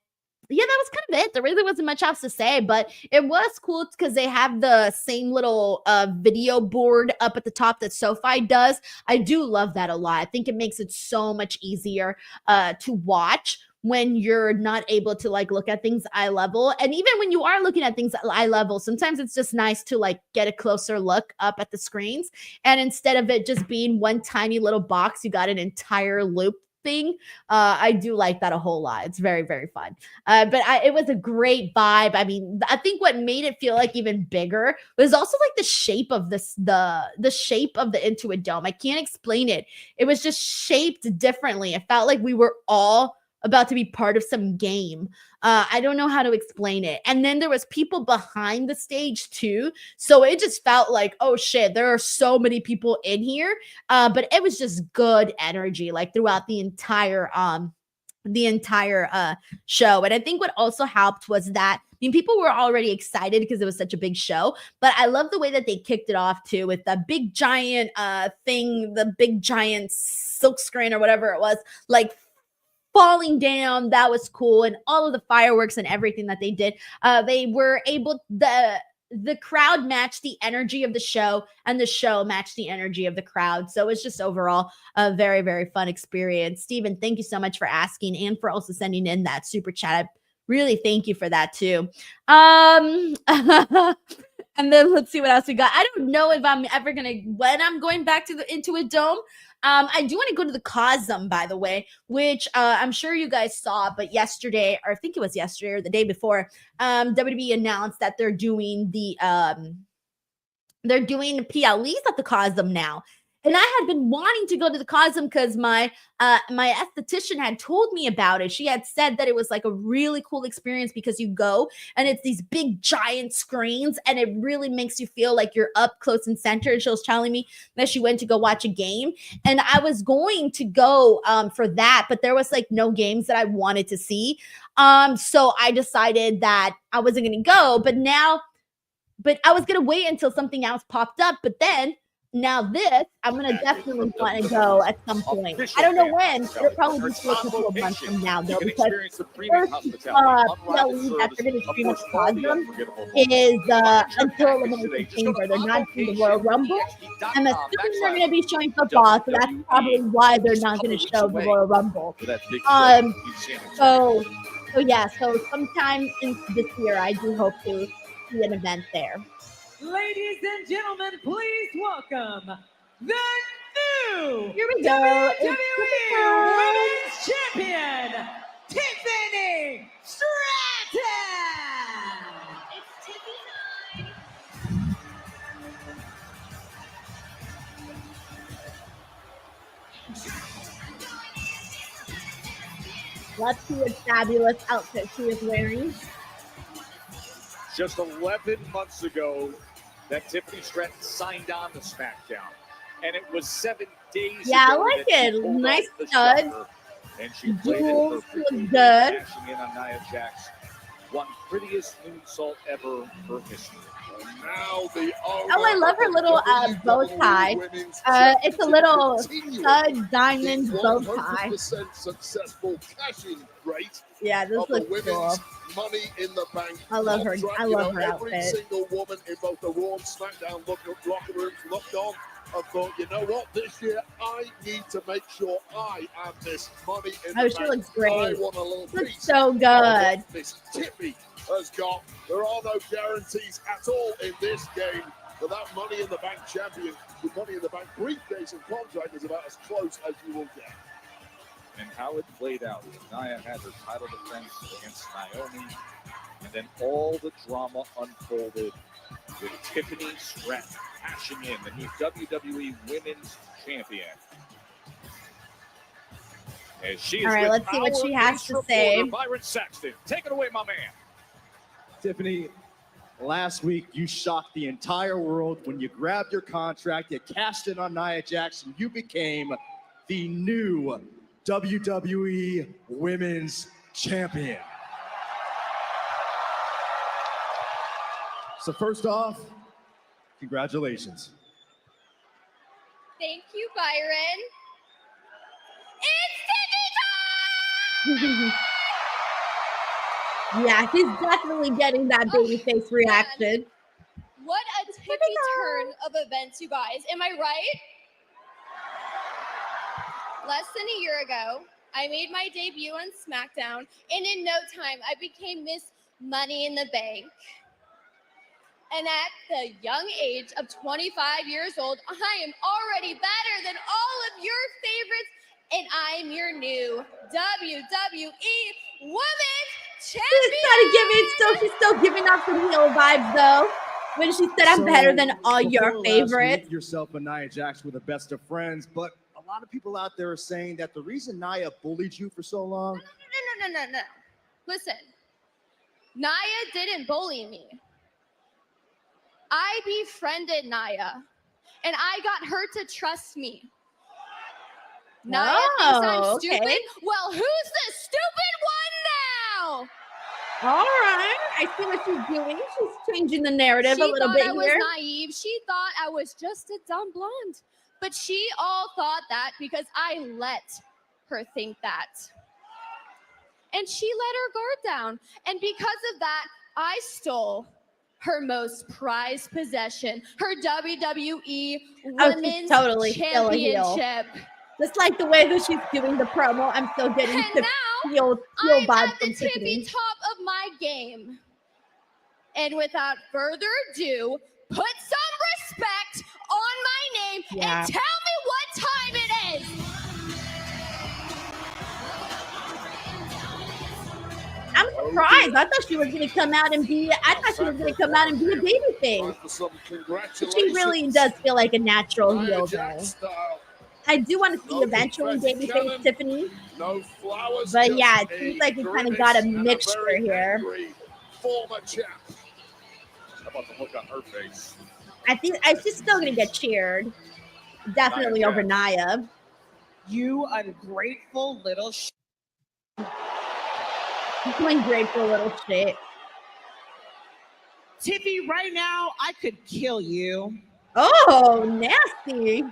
yeah, that was kind of it. There really wasn't much else to say, but it was cool because they have the same little video board up at the top that SoFi does. I do love that a lot. I think it makes it so much easier to watch when you're not able to like look at things eye level. And even when you are looking at things at eye level, sometimes it's just nice to like get a closer look up at the screens. And instead of it just being one tiny little box, you got an entire loop thing. I do like that a whole lot. It's very, very fun. But it was a great vibe. I mean, I think what made it feel like even bigger was also like the shape of this, the shape of the Intuit Dome. I can't explain it. It was just shaped differently. It felt like we were all about to be part of some game. I don't know how to explain it. And then there was people behind the stage too. So it just felt like, oh shit, there are so many people in here. But it was just good energy like throughout the entire show. And I think what also helped was that, I mean, people were already excited because it was such a big show, but I love the way that they kicked it off too with the big giant thing, the big giant silk screen or whatever it was, like falling down. That was cool. And all of the fireworks and everything that they did, they were able, the crowd matched the energy of the show and the show matched the energy of the crowd. So it's just overall a very, very fun experience. Steven, thank you so much for asking and for also sending in that super chat. I really thank you for that too. And then let's see what else we got. I don't know if I'm ever when I'm going back to the Intuit Dome. I do want to go to the Cosm, by the way, which I'm sure you guys saw, but yesterday, or I think it was yesterday or the day before, WWE announced that they're doing the PLEs at the Cosm now. And I had been wanting to go to the Cosm because my esthetician had told me about it. She had said that it was like a really cool experience because you go and it's these big giant screens and it really makes you feel like you're up close and center. And she was telling me that she went to go watch a game. And I was going to go for that, but there was like no games that I wanted to see. So I decided that I wasn't going to go, but I was going to wait until something else popped up. But then now this, I'm going to definitely want to go at some point. I don't know when. It'll probably be a couple of months from now, though, because first PLEs that they're going to stream at Cosm is until Elimination Chamber. They're not doing the Royal Rumble. I'm assuming they're going to be showing football, so that's probably why they're not going to show the Royal Rumble. So sometime in this year, I do hope to see an event there. Ladies and gentlemen, please welcome the new Here we go. WWE Women's Champion, Tiffany Stratton. Let's see what fabulous outfit she is wearing. Just 11 months ago that Tiffany Stratton signed on to SmackDown. And it was 7 days Yeah, I ago like that she it. pulled Nice off the studs. shocker. And she played it Jewels perfectly, look good. cashing in on Nia Jax. One prettiest moonsault ever for history. Now the Oh, I love her little bow tie. It's a little stud diamond bow tie. 100% successful cashing rate. Yeah, this of the looks women's cool. Money in the Bank. I love her. contract. I You love know, her every outfit. single woman in both the Raw and SmackDown locker rooms looked on and thought, you know what, this year I need to make sure I am this Money in the Oh, Bank. she looks great. I want a little Looks piece so of good. what Miss Tiffy has got. There are no guarantees at all in this game. But that Money in the Bank champion, the Money in the Bank briefcase and contract is about as close as you will get. And how it played out. Nia had her title defense against Naomi. And then all the drama unfolded with Tiffany Stratton cashing in, the new WWE Women's Champion. As she is All right, with let's see what our she has ace to reporter, say. Byron Saxton. Take it away, my man. Tiffany, last week you shocked the entire world when you grabbed your contract, you cashed in on Nia Jax, and you became the new WWE Women's Champion. So first off, congratulations. Thank you, Byron. Yeah, he's definitely getting that babyface reaction. What a tippy turn of events, you guys. Am I right? Less than a year ago, I made my debut on SmackDown, and in no time, I became Miss Money in the Bank. And at the young age of 25 years old, I am already better than all of your favorites, and I'm your new WWE Women's Champion. She's still giving off some heel vibes though. When she said, "I'm better than all your before last favorites." week, yourself and Nia Jax were the best of friends, but a lot of people out there are saying that the reason Nia bullied you for so long. No. Listen, Nia didn't bully me. I befriended Nia, and I got her to trust me. Nia thinks I'm stupid. Okay. Well, who's the stupid one now? All right, I see what she's doing. She's changing the narrative She a little thought bit I was here. naive. She thought I was just a dumb blonde. But she all thought that because I let her think that. And she let her guard down. And because of that, I stole her most prized possession, her WWE Women's totally still a heel. Championship. Just like the way that she's doing the promo, I'm still getting And the now heel I'm vibes at the from Tiffany. tippy top of my game. And without further ado, put some respect on my name Yeah. and tell me what time it is. I'm surprised. I thought she was gonna come out and be. I thought she was gonna come out and be a babyface. But she really does feel like a natural heel, though. I do want to see eventually babyface Tiffany. No flowers. But yeah, it just seems a like we kind of grimace got a and mixture very here. angry former champ. How about the look on her face? I think she's still gonna get cheered. Definitely over Nia. You ungrateful little Doing grateful little shit. Tiffy, right now, I could kill you. Oh, nasty.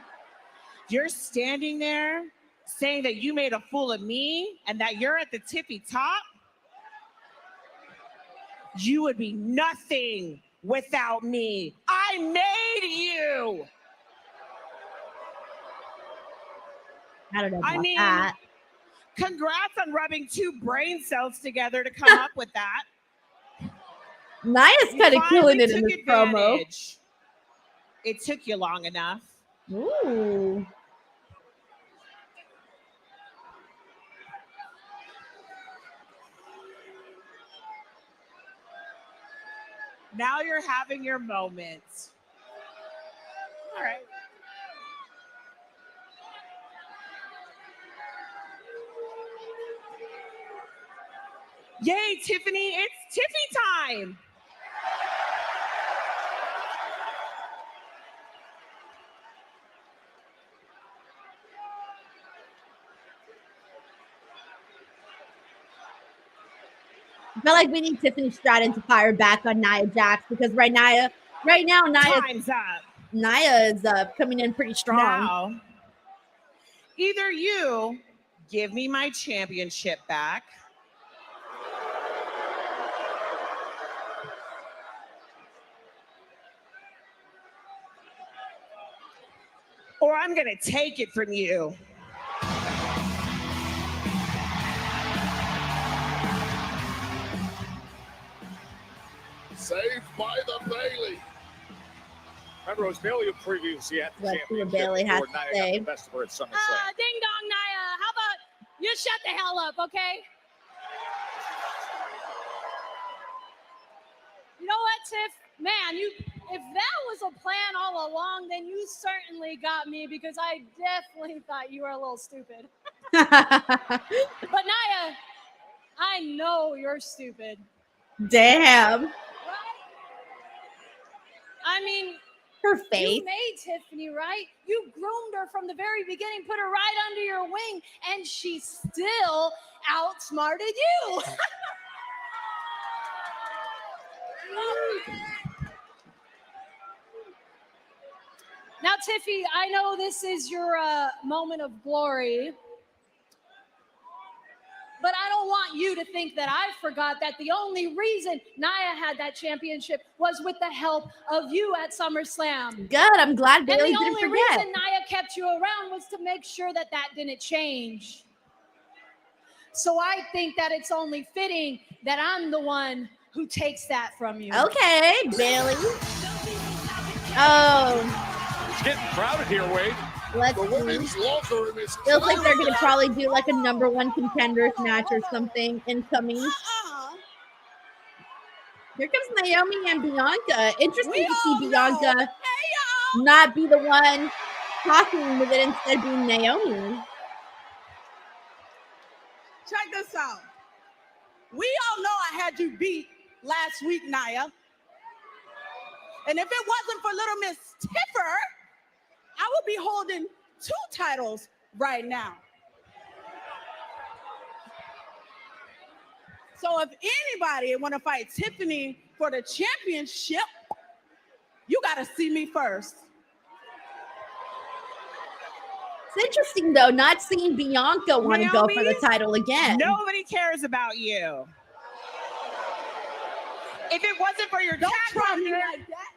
You're standing there saying that you made a fool of me and that you're at the tippy top. You would be nothing without me. I made you. I don't know about I mean, that. congrats on rubbing two brain cells together to come up with that. Nia's You kind of killing finally it in took this promo. advantage. It took you long enough. Ooh. Now you're having your moment. All right. Yay, Tiffany, it's Tiffy time. I feel like we need Tiffany Stratton to fire back on Nia Jax because right now Time's up. Nia is coming in pretty strong. Now, either you give me my championship back, or I'm going to take it from you. Saved by the Bailey. Remember, it was Bailey who previously had the Let's see what championship Bailey has before to Nia say. got the best of her at SummerSlam. Ding dong, Nia. How about you shut the hell up, okay? You know what, Tiff? Man, if that was a plan all along, then you certainly got me because I definitely thought you were a little stupid. But Nia, I know you're stupid. Damn. I mean, her face. You made Tiffany, right? You groomed her from the very beginning, put her right under your wing, and she still outsmarted you. Now, Tiffy, I know this is your moment of glory, but I don't want you to think that I forgot that the only reason Nia had that championship was with the help of you at SummerSlam. Good. I'm glad Bailey and the didn't only forget. reason Nia kept you around was to make sure that that didn't change. So I think that it's only fitting that I'm the one who takes that from you. Okay, Bailey. Oh. It's getting crowded here, Wade. Let's The women's locker room is feels like they're going to probably do like a #1 contenders match or something incoming. Here comes Naomi and Bianca. Interesting to see Bianca not be the one talking with it, instead being Naomi. Check this out. We all know I had you beat last week, Nia. And if it wasn't for little Miss Tiffer, I would be holding 2 titles right now. So if anybody want to fight Tiffany for the championship, you got to see me first. It's interesting, though, not seeing Bianca want to go for the title again. Nobody cares about you. If it wasn't for your tag partner, like that.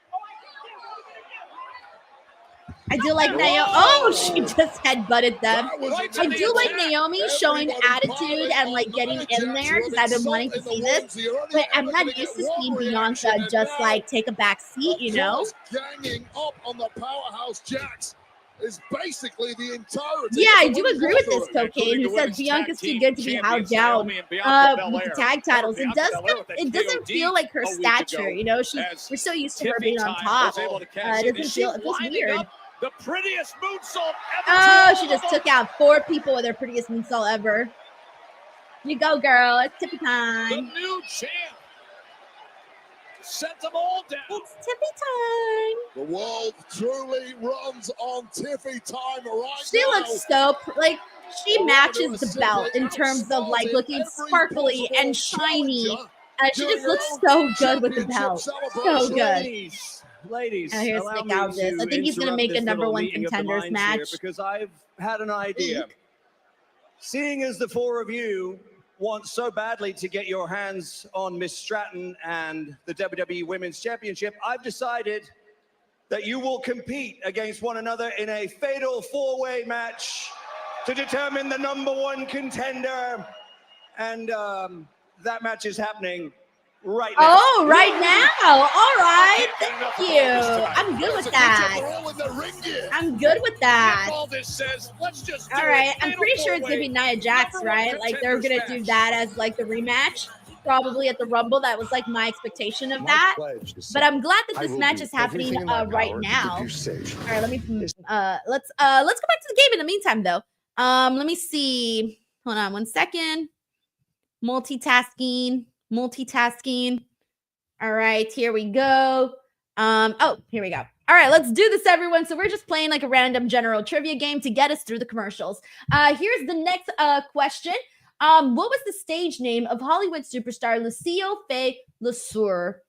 I do like Naomi. Oh, she just headbutted them. I do like Naomi showing attitude and like getting in there because I've been wanting to see this. But I'm not used to seeing Bianca just like take a back seat, you know? Ganging up on the powerhouse Jax is basically the entirety. Yeah, I do agree with this, Cocaine. He says Bianca's too good to be held down with the tag titles. It doesn't feel like her stature, you know? We're so used to her being on top. It feels weird. The prettiest moonsault ever. Oh, she just took out 4 people with her prettiest moonsault ever. You go, girl. It's Tiffy time. The new champ. Set them all down. It's Tiffy time. The world truly runs on Tiffy time right She now. looks so like she matches the belt in terms of like looking sparkly and shiny. She just looks so good with the belt. So good. Ladies, and here's Nick Aldis. I think he's going to make a #1 contenders match. Because I've had an idea. Seeing as the 4 of you want so badly to get your hands on Miss Stratton and the WWE Women's Championship, I've decided that you will compete against one another in a fatal 4-way match to determine the #1 contender. And that match is happening right now. Oh, right now. All right. Thank you. I'm good with that. I'm good with that. All right. I'm pretty sure it's going to be Nia Jax, right? Like, they're going to do that as, like, the rematch. probably at the Rumble. That was like my expectation of that. But I'm glad that this match is happening right now. All right, let me let's go back to the game in the meantime though. Let me see. Hold on one second. Multitasking. All right, here we go. Oh, here we go. All right, let's do this, everyone. So we're just playing like a random general trivia game to get us through the commercials. Here's the next question. What was the stage name of Hollywood superstar Lucille Faye Lesueur?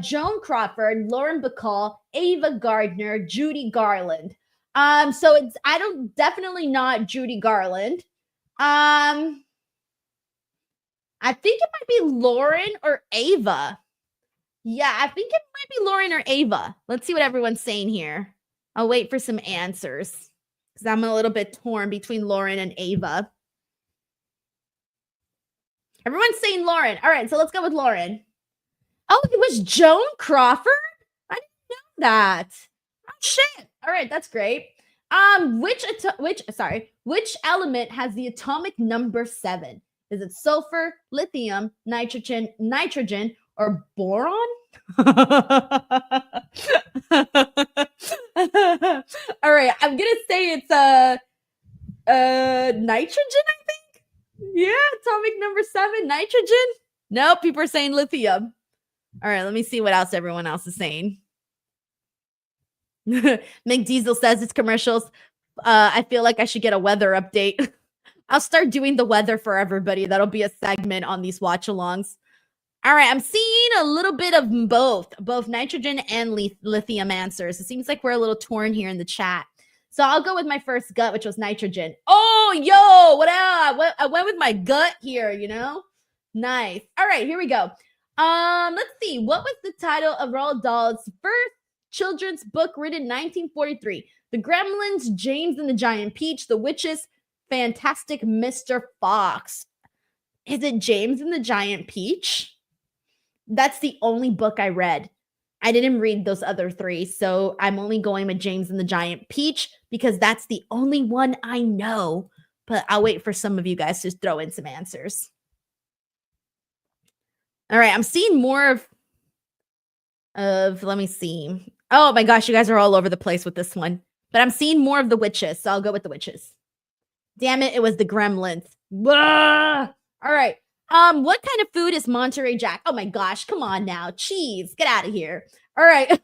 Joan Crawford, Lauren Bacall, Ava Gardner, Judy Garland. So it's definitely not Judy Garland. I think it might be Lauren or Ava. Yeah, I think it might be Lauren or Ava. Let's see what everyone's saying here. I'll wait for some answers because I'm a little bit torn between Lauren and Ava. Everyone's saying Lauren. All right, so let's go with Lauren. Oh, it was Joan Crawford? I didn't know that. Oh, shit. All right, that's great. Which element has the atomic number 7? Is it sulfur, lithium, nitrogen, or boron? All right, I'm gonna say it's nitrogen, I think. Yeah, atomic number 7, nitrogen. No, people are saying lithium. All right, let me see what else everyone else is saying. McDiesel says it's commercials. I feel like I should get a weather update. I'll start doing the weather for everybody. That'll be a segment on these watch-alongs. All right, I'm seeing a little bit of both nitrogen and lithium answers. It seems like we're a little torn here in the chat. So I'll go with my first gut, which was nitrogen. Oh, yo, what up? I went with my gut here, you know? Nice. All right, here we go. Let's see. What was the title of Roald Dahl's first children's book written in 1943? The Gremlins, James and the Giant Peach, The Witches, Fantastic Mr. Fox. Is it James and the Giant Peach? That's the only book I read. I didn't read those other 3, so I'm only going with James and the Giant Peach because that's the only one I know. But I'll wait for some of you guys to throw in some answers. All right, I'm seeing more of let me see. Oh my gosh, you guys are all over the place with this one. But I'm seeing more of the witches, so I'll go with the witches. Damn it, it was the Gremlins. Blah! All right. What kind of food is Monterey Jack? Oh my gosh, come on now. Cheese. Get out of here. All right. that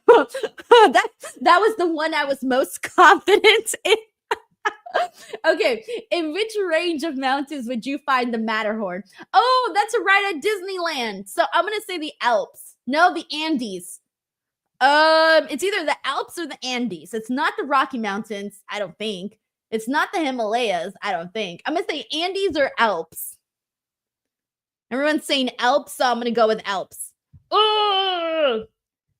was the one I was most confident in. Okay. In which range of mountains would you find the Matterhorn? Oh, that's a ride at Disneyland. So I'm gonna say the Alps. No, the Andes. It's either the Alps or the Andes. It's not the Rocky Mountains, I don't think. It's not the Himalayas, I don't think. I'm gonna say Andes or Alps. Everyone's saying Alps, so I'm going to go with Alps. Ugh!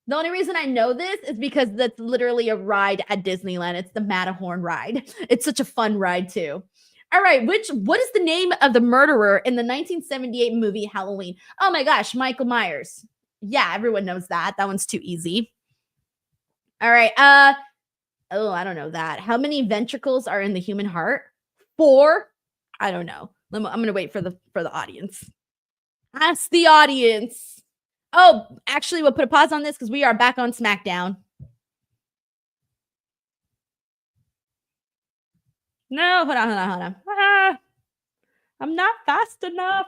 The only reason I know this is because that's literally a ride at Disneyland. It's the Matterhorn ride. It's such a fun ride, too. All right, what is the name of the murderer in the 1978 movie Halloween? Oh my gosh, Michael Myers. Yeah, everyone knows that. That one's too easy. All right. Oh, I don't know that. How many ventricles are in the human heart? 4? I don't know. I'm going to wait for the audience. Ask the audience. Oh, actually, we'll put a pause on this because we are back on SmackDown. No, hold on. I'm not fast enough.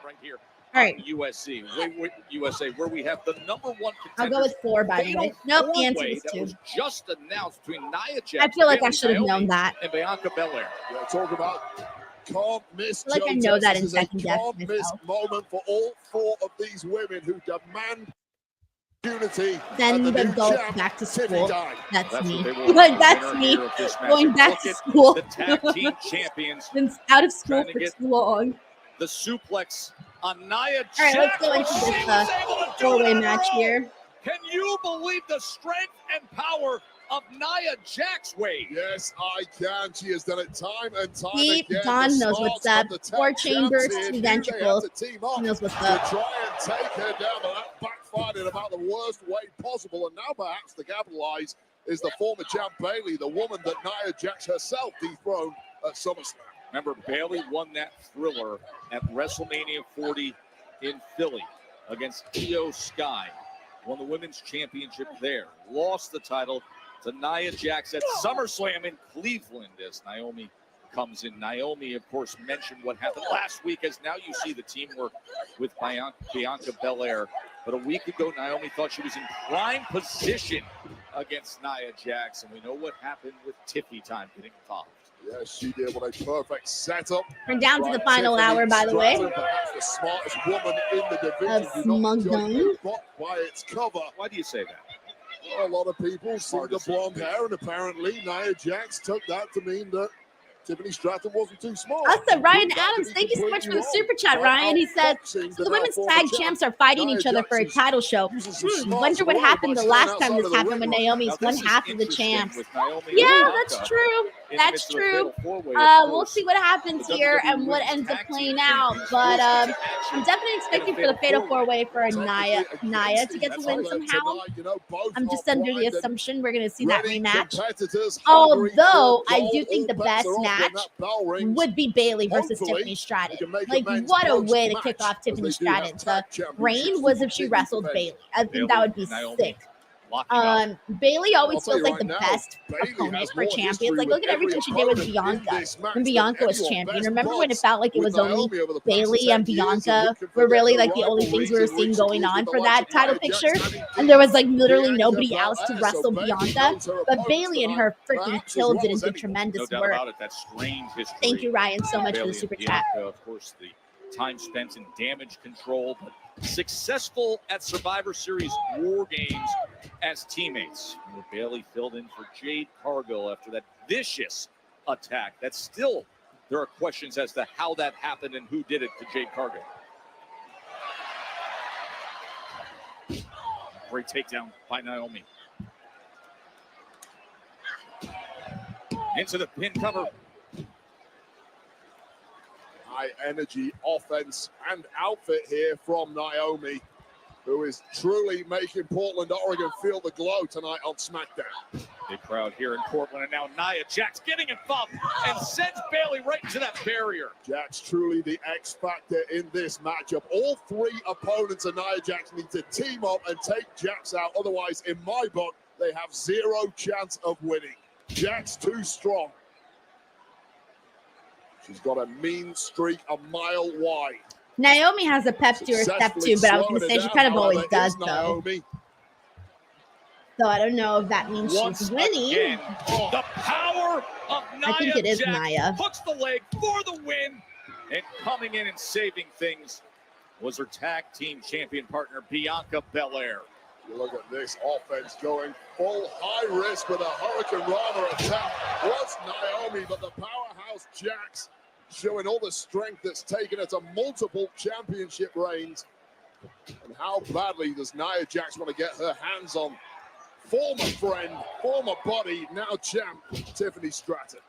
Right here. All right. USA, where we have the number 1 contender. I'll go with 4, by the way. Nope, the answer is 2. Was just announced between Nia Jax. I feel like I should have known that. And Bianca Belair. Yeah, talk about can't miss. I feel like I know that in second guess can't miss moment for all 4 of these women who demand unity. Send the the adults champ, back to school. That's me. But that's me going back to school. The tag team champions. Been out of school for too long. The suplex on Nia Jax. All right, let's go into this 4-way match here. Can you believe the strength and power of Nia Jax, Wade? Yes, I can. She has done it time and time Deep again. Don knows what's up. 4 chambers, 2 ventricles. He knows what's up. To try and take her down, but that backfired in about the worst way possible. And now perhaps to capitalize is the former champ Bayley, the woman that Nia Jax herself dethroned at SummerSlam. Remember, Bayley won that Thriller at WrestleMania 40 in Philly against Io Sky. Won the women's championship there. Lost the title to Nia Jax at SummerSlam in Cleveland as Naomi comes in. Naomi, of course, mentioned what happened last week as now you see the teamwork with Bianca Belair. But a week ago, Naomi thought she was in prime position against Nia Jax, and we know what happened with Tiffy time getting involved. Yes, she did. What a perfect setup. We're down to the final hour, by the way. Perhaps the smartest woman in the division. Of Do not judge SmackDown. a book by its cover. Why do you say that? Well, a lot of people see the blonde hair, and apparently Nia Jax took that to mean that Tiffany Stratton wasn't too smart. Also, Ryan Adams, thank you so much for the super chat, Ryan. He said, so the women's tag champs are fighting each other for a title show. Wonder what happened the last time this happened when Naomi's one half of the champs. Yeah, that's true. That's true. We'll see what happens here and what ends up playing out. But I'm definitely expecting for the Fatal 4-Way for Nia to get the win somehow. I'm just under the assumption we're going to see that rematch. Although I do think the best match would be Bailey versus Tiffany Stratton. Like, what a way to kick off Tiffany Stratton. The reign was if she wrestled Bailey. I think that would be sick. Bailey always feels like the best opponent for champions. Like, look at everything she did with Bianca when Bianca was champion. Remember when it felt like it was only Bailey and Bianca were really like the only things we were seeing going on for that title picture, and there was like literally nobody else to wrestle Bianca. But Bailey and her freaking killed it and did tremendous work. Thank you, Ryan, so much for the super chat. Of course, the time spent in damage control, but successful at Survivor Series War Games as teammates. Where Bailey filled in for Jade Cargill after that vicious attack. That's still, there are questions as to how that happened and who did it to Jade Cargill. Great takedown by Naomi. Into the pin cover. High energy offense and outfit here from Naomi, who is truly making Portland, Oregon feel the glow tonight on SmackDown. Big crowd here in Portland, and now Nia Jax getting involved and sends Bailey right into that barrier. Jax truly the X factor in this matchup. All three opponents of Nia Jax need to team up and take Jax out. Otherwise, in my book, they have zero chance of winning. Jax too strong. She's got a mean streak a mile wide. Naomi has a pep to her step too, but I was going to say she kind of always does, though. So I don't know if that means she's winning. Again, the power of Nia. I think it is Jax Nia. hooks the leg for the win, and coming in and saving things was her tag team champion partner, Bianca Belair. You look at this offense going full high risk with a Hurricane Rana attack. Was Naomi, but the powerhouse Jax showing all the strength that's taken her to multiple championship reigns. And how badly does Nia Jax want to get her hands on former friend, former buddy, now champ, Tiffany Stratton.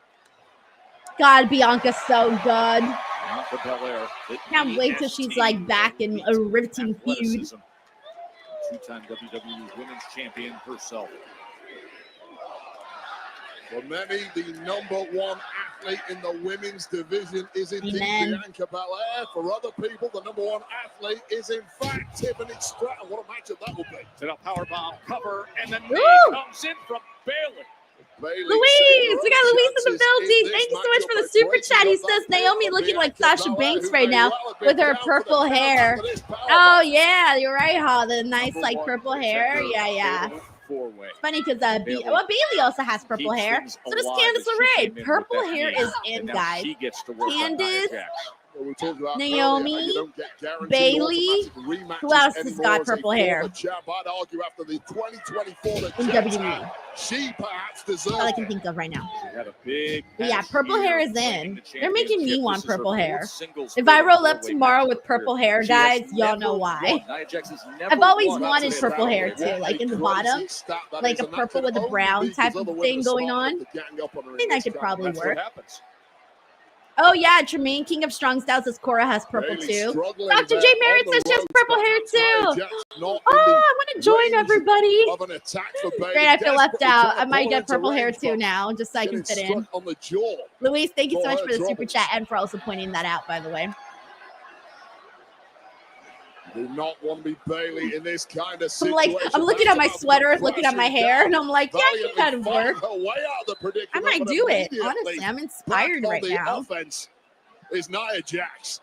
God, Bianca's so good. Bianca Belair. Can't wait till she's like back in a riveting feud. Two-time WWE Women's Champion herself. For many, the #1 athlete in the women's division is indeed Bianca Belair. For other people, the #1 athlete is in fact Tiffany Stratton. What a matchup that will be. To the powerbomb cover, and then comes in from Bailey. Louise, we got Louise in the building. Thank you so much for the super chat. He says Naomi looking like Sasha Banks right now with her purple hair. Oh yeah, you're right, huh? The nice like purple hair. Yeah. Funny because Bailey also has purple hair. So does Candice LeRae. Purple hair is in, guys. Candice, Naomi, Bailey. Who else has got purple hair? In WWE. She perhaps That's all I can think of right now. But yeah, purple hair is in. They're making me want purple hair. If I roll up tomorrow with purple hair, guys, y'all know why. I've always wanted purple hair too, like in the bottom, like a purple with a brown type of thing going on. I think that could probably work. Oh yeah, Tremaine, King of Strong Style, says Cora has purple too. Dr. J. Merritt says she has purple hair too. Oh, I want to join everybody. Great, I feel left out. I might get purple hair too now, just so I can fit in. Louise, thank you so much for the super chat and for also pointing that out, by the way. Do not want to be Bailey in this kind of I'm situation. like, I'm looking at my sweater, looking at my hair, and I'm like, yeah, I can kind of work. Her way out of the predicament, I might but do it. immediately Honestly, I'm inspired back on right the now. offense is Nia Jax.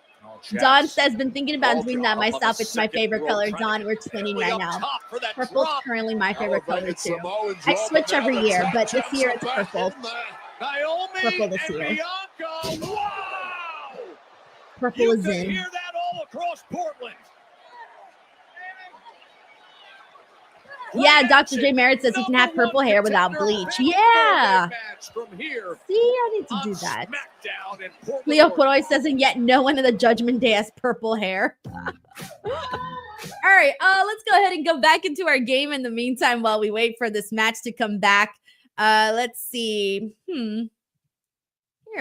Don says, been thinking about doing that myself. It's my favorite color. Don, we're twinning right now. Purple's currently my favorite color too. I switch every year, but this year it's purple. Purple this year. Wow! Purple You is could in. hear that all across Portland. Yeah, Dr. J. Merritt says you can have purple hair without bleach. Yeah. See, I need to do that. Leo Poroy says, and yet no one in the Judgment Day has purple hair. All right, let's go ahead and go back into our game in the meantime while we wait for this match to come back. Let's see. Here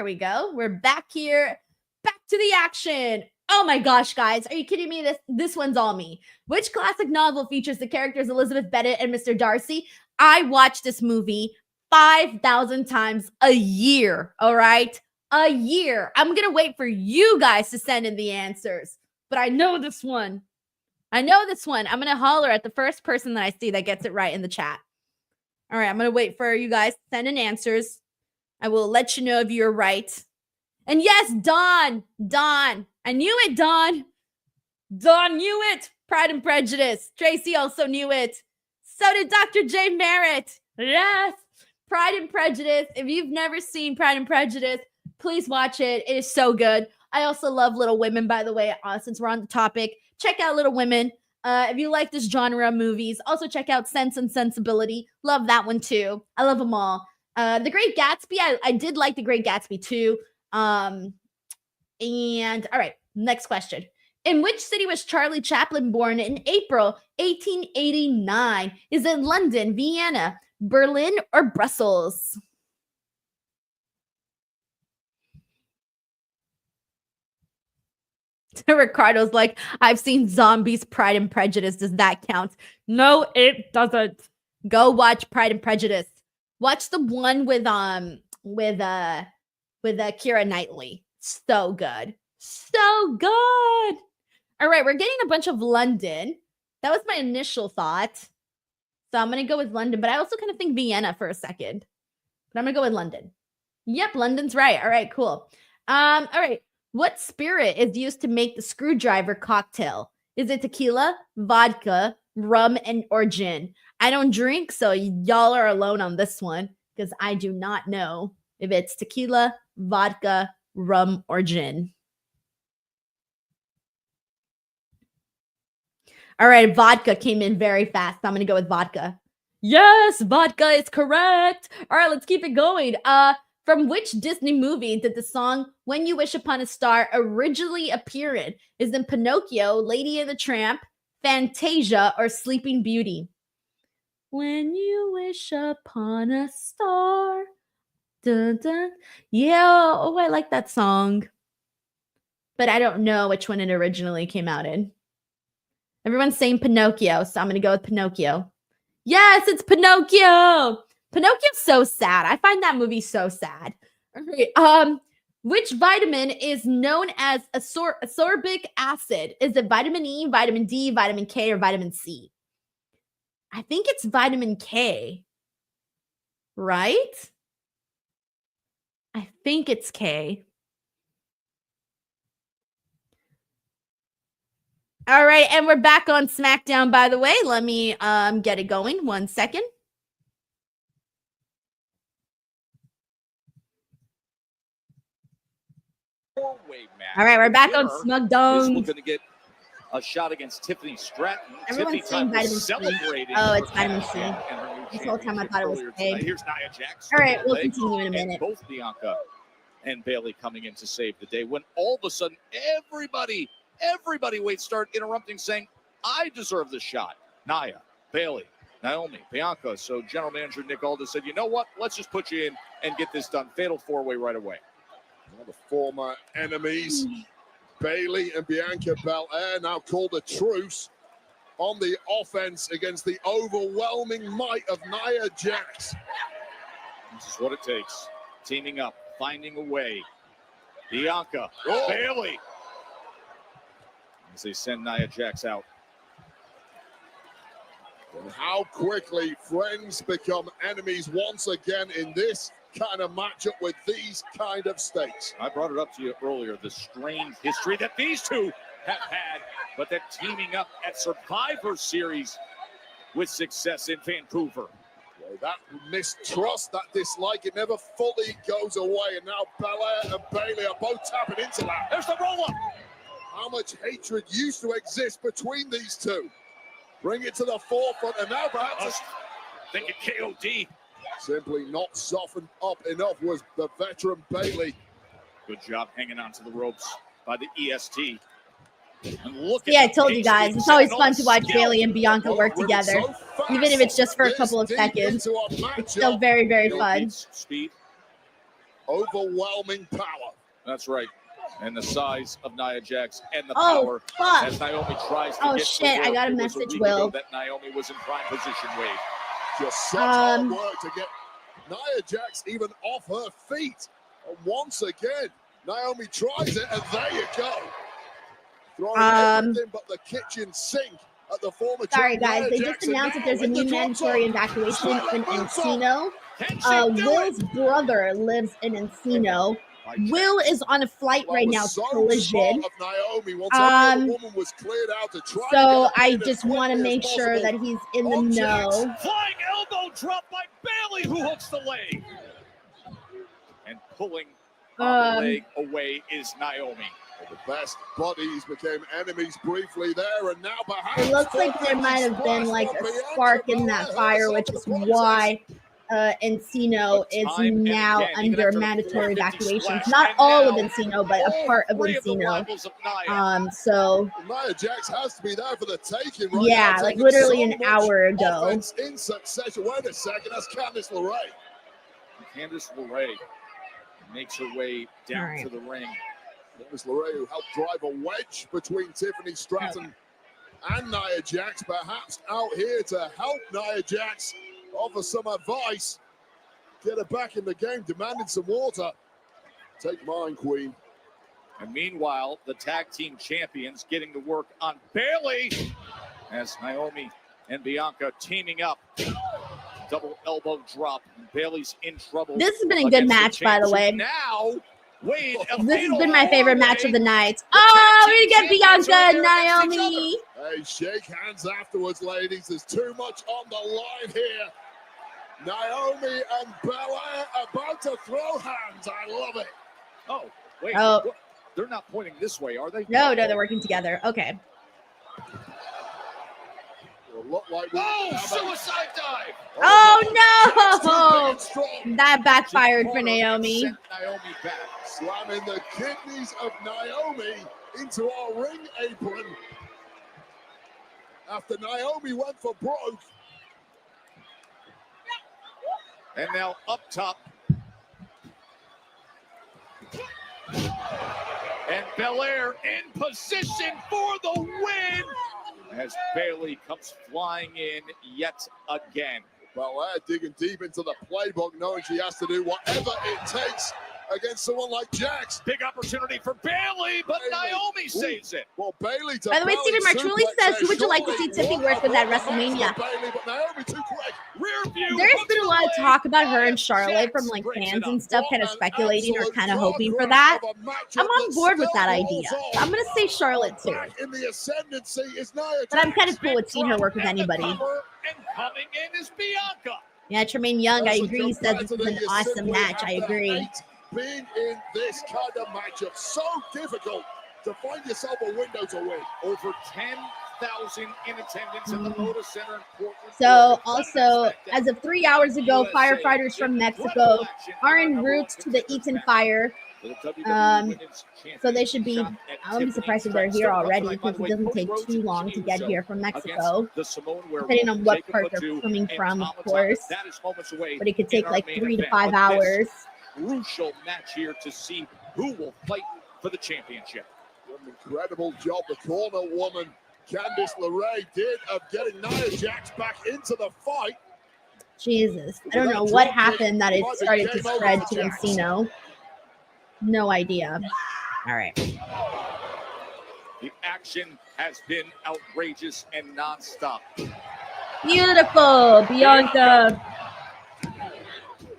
we go. We're back here. Back to the action. Oh my gosh, guys. Are you kidding me? This one's all me. Which classic novel features the characters Elizabeth Bennet and Mr. Darcy? I watch this movie 5,000 times a year, all right? A year. I'm going to wait for you guys to send in the answers. But I know this one. I'm going to holler at the first person that I see that gets it right in the chat. All right, I'm going to wait for you guys to send in answers. I will let you know if you're right. And yes, Don. I knew it, Don. Don knew it. Pride and Prejudice. Tracy also knew it. So did Dr. J. Merritt. Yes. Pride and Prejudice. If you've never seen Pride and Prejudice, please watch it. It is so good. I also love Little Women, by the way, since we're on the topic. Check out Little Women. If you like this genre of movies, also check out Sense and Sensibility. Love that one too. I love them all. The Great Gatsby. I did like The Great Gatsby too. And all right, next question. In which city was Charlie Chaplin born in April 1889? Is it London, Vienna, Berlin, or Brussels? Ricardo's like, I've seen Zombies, Pride and Prejudice. Does that count? No, it doesn't. Go watch Pride and Prejudice. Watch the one with Keira Knightley. So good. So good. All right, we're getting a bunch of London. That was my initial thought. So I'm going to go with London, but I also kind of think Vienna for a second. But I'm going to go with London. Yep, London's right. All right, cool. All right. What spirit is used to make the screwdriver cocktail? Is it tequila, vodka, rum, or gin? I don't drink, so y'all are alone on this one because I do not know if it's tequila, vodka, rum, or gin. All right, vodka came in very fast. So I'm going to go with vodka. Yes, vodka is correct. All right, let's keep it going. From which Disney movie did the song When You Wish Upon a Star originally appear in? Is it Pinocchio, Lady and the Tramp, Fantasia, or Sleeping Beauty? When you wish upon a star. Dun, dun. Yeah, oh, I like that song. But I don't know which one it originally came out in. Everyone's saying Pinocchio, so I'm going to go with Pinocchio. Yes, it's Pinocchio. Pinocchio's so sad. I find that movie so sad. All right. Which vitamin is known as ascorbic acid? Is it vitamin E, vitamin D, vitamin K, or vitamin C? I think it's vitamin K. Right? I think it's K. All right, and we're back on SmackDown, by the way. Let me get it going. 1 second. All right, we're back on SmackDown. Is looking to get a shot against Tiffany Stratton. Everyone's saying vitamin C. Oh, it's vitamin C. This whole time I thought it was K. Here's Nia Jax. All right, we'll continue in a minute. Both Bianca and Bailey coming in to save the day when all of a sudden everybody start interrupting, saying, I deserve this shot. Nia, Bailey, Naomi, Bianca. So general manager Nick Aldis said, you know what? Let's just put you in and get this done. Fatal four-way right away. One of the former enemies, Bailey and Bianca Belair, now called a truce on the offense against the overwhelming might of Nia Jax. This is what it takes. Teaming up, finding a way. Bianca, Oh. Bailey. as they send Nia Jax out. And how quickly friends become enemies once again in this kind of matchup with these kind of stakes. I brought it up to you earlier, the strange history that these two have had, but that teaming up at Survivor Series with success in Vancouver. Yeah, that mistrust, that dislike, it never fully goes away. And now Belair and Bayley are both tapping into that. There's the roll-up. How much hatred used to exist between these two. Bring it to the forefront, and now perhaps thinking KOD. Simply not softened up enough was the veteran Bayley. Good job hanging on to the ropes by the EST. And look Yeah, I told you guys, it's always fun to watch Bayley and Bianca work together, even if it's just for a couple of seconds. It's still very, very fun. Speed. Overwhelming power. That's right. And the size of Nia Jax and the Oh, power fuck. as Naomi tries to Oh, get shit, I got a It was message, week Will. ago that Naomi was in prime position, Wade. Just such hard work to get Nia Jax even off her feet. And once again, Naomi tries it, and there you go. Throwing everything but the kitchen sink at the former Sorry, champ, guys. Nia They Jax, just and announced that now there's a in the new drop mandatory zone. evacuation in Salcedo. Encino. Will's brother lives in Encino. Will is on a flight right now to Collision. So I just want to make sure that he's in the know. Flying elbow drop by Bayley, who hooks the leg. And pulling the leg away is Naomi. The best buddies became enemies briefly there, and now perhaps It looks like there might have been like a spark in that fire, which is why Encino is now under mandatory evacuations. Not all of Encino, but a part of Encino. So Nia Jax has to be there for the taking right yeah, now, like taking literally so an much hour ago. offense in succession. Wait a second, that's Candice LeRae. Candice LeRae makes her way down to the ring. Candice LeRae, who helped drive a wedge between Tiffany Stratton and Nia Jax, perhaps out here to help Nia Jax, offer some advice, get her back in the game, demanding some water. Take mine, Queen. And meanwhile, the tag team champions getting to work on Bayley as Naomi and Bianca teaming up. Double elbow drop. And Bayley's in trouble. This has been a good match, by the way. Now, Wade. This has been my favorite match of the night. Oh, we're gonna get Bianca and Naomi. Hey, shake hands afterwards, ladies. There's too much on the line here. Naomi and Belair about to throw hands. I love it. Oh, wait. Oh. They're not pointing this way, are they? No, they're working together. Okay. It'll look like suicide dive. Oh no! That backfired for Naomi. Sent Naomi back. Slamming the kidneys of Naomi into our ring apron. After Naomi went for broke. And now up top. And Belair in position for the win as Bayley comes flying in yet again. Belair digging deep into the playbook, knowing she has to do whatever it takes against someone like Jax. Big opportunity for Bayley, but Naomi saves it. Well, Bayley to By the way, Stephen Martrulli says, who would you like to see Tiffany work with at WrestleMania? Bayley, but Naomi too quick. Rear view. There's been a lot of talk about her and Charlotte from like fans and stuff, kind of speculating or kind of hoping for that. I'm on board with that idea. I'm gonna say Charlotte too. In the ascendancy is Nia But I'm kind of cool with seeing her work with anybody. And coming in is Bianca. Yeah, Tremaine Young, I agree. He says this is an awesome match. I agree. Being in this kind of matchup, so difficult to find yourself a window to win. Over 10,000 in attendance in the Moda Center in Portland. So also, as of 3 hours ago, firefighters from Mexico are en route to the Eaton fire. So they should be, I wouldn't be surprised if they're here already because it doesn't take too long to get here from Mexico. Depending on what part they're coming from, of course. But it could take like 3 to 5 hours. Crucial match here to see who will fight for the championship. What an incredible job the corner woman, Candice LeRae, did of getting Nia Jax back into the fight. Jesus. I don't know what happened that it started to spread to Encino. No idea. All right. The action has been outrageous and nonstop. Beautiful, Bianca.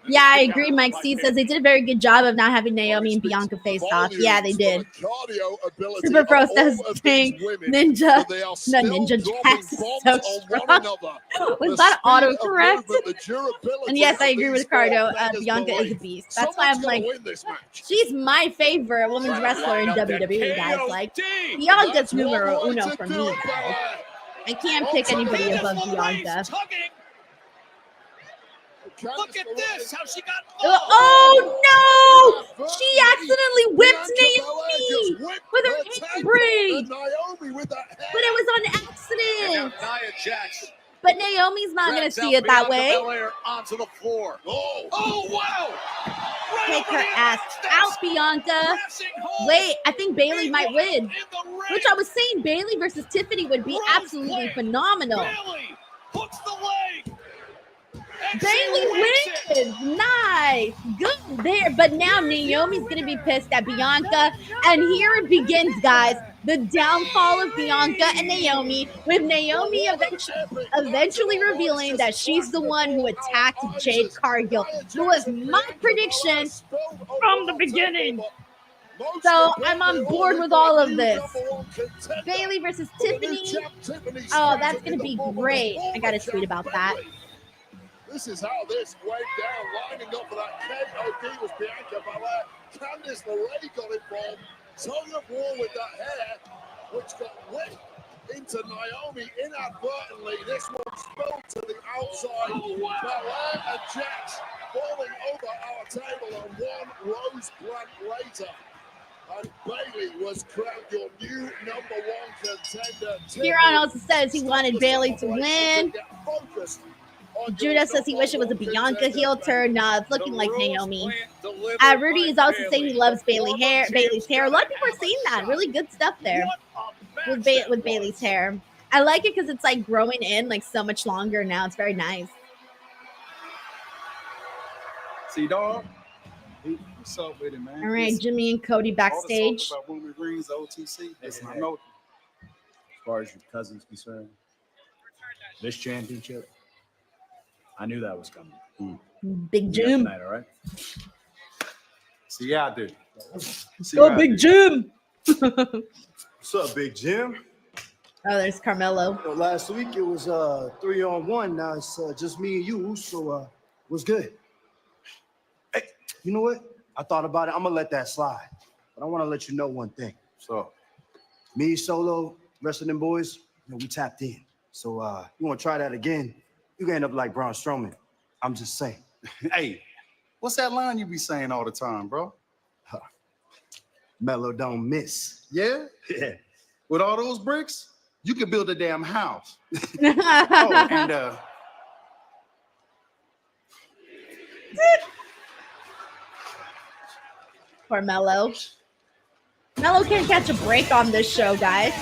Yeah, I agree. Mike C says they did a very good job of not having Naomi and Bianca face off. Yeah, they did. Super Pro says, dang, Ninja. No, Ninja Jax is so strong. Was that autocorrect? And yes, I agree with Ricardo. Bianca is a beast. That's why I'm like, she's my favorite women's wrestler in WWE, guys. Like, Bianca's numero uno for me, guys. I can't pick anybody above Bianca. Look at this, how she got. Oh no! She accidentally whipped Naomi with her handbrake. But it was on accident. Nia Jax. But Naomi's not going to see it that way. Onto the floor. Oh wow! Take her ass out, Bianca. Wait, I think Bayley might win. Which I was saying Bayley versus Tiffany would be absolutely phenomenal. Bayley hooks the leg. Bayley wins. Nice. Good there. But now Naomi's going to be pissed at Bianca. And here it begins, guys. The downfall of Bianca and Naomi, with Naomi eventually revealing that she's the one who attacked Jade Cargill, who was my prediction from the beginning. So I'm on board with all of this. Bayley versus Tiffany. Oh, that's going to be great. I got to tweet about that. This is how this went down. Lining up for that KOD was Bianca Belair. Candice LeRae got involved. Tug of war with that hair, which got whipped into Naomi inadvertently. This one spilled to the outside. Belair and Jax falling over our table, and one rose plant later. And Bayley was crowned your new #1 contender. Kieran also says he wanted Bayley to win. Judah says he wished it was a Bianca heel turn. Nah, it's looking like Naomi. Rudy is also saying he loves Bayley's hair. A lot of people are saying that. Really good stuff there with Bayley's hair. I like it because it's like growing in like so much longer now. It's very nice. See, dog. What's up with it, man? All right, Jimmy and Cody backstage. All the talk about Roman Reigns, OTC. Listen, I know. As far as your cousin's concerned, this championship, I knew that was coming. Big Jim. Tonight, all right? See, yeah, I do. Go, Big Jim. What's up, Big Jim? Oh, there's Carmelo. Last week it was 3-on-1. Now it's just me and you. So what's good? Hey, you know what? I thought about it. I'm gonna let that slide, but I want to let you know one thing. So, me, Solo, rest of them boys, we tapped in. So you want to try that again? You can end up like Braun Strowman. I'm just saying. Hey, what's that line you be saying all the time, bro? Mellow don't miss. Yeah? Yeah. With all those bricks, you could build a damn house. Oh, and Poor Mello. Mello can't catch a break on this show, guys.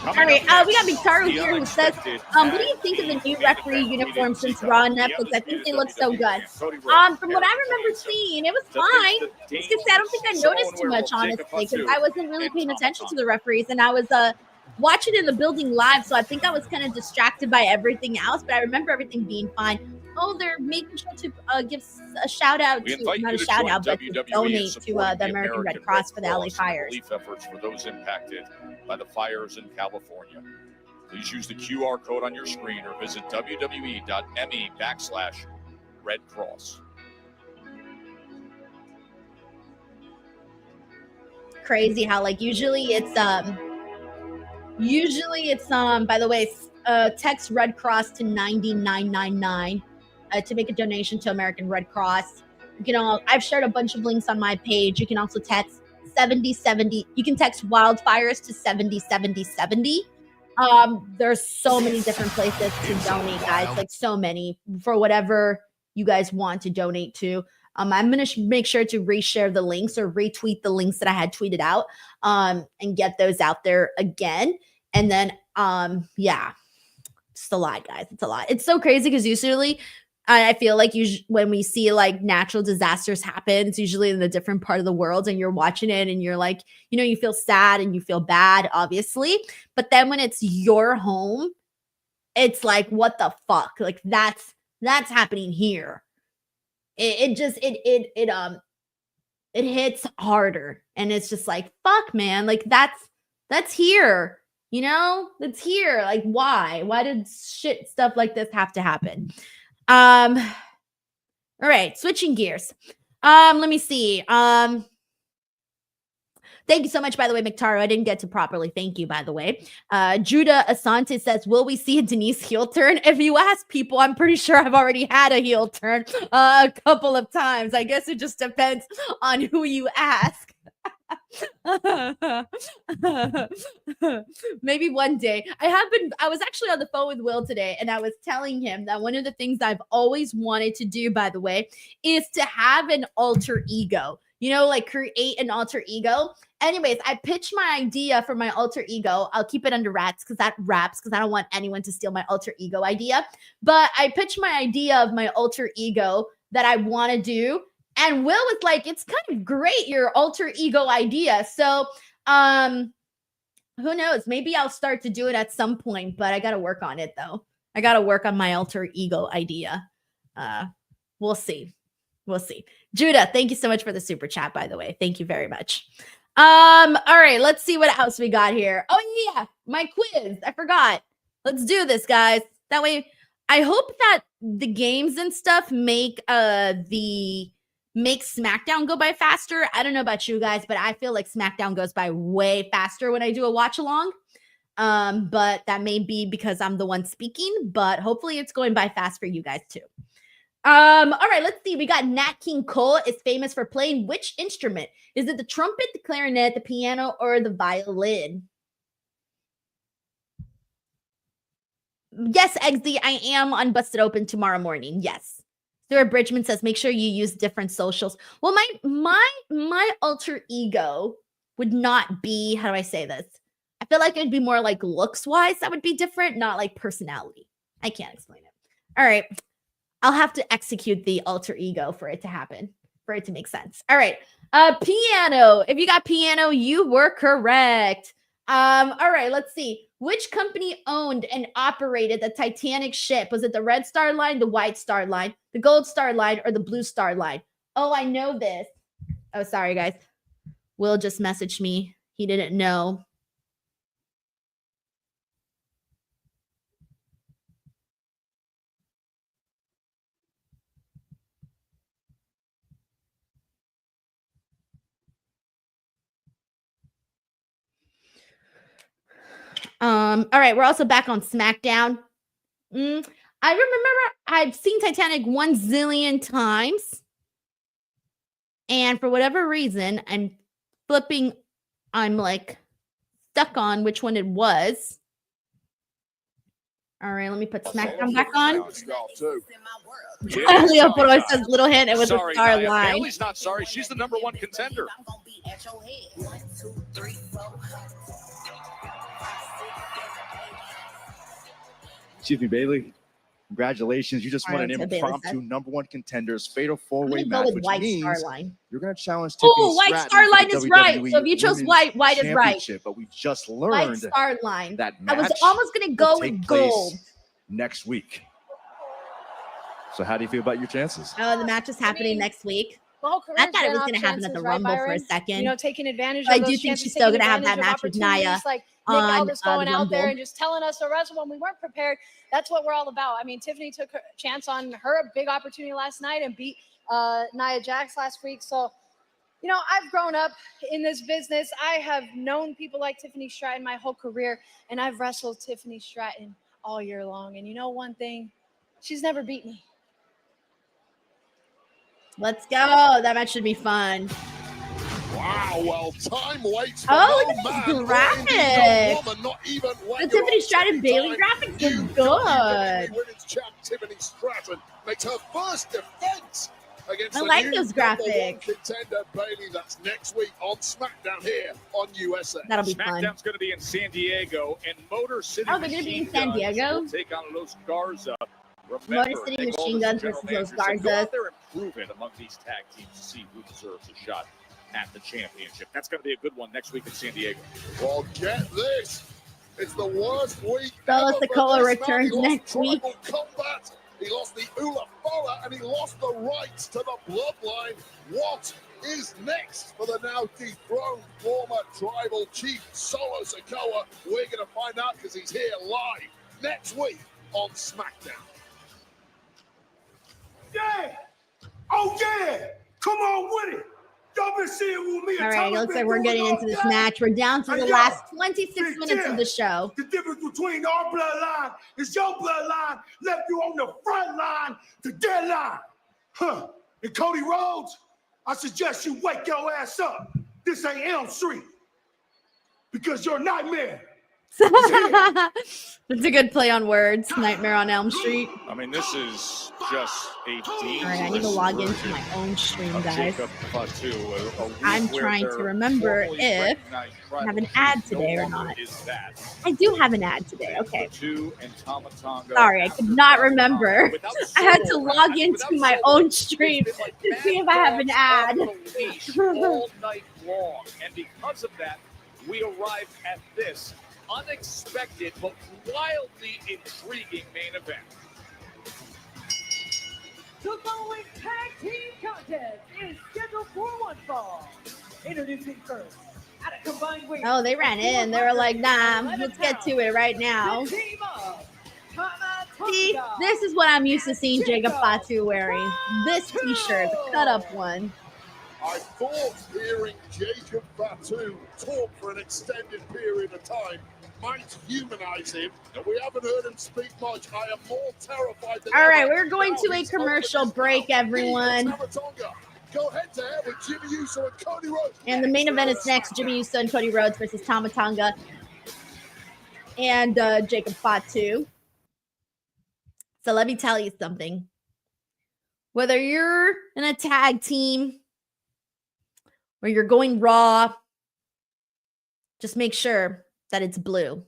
All right, we got Victoria here who says, what do you think of the new referee uniform since Raw and Netflix? I think they look so good. From what I remember seeing, it was fine. Just because I don't think I noticed too much, honestly, because I wasn't really paying attention to the referees, and I was watching in the building live, so I think I was kind of distracted by everything else, but I remember everything being fine. Oh, they're making sure to give a shout out to, not a shout out, but to donate to the American Red Cross for the LA fires. Relief efforts for those impacted by the fires in California. Please use the QR code on your screen or visit wwe.me/Red Cross. Crazy how like usually it's by the way, text Red Cross to 9999 to make a donation to American Red Cross. You can I've shared a bunch of links on my page. You can also text 7070. You can text wildfires to 707070. There's so many different places to donate, guys. Like so many for whatever you guys want to donate to. I'm going to make sure to reshare the links or retweet the links that I had tweeted out and get those out there again. And then, yeah, it's a lot, guys. It's a lot. It's so crazy because usually I feel like when we see like natural disasters happen, it's usually in a different part of the world and you're watching it and you're like, you know, you feel sad and you feel bad, obviously. But then when it's your home, it's like, what the fuck? Like that's happening here. It hits harder. And it's just like, fuck, man. Like that's here. You know, it's here. Like, why? Why did stuff like this have to happen? All right, switching gears. Let me see. Thank you so much, by the way, McTaro. I didn't get to properly thank you, by the way. Judah Asante says, will we see a Denise heel turn? If you ask people, I'm pretty sure I've already had a heel turn a couple of times. I guess it just depends on who you ask. Maybe one day. I was actually on the phone with Will today and I was telling him that one of the things I've always wanted to do, by the way, is to have an alter ego, you know, like create an alter ego. Anyways, I pitched my idea for my alter ego. I'll keep it under wraps because I don't want anyone to steal my alter ego idea. But I pitched my idea of my alter ego that I want to do. And Will was like, it's kind of great, your alter ego idea. So, who knows? Maybe I'll start to do it at some point, but I got to work on it, though. I got to work on my alter ego idea. We'll see. We'll see. Judah, thank you so much for the super chat, by the way. Thank you very much. All right, let's see what else we got here. Oh, yeah, my quiz. I forgot. Let's do this, guys. That way, I hope that the games and stuff make SmackDown go by faster. I don't know about you guys, but I feel like SmackDown goes by way faster when I do a watch along. But that may be because I'm the one speaking, but hopefully it's going by fast for you guys too. All right, let's see. We got Nat King Cole is famous for playing which instrument? Is it the trumpet, the clarinet, the piano, or the violin? Yes, Eggsy, I am on Busted Open tomorrow morning. Yes. Stuart Bridgman says, make sure you use different socials. Well, my alter ego would not be, how do I say this? I feel like it'd be more like looks-wise that would be different, not like personality. I can't explain it. All right. I'll have to execute the alter ego for it to happen, for it to make sense. All right. Piano. If you got piano, you were correct. All right, let's see. Which company owned and operated the Titanic ship? Was it the Red Star Line, the White Star Line, the Gold Star Line, or the Blue Star Line? Oh, I know this. Oh, sorry, guys. Will just messaged me. He didn't know. All right, we're also back on SmackDown. I remember I've seen Titanic 1 zillion times. And for whatever reason, I'm like stuck on which one it was. All right, let me put SmackDown back on. Leo Poro says, little hint, it was a Star Line. Bailey's not sorry. She's the number 1 contender. Excuse me, Bailey. Congratulations. You just won an impromptu #1 contenders fatal 4-way match, which means you're going to challenge Tiffany Oh, White Star Line is right. So if you chose white is right. But we just learned White Star Line. That match I was almost going to go with gold. Next week. So how do you feel about your chances? Oh, the match is happening next week. I thought it was going to happen at the Rumble for a second. You know, taking advantage of I those do think chances, she's still going to have that taking match with advantage of Nia opportunities like Nick on Aldis going the out there Rumble. and just telling us to wrestle when we weren't prepared. That's what we're all about. I mean, Tiffany took her chance on her big opportunity last night and beat Nia Jax last week. So, you know, I've grown up in this business. I have known people like Tiffany Stratton my whole career, and I've wrestled Tiffany Stratton all year long. And you know one thing? She's never beat me. Let's go. That match should be fun. Wow, well, time waits for Oh, no look at these man. graphics. Woman, not even The Tiffany Stratton Bailey graphics look good. Women's champ Tiffany Stratton makes her first defense against I the like new those #1 graphics. contender Bailey. That's next week on SmackDown here on USA. That'll be fun. SmackDown's going to be in San Diego, and Motor City Oh, they're going to be in San Diego? will take on Los Garza. Motor City they call Machine this Guns general versus Los manager said, go Garzas. out there and prove it among these tag teams to see who deserves a shot at the championship. That's going to be a good one next week in San Diego. Well, get this. It's the worst week Solo ever for Sikoa this returns man. He next lost week. Tribal Combat, he lost the Ulafala, and he lost the rights to the Bloodline. What is next for the now dethroned former Tribal Chief Solo Sikoa? We're going to find out because he's here live next week on SmackDown. Yeah! Oh, yeah! Come on with it! Y'all been seeing with me. All right, looks like we're getting into this match. We're down to the last 26 minutes of the show. The difference between our bloodline is your bloodline left you on the front line to dead line. Huh. And Cody Rhodes, I suggest you wake your ass up. This ain't Elm Street. Because your nightmare. That's a good play on words. Nightmare on Elm Street. I mean, this is just a dangerous All right, I need to log into my own stream, guys. I'm trying to remember if I have an ad today or not. I do have an ad today. Okay. Sorry, I could not remember. I had to log into my own stream to see if I have an ad. all night long, and because of that, we arrived at this unexpected but wildly intriguing main event. The following tag team contest is scheduled for one fall. Introducing first, at a combined weight. Oh, they ran in. They were like, nah, let's get to it right now. The team of See, this is what I'm used to seeing Jacob Fatu wearing. This t-shirt, the cut-up one. I thought hearing Jacob Fatu talk for an extended period of time might humanize him, and we haven't heard him speak much. I am more terrified than All right, ever. we're going to a commercial break, everyone. Go head to head with Jimmy Uso and Cody Rhodes. And the main event is next. Jimmy Uso and Cody Rhodes versus Tama Tonga and Jacob Fatu. So let me tell you something. Whether you're in a tag team or you're going raw, just make sure that it's blue.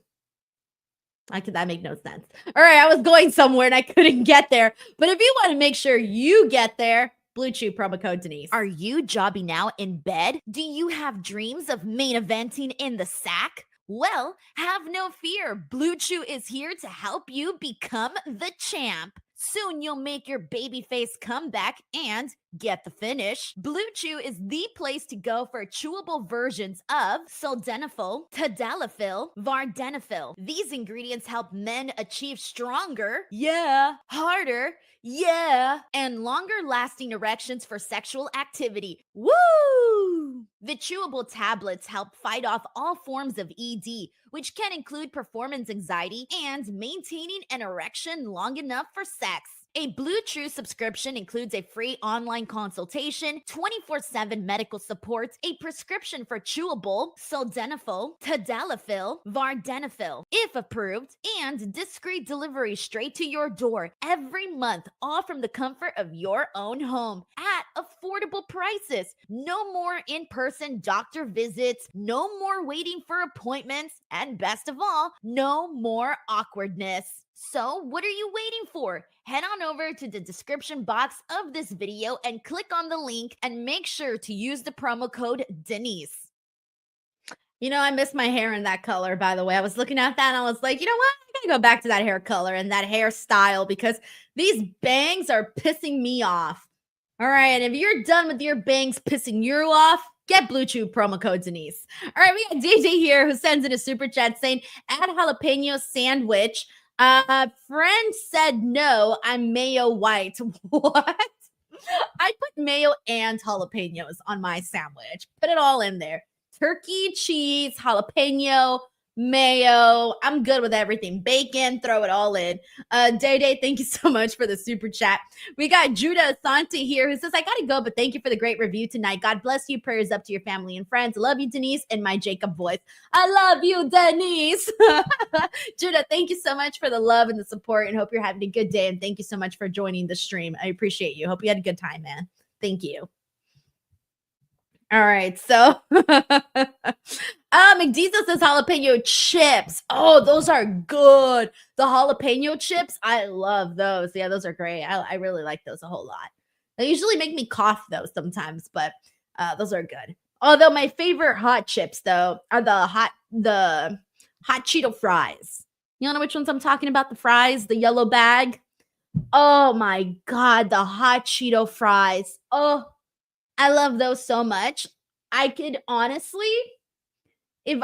That make no sense. All right, I was going somewhere and I couldn't get there. But if you want to make sure you get there, Blue Chew promo code Denise. Are you jobbing now in bed? Do you have dreams of main eventing in the sack? Well, have no fear. Blue Chew is here to help you become the champ. Soon you'll make your babyface comeback and get the finish. Blue Chew is the place to go for chewable versions of sildenafil, tadalafil, vardenafil. These ingredients help men achieve stronger, harder, and longer lasting erections for sexual activity. Woo! The chewable tablets help fight off all forms of ED, which can include performance anxiety and maintaining an erection long enough for sex. A Blue Chew subscription includes a free online consultation, 24/7 medical support, a prescription for chewable sildenafil, tadalafil, vardenafil, if approved, and discreet delivery straight to your door every month, all from the comfort of your own home at affordable prices. No more in-person doctor visits, no more waiting for appointments, and best of all, no more awkwardness. So what are you waiting for? Head on over to the description box of this video and click on the link and make sure to use the promo code Denise. You know, I miss my hair in that color, by the way. I was looking at that and I was like, you know what? I gotta go back to that hair color and that hairstyle because these bangs are pissing me off. All right, and if you're done with your bangs pissing you off, get Blue Chew promo code Denise. All right, we got DJ here who sends in a super chat saying, add jalapeno sandwich. Friend said no, I'm mayo white. What? I put mayo and jalapenos on my sandwich. Put it all in there. Turkey, cheese, jalapeno, mayo. I'm good with everything. Bacon, throw it all in. Day, thank you so much for the super chat. We got Judah Asante here who says, I gotta go, but thank you for the great review tonight. God bless you. Prayers up to your family and friends. I love you, Denise, in my Jacob voice. I love you, Denise. Judah, thank you so much for the love and the support and hope you're having a good day. And thank you so much for joining the stream. I appreciate you. Hope you had a good time, man. Thank you. All right, so McDiesel says jalapeno chips. Oh, those are good. The jalapeno chips, I love those. Yeah, those are great. I really like those a whole lot. They usually make me cough though sometimes, but those are good. Although my favorite hot chips though are the hot Cheeto fries. You know which ones I'm talking about? The fries, the yellow bag. Oh my God, the hot Cheeto fries. Oh, I love those so much. I could honestly, and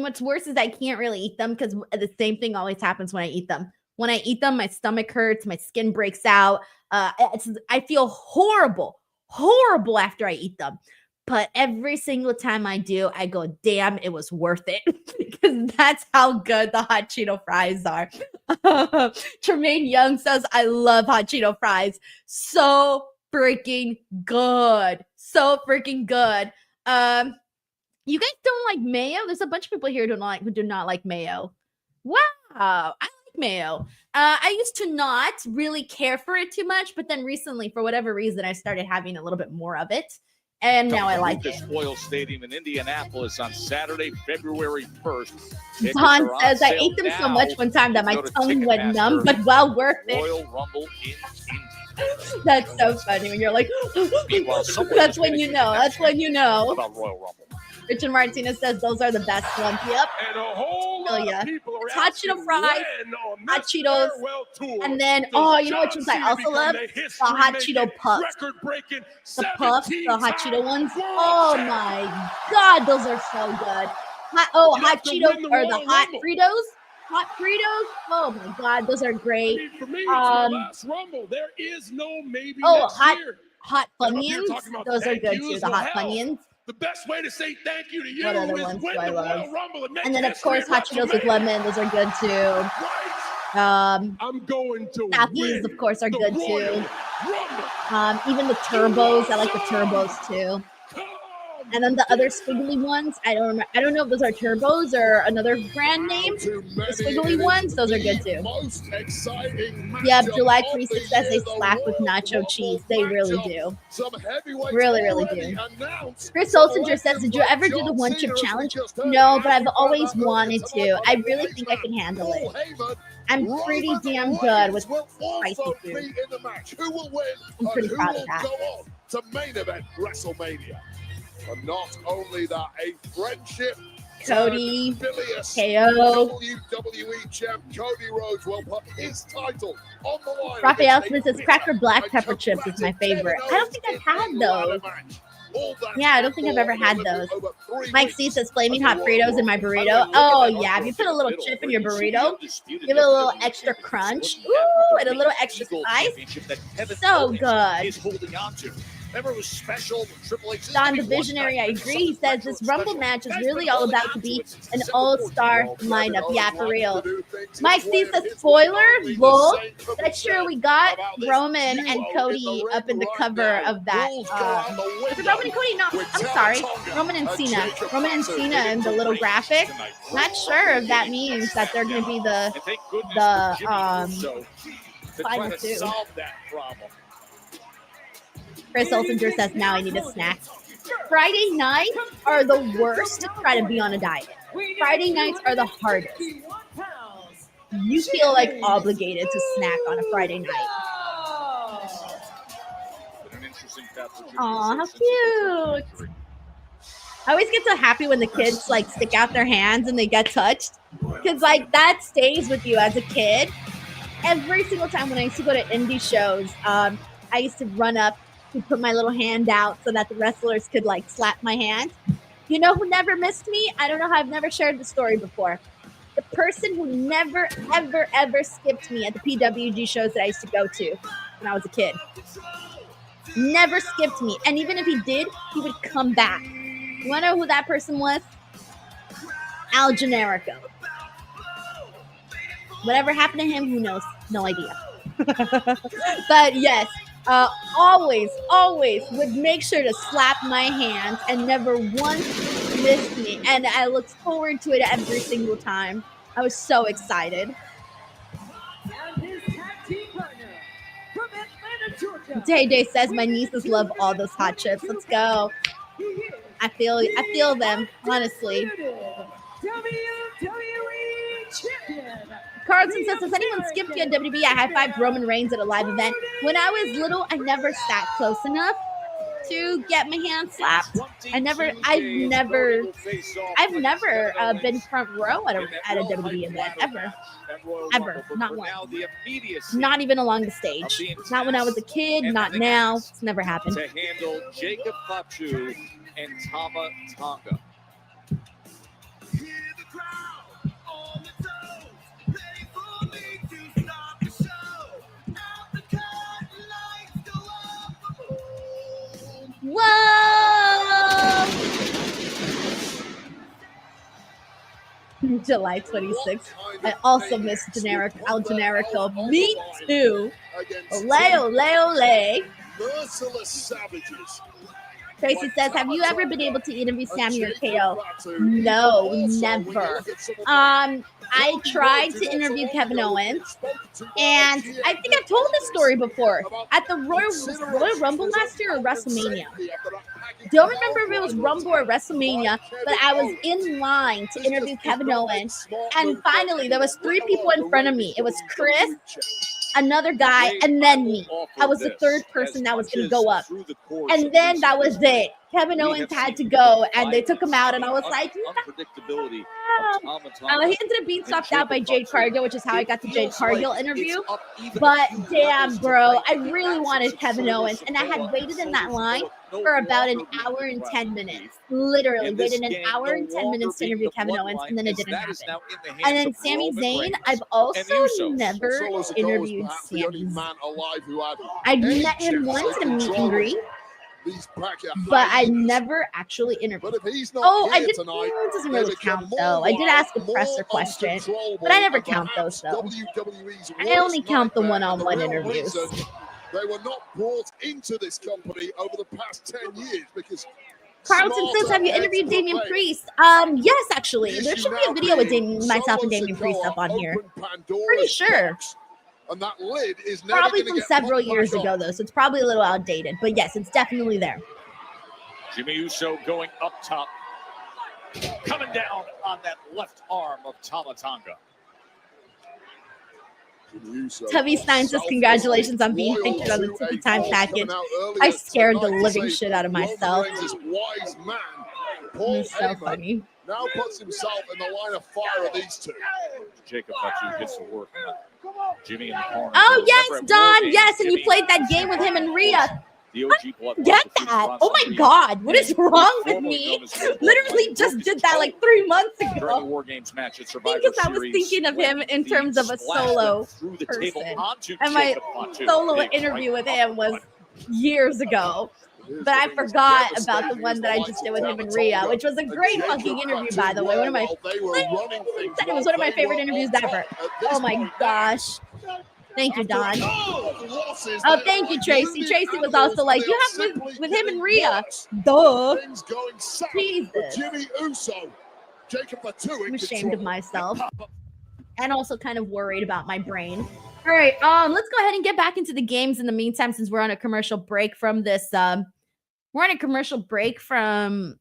what's worse is I can't really eat them because the same thing always happens when I eat them. When I eat them, my stomach hurts, my skin breaks out. I feel horrible after I eat them. But every single time I do, I go, damn, it was worth it. Because that's how good the hot Cheeto fries are. Tremaine Young says, I love hot Cheeto fries. So freaking good. So freaking good. You guys don't like mayo? There's a bunch of people here who do not like mayo. Wow. I like mayo. I used to not really care for it too much, but then recently, for whatever reason, I started having a little bit more of it. And now I like it. Oil Stadium in Indianapolis on Saturday, February 1st. Don says, I ate them so much one time that my tongue went numb, but well worth it. Royal Rumble in Indy. That's so funny when you're like, that's when you know. That's when you know. About Royal Rumble. Richard Martinez says those are the best ones. Yep. And a whole lot of people are It's hot Cheeto fries, hot this Cheetos, farewell tour and then, does you know which John ones I Cena also become love? the The hot Cheeto puffs. record-breaking The puffs, the hot 17-time Cheeto ones. world Oh champion. my God, those are so good. Hot to Cheetos win the or the Royal hot Rumble. Fritos. Hot Fritos. Oh my God, those are great. For me, it's my last Rumble. There is no maybe next year. Hot And I'm here Funyuns. talking about Those are thank good yous. too. The Well, hot hell, Funyuns. The best way to say thank you to you What other is ones win do I the love? Royal Rumble and make And then of history course hot at Cheetos with WrestleMania. lemon. Those are good too. I'm going to Takis, win of course, are the good Royal too. Rumble. Even the turbos, I like the turbos too. And then the other squiggly ones, I don't know if those are turbos or another brand name. The squiggly ones, those are good too. Most exciting Yep, matchup July of 26th the says they year, the slap with Royal nacho Rumble cheese. They really matchup. do. Some heavyweights Really already do. announced. Chris Some Olsinger says, did you legends ever like do the John one chip Cena, as we challenge? just heard, No, but and I've we always found out wanted earlier to. tonight I by really the think I Iceman, can handle it. Paul Heyman. I'm pretty Roman damn Reigns good with will spicy also food. be in the match. Who will win I'm pretty and who proud of will that. go on to main event WrestleMania? And not only that, a friendship Cody, bilious KO. WWE champ Cody Rhodes will put his title on the line. Raphael against a Smith says bitter cracker black and pepper chips is my combative Kevin favorite. I don't think I've had Owens in a ladder those. match. All that Yeah, I don't think I've ever and more had in a those. little over 3 Mike C weeks says flaming of hot the Royal Fritos in my Rumble. burrito. Oh yeah, if you put a little chip in your burrito, give it a little extra crunch. Ooh, and a little extra spice. So good. Is holding on to. Remember, it was special when Triple H. Don the Visionary, I agree. He says this Rumble match is really all about to be an all-star lineup. Yeah, for real. Mike C says, spoiler, bull. That's true. We got Roman and Cody up in the cover of that. Is it Roman and Cody? No, I'm sorry. Roman and Cena. Roman and Cena in the little graphic. Not sure if that means that they're going to be the final two. Solve that problem. Chris Olsinger says, now I need a snack. Friday nights are the worst to try to be on a diet. Friday nights are the hardest. You feel like obligated to snack on a Friday night. Aw, how cute. I always get so happy when the kids like stick out their hands and they get touched. Because like that stays with you as a kid. Every single time when I used to go to indie shows, I used to run up to put my little hand out so that the wrestlers could like slap my hand. You know who never missed me? I don't know how I've never shared the story before. The person who never, ever, ever skipped me at the PWG shows that I used to go to when I was a kid. Never skipped me. And even if he did, he would come back. You want to know who that person was? Al Generico. Whatever happened to him, who knows? No idea. But yes, always would make sure to slap my hands and never once missed me. And I looked forward to it every single time. I was so excited. And his tag team partner from Atlanta, Georgia. Day Day says my nieces love all those hot chips. Let's go. He is I feel them, honestly. Carlson says, has anyone skipped you at WWE? I high-fived Roman Reigns at a live event. When I was little, I never sat close enough to get my hand slapped. I've never been front row at a WWE event, ever, not once. Not even along the stage. Not when I was a kid, not now. It's never happened. To handle Jacob Fatu and Tama Tonga. Whoa! July 26th. I also miss El Generico. Me too. Ole. Merciless savages. Tracy says, have you ever been able to interview Sammy or KO? No, never. I tried to interview Kevin Owens, and I think I've told this story before. At the Royal Rumble last year or WrestleMania. Don't remember if it was Rumble or WrestleMania, but I was in line to interview Kevin Owens, and finally there was 3 people in front of me. It was Chris, another guy, and then me. I was the 3rd person that was going to go up. And then that was it. Kevin Owens had to go, and they took him out, and I was like, no. He ended up being stopped out by Jade Cargill, which is how I got the Jade Cargill interview. But damn, bro, I really wanted Kevin Owens, and I had waited in that line for about an hour and 10 minutes. Literally waited an hour and 10 minutes to interview Kevin Owens, and then it didn't happen. And then Sami Zayn, I've also never interviewed Sami Zayn. I've met him once in a meet and greet, but I never actually interviewed him. I did. It doesn't really count, though. I did ask a presser question, but I never count those, though. I only count the one-on-one interviews. They were not brought into this company over the past 10 years because Carlton says, have you interviewed Damian Priest? Yes, actually. There should be a video with myself and Damian Priest up on here. Pretty sure. And that lid is probably from several years ago, though, so it's probably a little outdated. But yes, it's definitely there. Jimmy Uso going up top. Coming down on that left arm of Tama Tonga. Tubby Stein says, congratulations on being featured on the Tippy Time package. I scared the living shit out of myself. It's so funny. Now puts himself in the line of fire of these two. Jacob Fatu gets to work. Jimmy in the corner. Oh, yes, Don. Yes, and you played that game with him and Rhea. Get that. Oh my God. What is wrong with me? Literally just did that like 3 months ago. War Games match at Survivor Because I was thinking of him in terms of a solo person. And my solo interview with him was years ago. But I forgot about the one that I just did with him and Rhea, which was a great fucking interview, by the way. It was one of my favorite interviews ever. Oh my gosh. Thank you, Don. Oh, thank you, Tracy. Tracy was also like, you have with him and Rhea. Duh. Jesus. I'm ashamed of myself. And also kind of worried about my brain. All right, let's go ahead and get back into the games in the meantime, since we're on a commercial break from this. We're on a commercial break from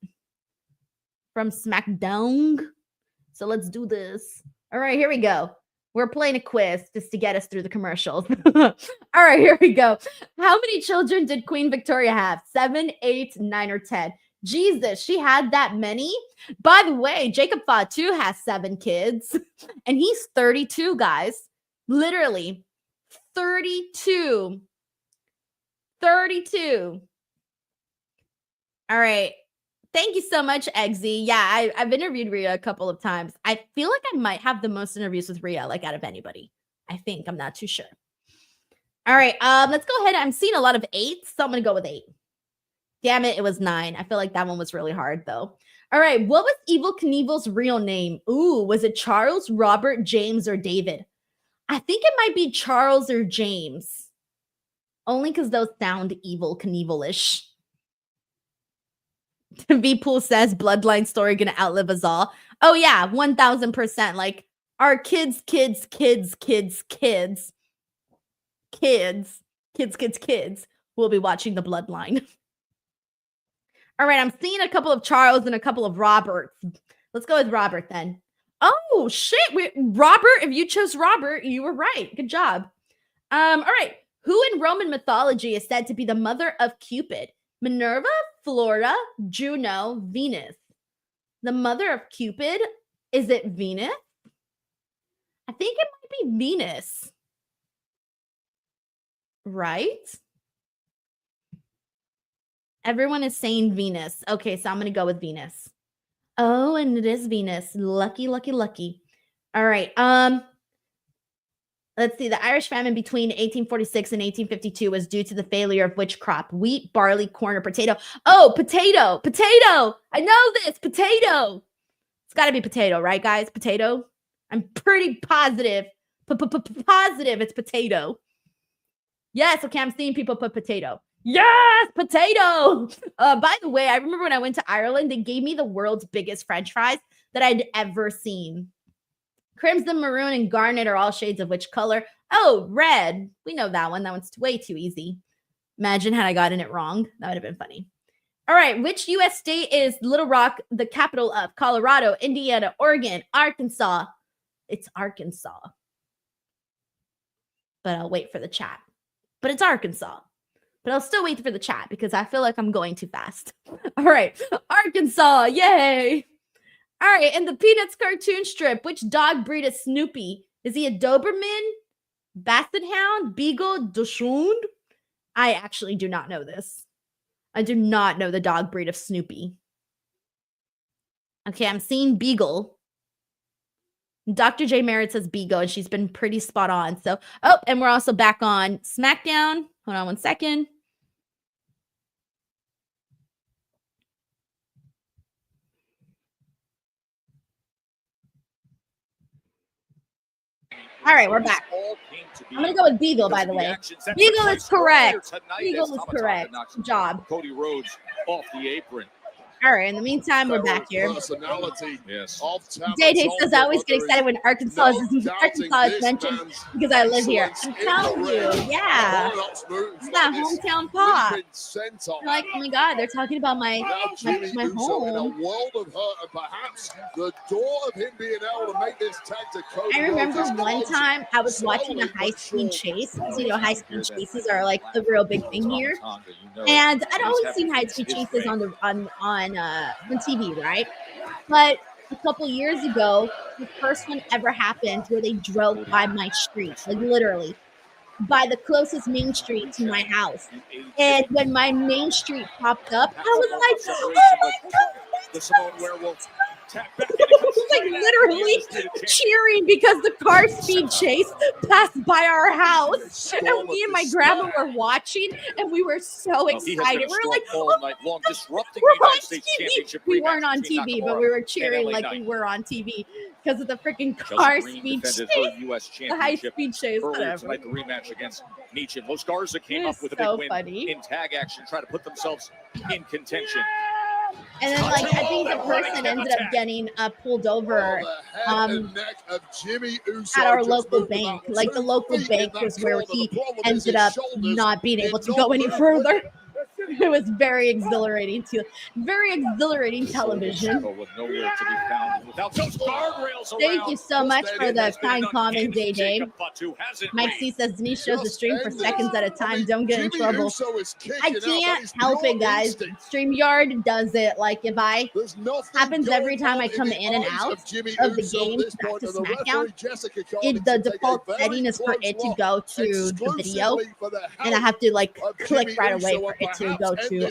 SmackDown. So let's do this. All right, here we go. We're playing a quiz just to get us through the commercials. All right, here we go. How many children did Queen Victoria have? 7, 8, 9, or 10? Jesus, she had that many? By the way, Jacob Fatu has 7 kids, and he's 32, guys. Literally, 32. 32. All right. Thank you so much, Eggsy. Yeah, I've interviewed Rhea a couple of times. I feel like I might have the most interviews with Rhea, like out of anybody. I think. I'm not too sure. All right, let's go ahead. I'm seeing a lot of 8s, so I'm going to go with 8. Damn it, it was 9. I feel like that one was really hard, though. All right, what was Evel Knievel's real name? Ooh, was it Charles, Robert, James, or David? I think it might be Charles or James. Only because those sound Evel Knievel-ish. V-Pool says, Bloodline story gonna outlive us all. Oh, yeah, 1,000%. Like, our kids will be watching the Bloodline. All right, I'm seeing a couple of Charles and a couple of Roberts. Let's go with Robert then. Oh, shit. Robert, if you chose Robert, you were right. Good job. All right. Who in Roman mythology is said to be the mother of Cupid? Minerva, Flora, Juno, Venus. The mother of Cupid? Is it Venus? I think it might be Venus. Right? Everyone is saying Venus. Okay, so I'm going to go with Venus. Oh, and it is Venus. Lucky, lucky, lucky. All right. Let's see. The Irish famine between 1846 and 1852 was due to the failure of which crop? Wheat, barley, corn, or potato? Oh, potato. Potato. I know this. Potato. It's got to be potato, right, guys? Potato. I'm pretty positive. Positive it's potato. Yes. Okay, I'm seeing people put potato. Yes, potato. By the way, I remember when I went to Ireland, they gave me the world's biggest French fries that I'd ever seen. Crimson, maroon, and garnet are all shades of which color? Oh, red. We know that one. That one's way too easy. Imagine had I gotten it wrong. That would have been funny. All right. Which U.S. state is Little Rock the capital of? Colorado, Indiana, Oregon, Arkansas. It's Arkansas. But I'll wait for the chat. But it's Arkansas. But I'll still wait for the chat because I feel like I'm going too fast. All right. Arkansas. Yay. All right. In the Peanuts cartoon strip, which dog breed is Snoopy? Is he a Doberman, Basset Hound, Beagle, Dachshund? I actually do not know this. I do not know the dog breed of Snoopy. Okay. I'm seeing Beagle. Dr. J. Merritt says Beagle, and she's been pretty spot on. So, oh, and we're also back on SmackDown. Hold on one second. All right, we're back. I'm going to go with Beagle, by the way. Beagle is correct. Beagle is correct. Good job. Cody Rhodes off the apron. All right, in the meantime, we're back here. Yes. JJ says I always get excited when Arkansas is mentioned because I live here. I'm telling you, yeah. It's that hometown pop. I'm like, oh my God, they're talking about my home. In a world of hurt, and perhaps the door of him being able to make this tag to Cody. I remember one time I was watching a high-speed chase. So, you know, high-speed chases are like the real big thing here. And I'd always seen high-speed chases on TV, right? But a couple years ago, the first one ever happened where they drove by my street, like literally by the closest main street to my house. And when my main street popped up, I was like, oh my God, the Samoan werewolf. Like literally cheering because the car speed chase passed by our house, and me and my grandma were watching, and we were so excited. We were like, all night long, disrupting we're the on United States TV. Championship We rematch weren't on between TV, Nakamura but we were and cheering LA like Knight. we were on TV because of the freaking Chelsea car Green speed defended chase. her U.S. The high Championship speed chase, earlier whatever. tonight, the rematch against Michin. Los Garza came It up is with a big so win funny. in tag action, trying to put themselves in contention. And then, like, I think the person ended up getting pulled over at our local bank. Like, the local bank was where he ended up not being able to go any further. It was very exhilarating television. With nowhere to be found without those guardrails around. Thank you so much for the kind comment, JJ. Mike C says Denise shows the stream for seconds at a time. Don't get in trouble. I can't help it, guys. StreamYard does it. Like, if I happens every time I come in and out of the game back to SmackDown, the default setting is for it to go to the video, and I have to like click right away for it to go to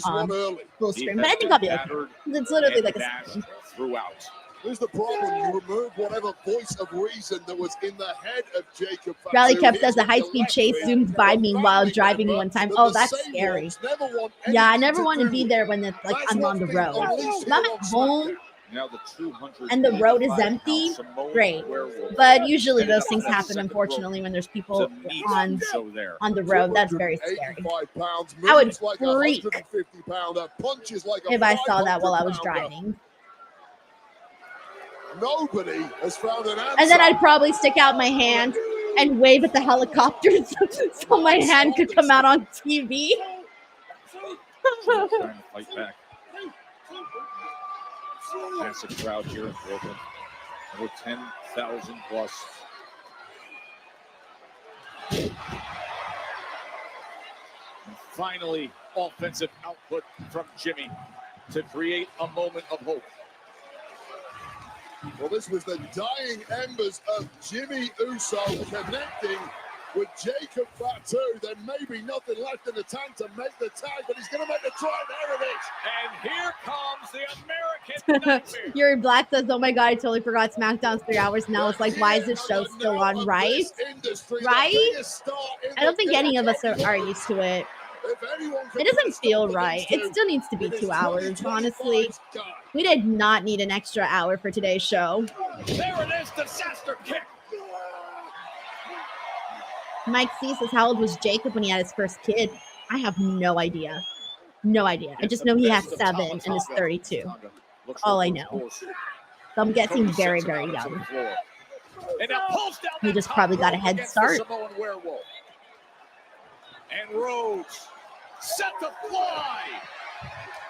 full screen. But I think I'll be okay. It's literally like a screen. Throughout. Here's the problem. You remove whatever voice of reason that was in the head of Jacob. Rally Kev says the high-speed chase zoomed by me while driving one time. Oh, that's scary. Yeah, I never want to be there when it's like I'm on the road. If I'm at home and the road is empty, great. But usually those things happen, unfortunately, when there's people on the road. That's very scary. I would freak if I saw that while I was driving. Nobody has found an answer. And then I'd probably stick out my hand and wave at the helicopters so my hand could come out on TV. Trying to fight back. Massive crowd here in Brooklyn. Over 10,000 plus. And finally, offensive output from Jimmy to create a moment of hope. Well, this was the dying embers of Jimmy Uso connecting with Jacob Fatu. There may be nothing left in the tank to make the tag, but he's going to make the try. There it is. And here comes the American Nightmare. Yuri Black says, "Oh my God, I totally forgot SmackDown's 3 hours now." It's like, why is this show still on? Right? Right? I don't think any of us are used to it. It doesn't feel right. It still needs to be 2 hours, honestly. We did not need an extra hour for today's show. There it is, disaster kick. Mike C says, "How old was Jacob when he had his first kid?" I have no idea. No idea. I just know he has 7 and is 32. All I know. So I'm guessing very, very young. He just probably got a head start. And Rhodes set to fly.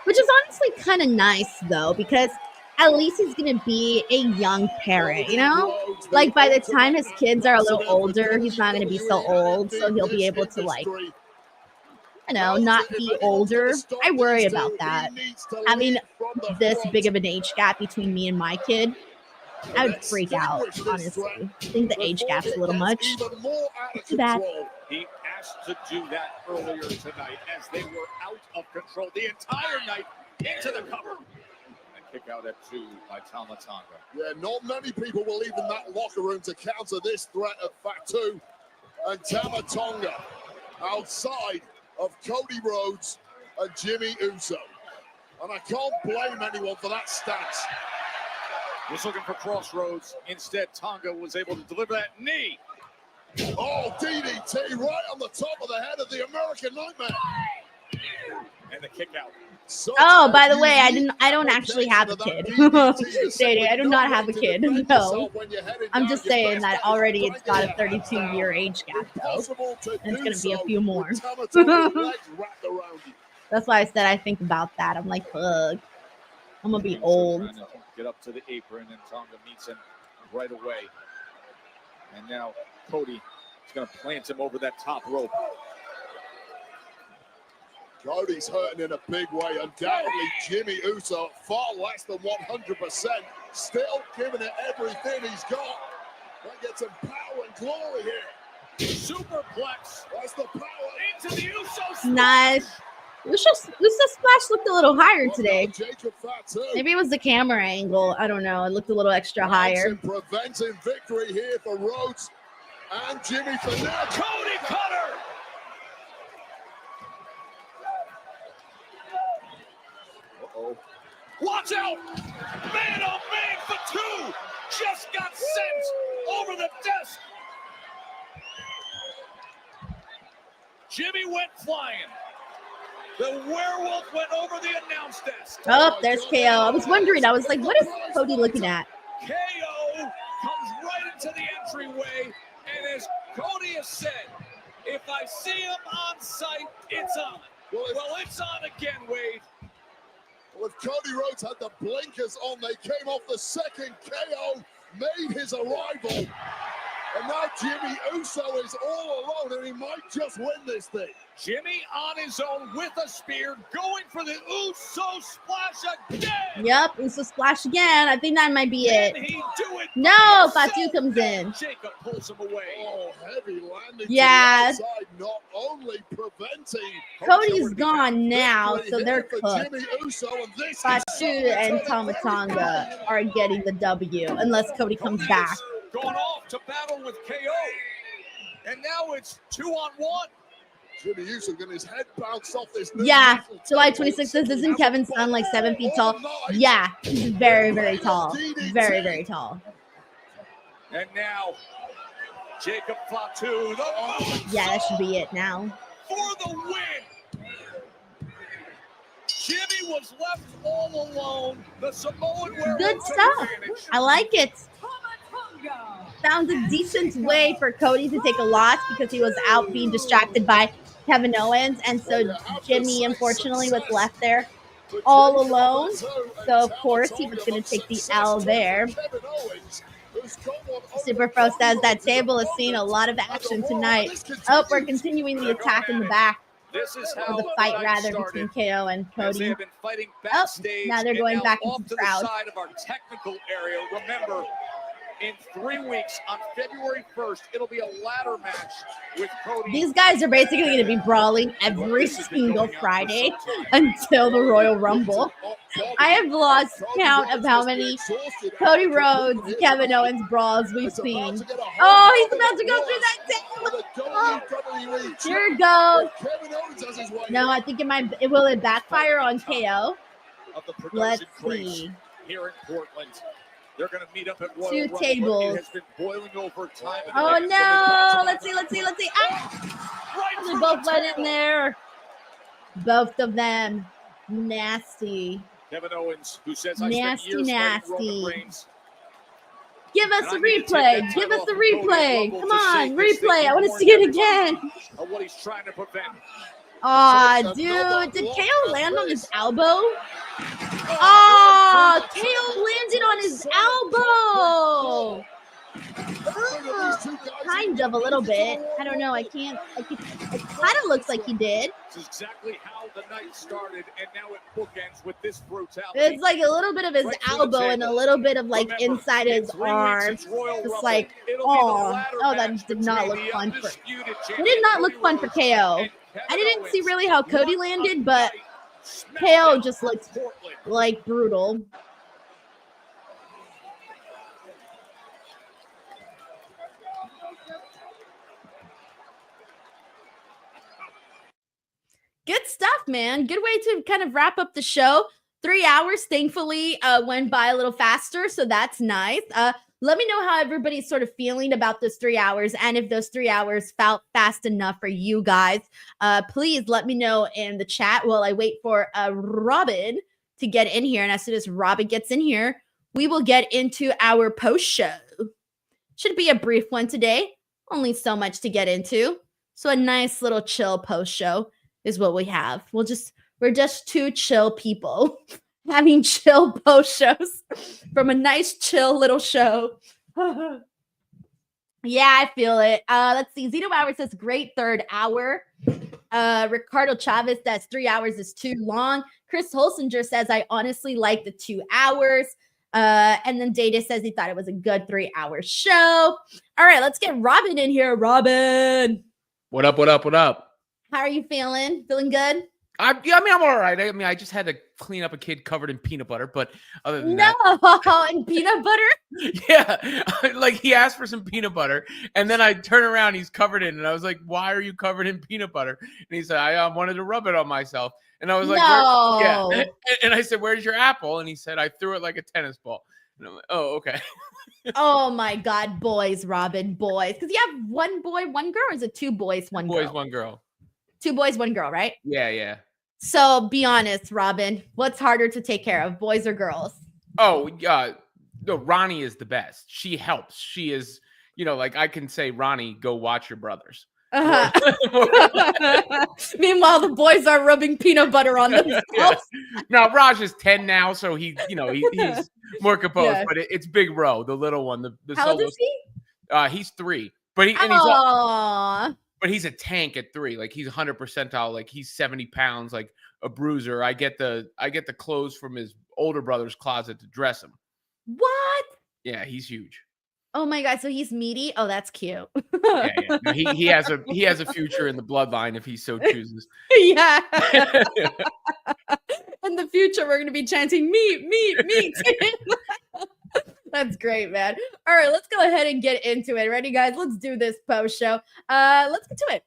Which is honestly kind of nice, though, because at least he's going to be a young parent, you know? Like, by the time his kids are a little older, he's not going to be so old, so he'll be able to, like, you know, not be older. I worry about that. Having this big of an age gap between me and my kid, I would freak out, honestly. I think the age gap's a little much. Too bad. He asked to do that earlier tonight as they were out of control the entire night into the cover. Kick out at 2 by Tama Tonga. Yeah, not many people will leave in that locker room to counter this threat of Fatu and Tama Tonga outside of Cody Rhodes and Jimmy Uso. And I can't blame anyone for that stance. Was looking for crossroads. Instead, Tonga was able to deliver that knee. Oh, DDT right on the top of the head of the American Nightmare. And the kick out. Oh, by the way, I don't actually have a kid. Sadie, I do not have a kid. No. I'm just saying that already it's got a 32-year age gap, though. And it's going to be a few more. That's why I said I think about that. I'm like, fuck. I'm going to be old. Get up to the apron, and Tonga meets him right away. And now Cody is going to plant him over that top rope. Cody's hurting in a big way. Undoubtedly, Jimmy Uso far less than 100%. Still giving it everything he's got. That gets some power and glory here. Superplex. That's the power into the Usos. Nice. Uso Splash looked a little higher today. Maybe it was the camera angle. I don't know. It looked a little extra higher. Preventing victory here for Rhodes and Jimmy for now. Cody Cutter. Uh-oh. Watch out! Man on man for 2! Just got sent over the desk! Jimmy went flying. The werewolf went over the announce desk. Oh, there's KO. I was wondering. I was like, what is Cody looking at? KO comes right into the entryway, and as Cody has said, if I see him on site, it's on. Well, it's on again, Wade. Well, if Cody Rhodes had the blinkers on, they came off the second. KO made his arrival. And now Jimmy Uso is all alone, and he might just win this thing. Jimmy on his own with a spear, going for the Uso Splash again. Yep, Uso Splash again. I think that might be it. He do it no, Fatu comes in. Jacob pulls him away. Oh, heavy landing. Yeah. To the outside, not only preventing. Cody's gone now, so they're cooked. Jimmy Uso, and this Fatu and Tama Tonga are getting the W, unless Cody comes back. Going off to battle with KO. And now it's 2-on-1. Jimmy Uso getting his head bounced off this. Yeah, July 26th. Isn't Kevin's son like 7 feet tall? Yeah, he's very, very tall. Very, very tall. And now, Jacob Fatu. Yeah, that should be it now. For the win. Jimmy was left all alone. The Samoan werewolf. Good stuff. I like it. Found a decent way for Cody to take a loss because he was out being distracted by Kevin Owens, and so Jimmy unfortunately was left there all alone. So, of course, he was going to take the L there. Superfro says that table has seen a lot of action tonight. Oh, we're continuing the attack in the back. This is Or how the fight, night rather, started, between KO and as they Cody. have been fighting Oh, backstage now they're and going now back off into to the crowd. the side of our technical area. Remember, in 3 weeks, on February 1st, it'll be a ladder match with Cody. These guys are basically going to be brawling every single Friday until the Royal Rumble. I have lost count of how many Cody Rhodes, Kevin Owens brawls we've seen. Oh, he's about to go through that table. Oh, here it goes. No, I think will it backfire on KO? Let's see. Here in Portland. They're going to meet up at Royal Two Rumble. tables. It has been boiling over time. Oh no! Let's see. Ah! They both went in there. Both of them. Nasty. Kevin Owens, who says Nasty. Give us a replay. Give us a replay. Come on, replay. I want to see it again. Of what he's trying to prevent. Aw, dude. Did KO land on his elbow? Oh, KO landed on his elbow. Kind of, a little bit. I don't know. It kind of looks like he did. This is exactly how the night started, and now it bookends with this brutality. It's like a little bit of his elbow and a little bit of like inside his arm. Just like, oh, that did not look fun for. It did not look fun for KO. I didn't see really how Cody landed, but KO just looked like brutal. Good stuff, man. Good way to kind of wrap up the show. 3 hours, thankfully, went by a little faster, so that's nice. Let me know how everybody's sort of feeling about those 3 hours, and if those 3 hours felt fast enough for you guys. Please let me know in the chat while I wait for Robin to get in here. And as soon as Robin gets in here, we will get into our post show. Should be a brief one today. Only so much to get into. So a nice little chill post show is what we have. We're just two chill people having chill post shows from a nice chill little show. Yeah, I feel it. Let's see. Zito Bauer says great third hour. Ricardo Chavez says 3 hours is too long. Chris Holsinger says I honestly like the 2 hours. And then Data says he thought it was a good 3 hour show. All right, let's get Robin in here. Robin. What up? How are you feeling? Feeling good? I'm all right. I just had to clean up a kid covered in peanut butter, but other than that, in peanut butter? Yeah, like he asked for some peanut butter, and then I turn around, he's covered in, and I was like, "Why are you covered in peanut butter?" And he said, "I wanted to rub it on myself," and I was like, no. "Yeah," and I said, "Where's your apple?" And he said, "I threw it like a tennis ball." And I'm like, "Oh, okay." Oh my God, boys, Robin, boys, because you have one boy, one girl, or is it 2 boys, one girl? 2 boys, 1 girl. 2 boys, 1 girl, right? Yeah. So be honest, Robin, what's harder to take care of, boys or girls? Oh, no, Ronnie is the best. She helps. She is, like I can say, Ronnie, go watch your brothers. Meanwhile, the boys are rubbing peanut butter on themselves. Yeah. Now, Raj is 10 now, so he's more composed, Yeah. but it's Big Ro, the little one. The How old is he? He's 3, but but he's a tank at 3. Like he's 100 percentile. Like he's 70 pounds, like a bruiser. I get the clothes from his older brother's closet to dress him. What? Yeah, he's huge. Oh my God, so he's meaty? Oh, that's cute. Yeah. No, he has a future in the bloodline if he so chooses. Yeah. In the future, we're going to be chanting meat. That's great, man. All right, let's go ahead and get into it. Ready, guys? Let's do this post show. Let's get to it.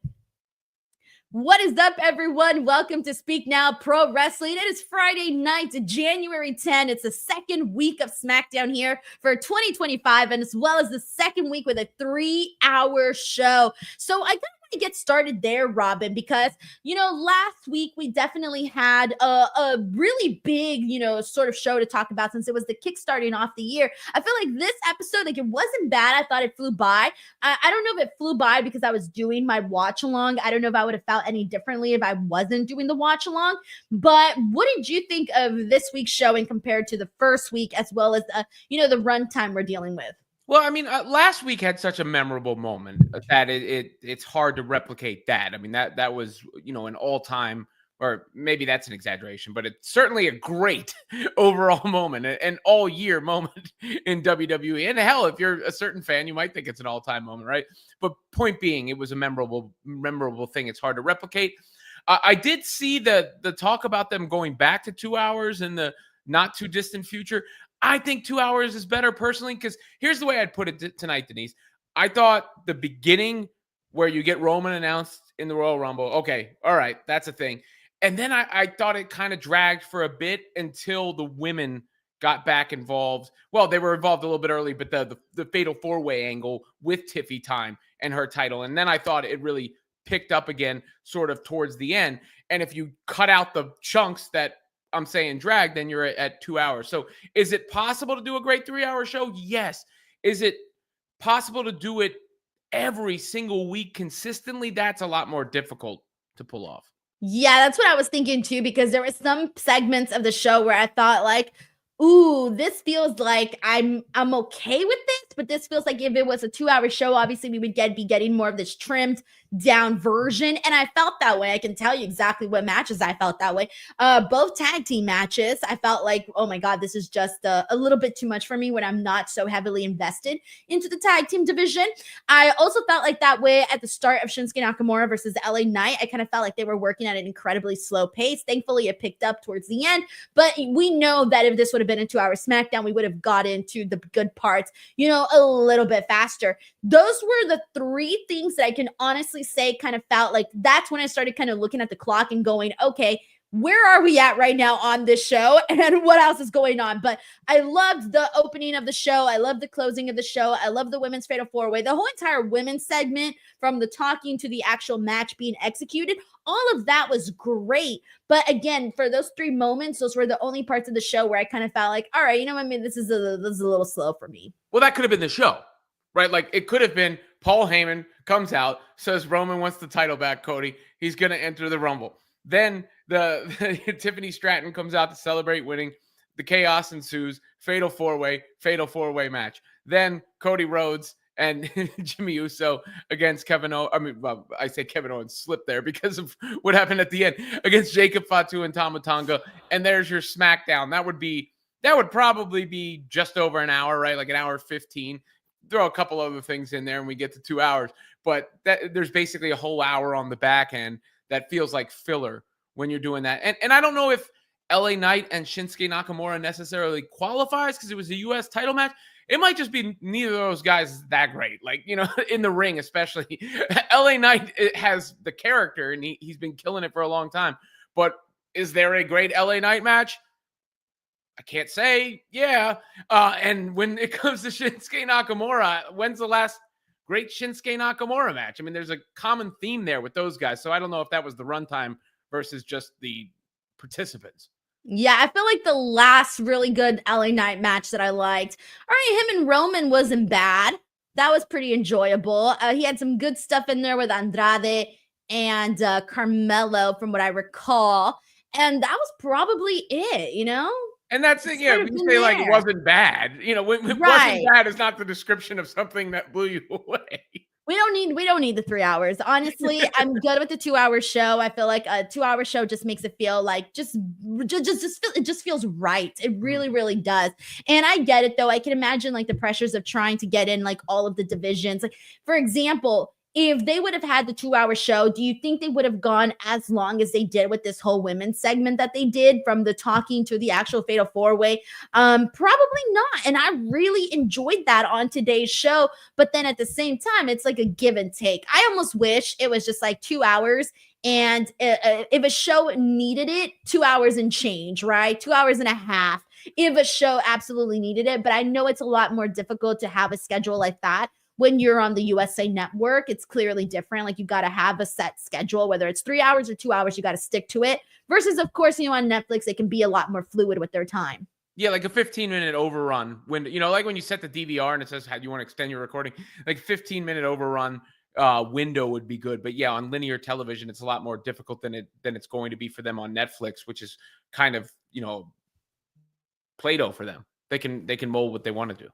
What is up, everyone? Welcome to Speak Now Pro Wrestling. It is Friday night, January 10. It's the second week of SmackDown here for 2025, and as well as the second week with a 3 hour show. So I got to get started there, Robin, because, last week we definitely had a really big, sort of show to talk about since it was the kickstarting off the year. I feel like this episode, like, it wasn't bad. I thought it flew by. I don't know if it flew by because I was doing my watch along. I don't know if I would have felt any differently if I wasn't doing the watch along. But what did you think of this week's showing compared to the first week, as well as, the runtime we're dealing with? Well, I mean, last week had such a memorable moment that it's hard to replicate that. I mean, that was, an all-time, or maybe that's an exaggeration, but it's certainly a great overall moment, an all-year moment in WWE. And hell, if you're a certain fan, you might think it's an all-time moment, right? But point being, it was a memorable thing. It's hard to replicate. I did see the talk about them going back to 2 hours in the not too distant future. I think 2 hours is better personally, because here's the way I'd put it tonight, Denise. I thought the beginning where you get Roman announced in the Royal Rumble, okay, all right, that's a thing. And then I thought it kind of dragged for a bit until the women got back involved. Well, they were involved a little bit early, but the Fatal 4-Way angle with Tiffy Time and her title. And then I thought it really picked up again sort of towards the end. And if you cut out the chunks that I'm saying drag, then you're at 2 hours. So is it possible to do a great 3-hour show? Yes. Is it possible to do it every single week consistently? That's a lot more difficult to pull off. Yeah, that's what I was thinking too, because there were some segments of the show where I thought like, ooh, this feels like I'm okay with this, but this feels like if it was a 2-hour show, obviously we would be getting more of this trimmed down version. And I felt that way. I can tell you exactly what matches I felt that way. Both tag team matches, I felt like, oh my God, this is just a little bit too much for me when I'm not so heavily invested into the tag team division. I also felt like that way at the start of Shinsuke Nakamura versus LA Knight. I kind of felt like they were working at an incredibly slow pace. Thankfully, it picked up towards the end, but we know that if this would have been a 2-hour SmackDown, we would have got into the good parts, a little bit faster. Those were the three things that I can honestly say kind of felt like that's when I started kind of looking at the clock and going, okay, where are we at right now on this show and what else is going on? But I loved the opening of the show. I love the closing of the show. I love the women's Fatal 4-Way. The whole entire women's segment, from the talking to the actual match being executed, all of that was great. But again, for those 3 moments, those were the only parts of the show where I kind of felt like, all right, I mean, this is a little slow for me. Well, that could have been the show, right? Like, it could have been Paul Heyman comes out, says Roman wants the title back, Cody. He's going to enter the Rumble. Then the Tiffany Stratton comes out to celebrate winning. The chaos ensues. Fatal 4-Way match. Then Cody Rhodes and Jimmy Uso against Kevin Owens. I mean, well, I say Kevin Owens slipped there because of what happened at the end against Jacob Fatu and Tama Tonga. And there's your SmackDown. That would probably be just over an hour, right? Like an hour 15. Throw a couple other things in there and we get to 2 hours. But there's basically a whole hour on the back end that feels like filler when you're doing that. And I don't know if LA Knight and Shinsuke Nakamura necessarily qualifies because it was a U.S. title match. It might just be neither of those guys that great. Like, in the ring especially. LA Knight has the character and he's been killing it for a long time. But is there a great LA Knight match? I can't say, yeah. And when it comes to Shinsuke Nakamura, when's the last great Shinsuke Nakamura match? I mean, there's a common theme there with those guys. So I don't know if that was the runtime versus just the participants. Yeah, I feel like the last really good LA Knight match that I liked, all right, him and Roman wasn't bad. That was pretty enjoyable. He had some good stuff in there with Andrade and Carmelo, from what I recall. And that was probably it, And that's it. Yeah, we say like it wasn't bad. It wasn't bad is not the description of something that blew you away. We don't need the 3 hours. Honestly, I'm good with the 2-hour show. I feel like a 2-hour show just makes it feel like it just feels right. It really, really does. And I get it though. I can imagine like the pressures of trying to get in like all of the divisions. Like, for example, if they would have had the 2-hour show, do you think they would have gone as long as they did with this whole women's segment that they did, from the talking to the actual Fatal 4-Way? Probably not. And I really enjoyed that on today's show. But then at the same time, it's like a give and take. I almost wish it was just like 2 hours. And if a show needed it, 2 hours and change, right? 2 hours and a half, if a show absolutely needed it. But I know it's a lot more difficult to have a schedule like that when you're on the USA Network, it's clearly different. Like you got to have a set schedule, whether it's 3 hours or 2 hours, you got to stick to it. Versus, of course, on Netflix, they can be a lot more fluid with their time. Yeah, like a 15-minute overrun. When like when you set the DVR and it says how you want to extend your recording, like 15-minute overrun window would be good. But yeah, on linear television, it's a lot more difficult than it's going to be for them on Netflix, which is kind of Play-Doh for them. They can mold what they want to do.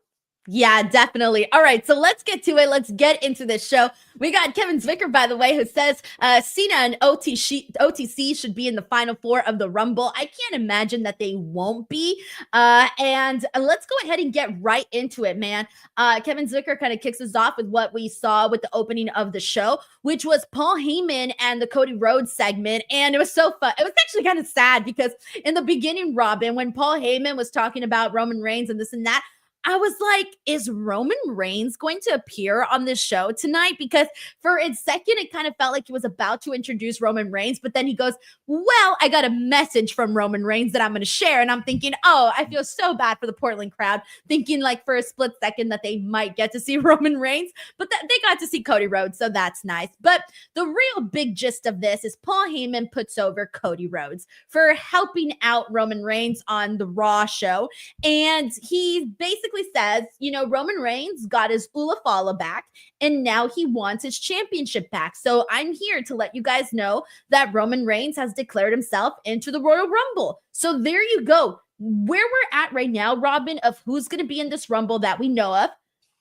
Yeah, definitely. All right, so let's get to it. Let's get into this show. We got Kevin Zwicker, by the way, who says Cena and OTC should be in the final four of the Rumble. I can't imagine that they won't be. And let's go ahead and get right into it, man. Kevin Zwicker kind of kicks us off with what we saw with the opening of the show, which was Paul Heyman and the Cody Rhodes segment. And it was so fun. It was actually kind of sad because in the beginning, Robin, when Paul Heyman was talking about Roman Reigns and this and that, I was like, is Roman Reigns going to appear on this show tonight? Because for a second, it kind of felt like he was about to introduce Roman Reigns, but then he goes, well, I got a message from Roman Reigns that I'm going to share. And I'm thinking, oh, I feel so bad for the Portland crowd, thinking like for a split second that they might get to see Roman Reigns, but they got to see Cody Rhodes, so that's nice. But the real big gist of this is Paul Heyman puts over Cody Rhodes for helping out Roman Reigns on the Raw show. And he basically says, Roman Reigns got his Ula Fala back and now he wants his championship back. So I'm here to let you guys know that Roman Reigns has declared himself into the Royal Rumble. So there you go. Where we're at right now, Robin, of who's going to be in this Rumble that we know of: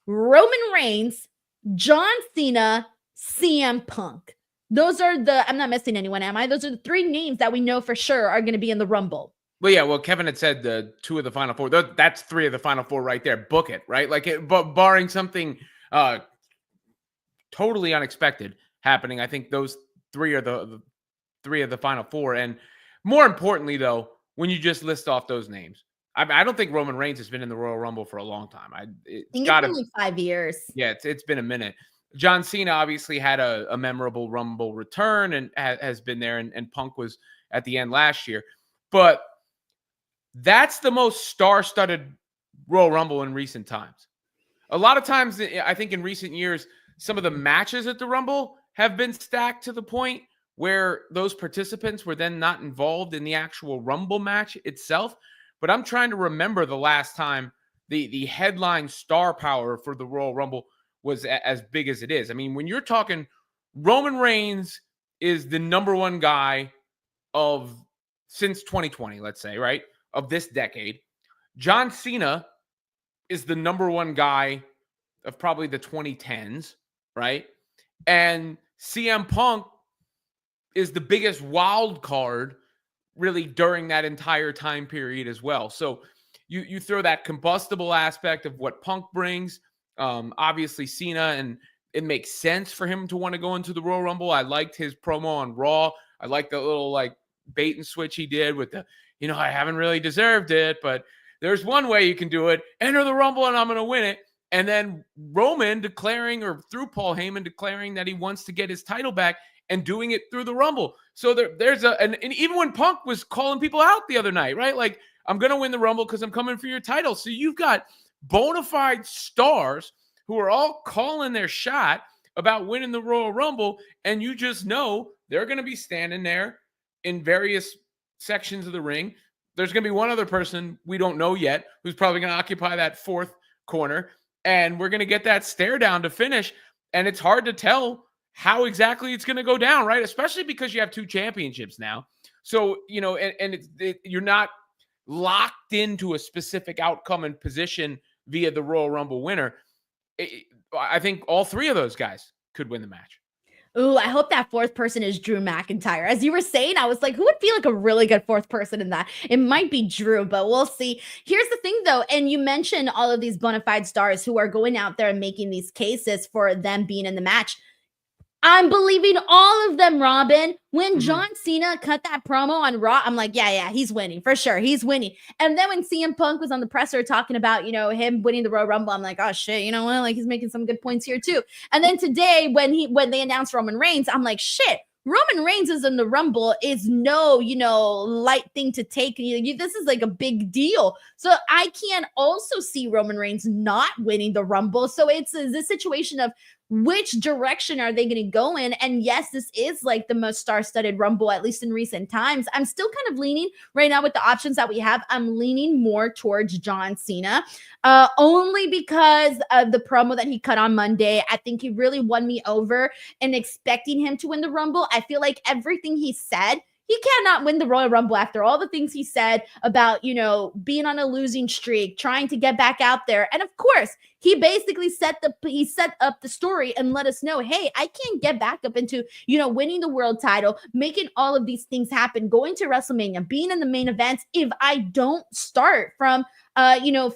Roman Reigns, John Cena, CM Punk. Those are I'm not missing anyone, am I? Those are the three names that we know for sure are going to be in the Rumble. Well, yeah. Well, Kevin had said the two of the final four. That's three of the final four right there. Book it, right? But barring something totally unexpected happening, I think those three are the three of the final four. And more importantly, though, when you just list off those names, I don't think Roman Reigns has been in the Royal Rumble for a long time. I think it's been like 5 years. Yeah, it's been a minute. John Cena obviously had a memorable Rumble return and has been there, and Punk was at the end last year. But that's the most star-studded Royal Rumble in recent times. A lot of times, I think in recent years, some of the matches at the Rumble have been stacked to the point where those participants were then not involved in the actual Rumble match itself. But I'm trying to remember the last time the headline star power for the Royal Rumble was as big as it is. I mean, when you're talking Roman Reigns is the number one guy since 2020, let's say, right? Of this decade. John Cena is the number one guy of probably the 2010s, right? And CM Punk is the biggest wild card really during that entire time period as well. So you throw that combustible aspect of what Punk brings, obviously Cena, and it makes sense for him to want to go into the Royal Rumble. I liked his promo on Raw. I liked the little bait and switch he did with the, I haven't really deserved it, but there's one way you can do it. Enter the Rumble and I'm going to win it. And then Roman declaring, or through Paul Heyman declaring, that he wants to get his title back and doing it through the Rumble. So there's and even when Punk was calling people out the other night, right? Like, I'm going to win the Rumble because I'm coming for your title. So you've got bona fide stars who are all calling their shot about winning the Royal Rumble. And you just know they're going to be standing there in various sections of the ring. There's going to be one other person we don't know yet who's probably going to occupy that fourth corner, and we're going to get that stare down to finish. And it's hard to tell how exactly it's going to go down, right? Especially because you have two championships now. So, you're not locked into a specific outcome and position via the Royal Rumble winner. I think all three of those guys could win the match. Ooh, I hope that fourth person is Drew McIntyre. As you were saying, I was like, who would be like a really good fourth person in that? It might be Drew, but we'll see. Here's the thing, though, and you mentioned all of these bona fide stars who are going out there and making these cases for them being in the match. I'm believing all of them, Robin. When John Cena cut that promo on Raw, I'm like, yeah, he's winning for sure. He's winning. And then when CM Punk was on the presser talking about, him winning the Royal Rumble, I'm like, oh shit, you know what? Like, he's making some good points here too. And then today when they announced Roman Reigns, I'm like, shit, Roman Reigns is in the Rumble is no, light thing to take. This is like a big deal. So I can also see Roman Reigns not winning the Rumble. So it's the situation of which direction are they going to go in? And yes, this is like the most star-studded Rumble, at least in recent times. I'm still kind of leaning right now with the options that we have. I'm leaning more towards John Cena, only because of the promo that he cut on Monday. I think he really won me over in expecting him to win the Rumble. I feel like everything he said, he cannot win the Royal Rumble after all the things he said about, being on a losing streak, trying to get back out there. And of course, he basically set up the story and let us know, hey, I can't get back up into, winning the world title, making all of these things happen, going to WrestleMania, being in the main events if I don't start from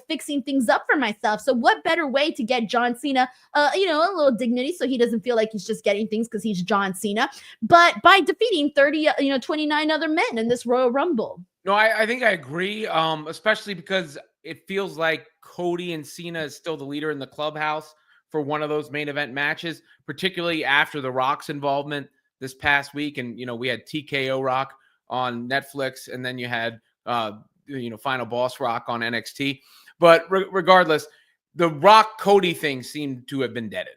fixing things up for myself. So what better way to get John Cena, a little dignity so he doesn't feel like he's just getting things because he's John Cena, but by defeating 29 other men in this Royal Rumble. No, I think I agree, especially because it feels like Cody and Cena is still the leader in the clubhouse for one of those main event matches, particularly after The Rock's involvement this past week. And, we had TKO Rock on Netflix, and then you had, Final Boss Rock on NXT. But regardless, the Rock Cody thing seemed to have been deaded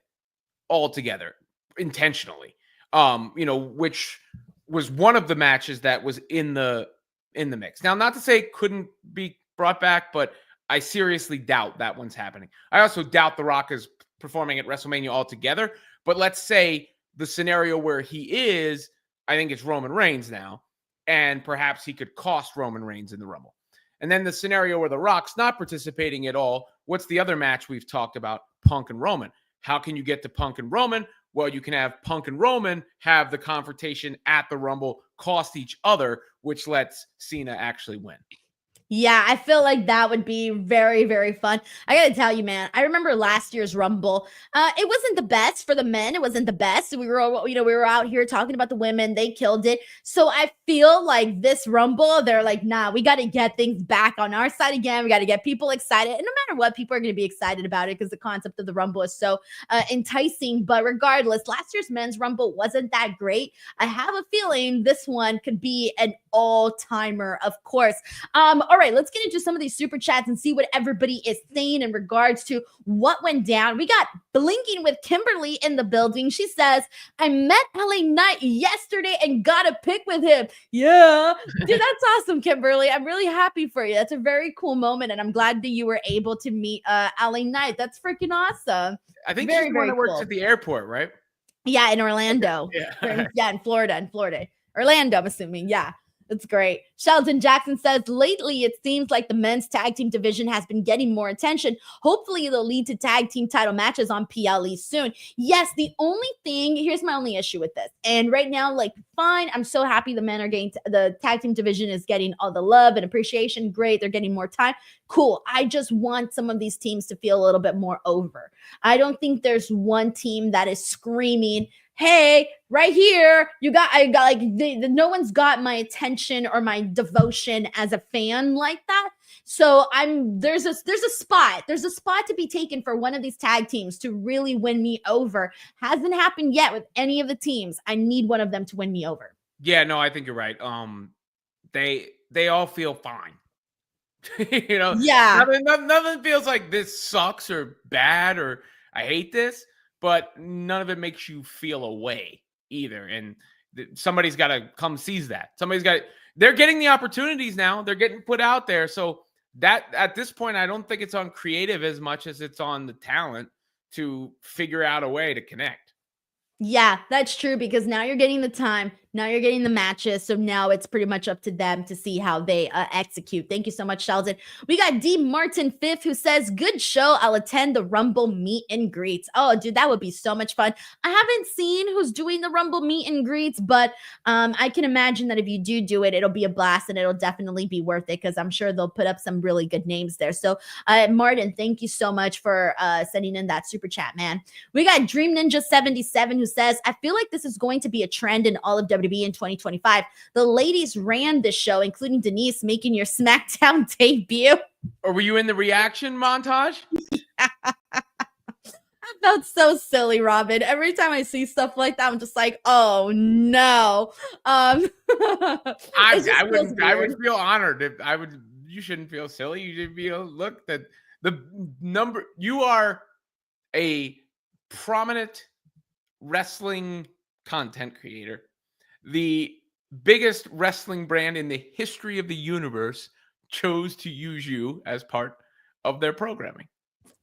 altogether intentionally, which was one of the matches that was in the mix. Now, not to say it couldn't be brought back, but I seriously doubt that one's happening. I also doubt The Rock is performing at WrestleMania altogether. But let's say the scenario where he is, I think it's Roman Reigns now, and perhaps he could cost Roman Reigns in the Rumble. And then the scenario where The Rock's not participating at all, what's the other match we've talked about? Punk and Roman. How can you get to Punk and Roman? Well, you can have Punk and Roman have the confrontation at the Rumble, cost each other, which lets Cena actually win. Yeah, I feel like that would be very, very fun. I got to tell you, man, I remember last year's Rumble. It wasn't the best for the men. It wasn't the best. We were out here talking about the women. They killed it. So I feel like this Rumble, they're like, nah, we got to get things back on our side again. We got to get people excited. And no matter what, people are going to be excited about it because the concept of the Rumble is so enticing. But regardless, last year's men's Rumble wasn't that great. I have a feeling this one could be an all-timer, of course. All right, let's get into some of these super chats and see what everybody is saying in regards to what went down. We got Blinking with Kimberly in the building. She says, I met LA Knight yesterday and got a pic with him. Yeah. Dude, that's awesome, Kimberly. I'm really happy for you. That's a very cool moment, and I'm glad that you were able to meet LA Knight. That's freaking awesome. I think she's the one that works at the airport, right? Yeah, in Orlando. Yeah. Yeah, in Florida. Orlando, I'm assuming. Yeah. That's great. Sheldon Jackson says, lately it seems like the men's tag team division has been getting more attention. Hopefully it'll lead to tag team title matches on PLE soon. Yes, the only thing, here's my only issue with this. And right now, fine, I'm so happy the men are getting, the tag team division is getting all the love and appreciation. Great, they're getting more time. Cool. I just want some of these teams to feel a little bit more over. I don't think there's one team that is screaming, hey, right here, no one's got my attention or my devotion as a fan like that. So there's a spot to be taken for one of these tag teams to really win me over. Hasn't happened yet with any of the teams. I need one of them to win me over. Yeah, no, I think you're right. They all feel fine. Yeah. Nothing feels like this sucks or bad or I hate this. But none of it makes you feel away either. And somebody's got to come seize that. They're getting the opportunities now. They're getting put out there. So that at this point, I don't think it's on creative as much as it's on the talent to figure out a way to connect. Yeah, that's true, because now you're getting the time. Now you're getting the matches. So now it's pretty much up to them to see how they execute. Thank you so much, Sheldon. We got D. Martin 5th who says, good show. I'll attend the Rumble meet and greets. Oh, dude, that would be so much fun. I haven't seen who's doing the Rumble meet and greets, but I can imagine that if you do it, it'll be a blast and it'll definitely be worth it because I'm sure they'll put up some really good names there. So Martin, thank you so much for sending in that super chat, man. We got Dream Ninja 77 who says, I feel like this is going to be a trend in all of WWE in 2025. The ladies ran this show, including Denise making your SmackDown debut. Or were you in the reaction montage? I That's so silly, Robin. Every time I see stuff like that, I'm just like, oh no. I would feel honored if I would. You shouldn't feel silly. You should feel look that the number you are a prominent wrestling content creator, the biggest wrestling brand in the history of the universe chose to use you as part of their programming.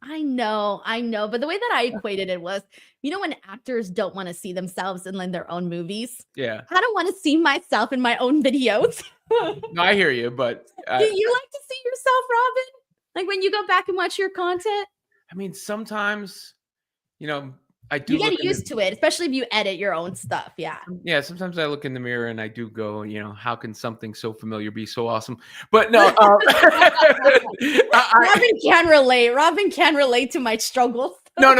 I know. But the way that I equated it was, when actors don't want to see themselves in their own movies. Yeah. I don't want to see myself in my own videos. No, I hear you, but Do you like to see yourself, Robin? Like when you go back and watch your content? I mean, sometimes, I do. You get used to it, especially if you edit your own stuff. Yeah. Yeah. Sometimes I look in the mirror and I do go, how can something so familiar be so awesome? But no, Robin can relate. Robin can relate to my struggles. No.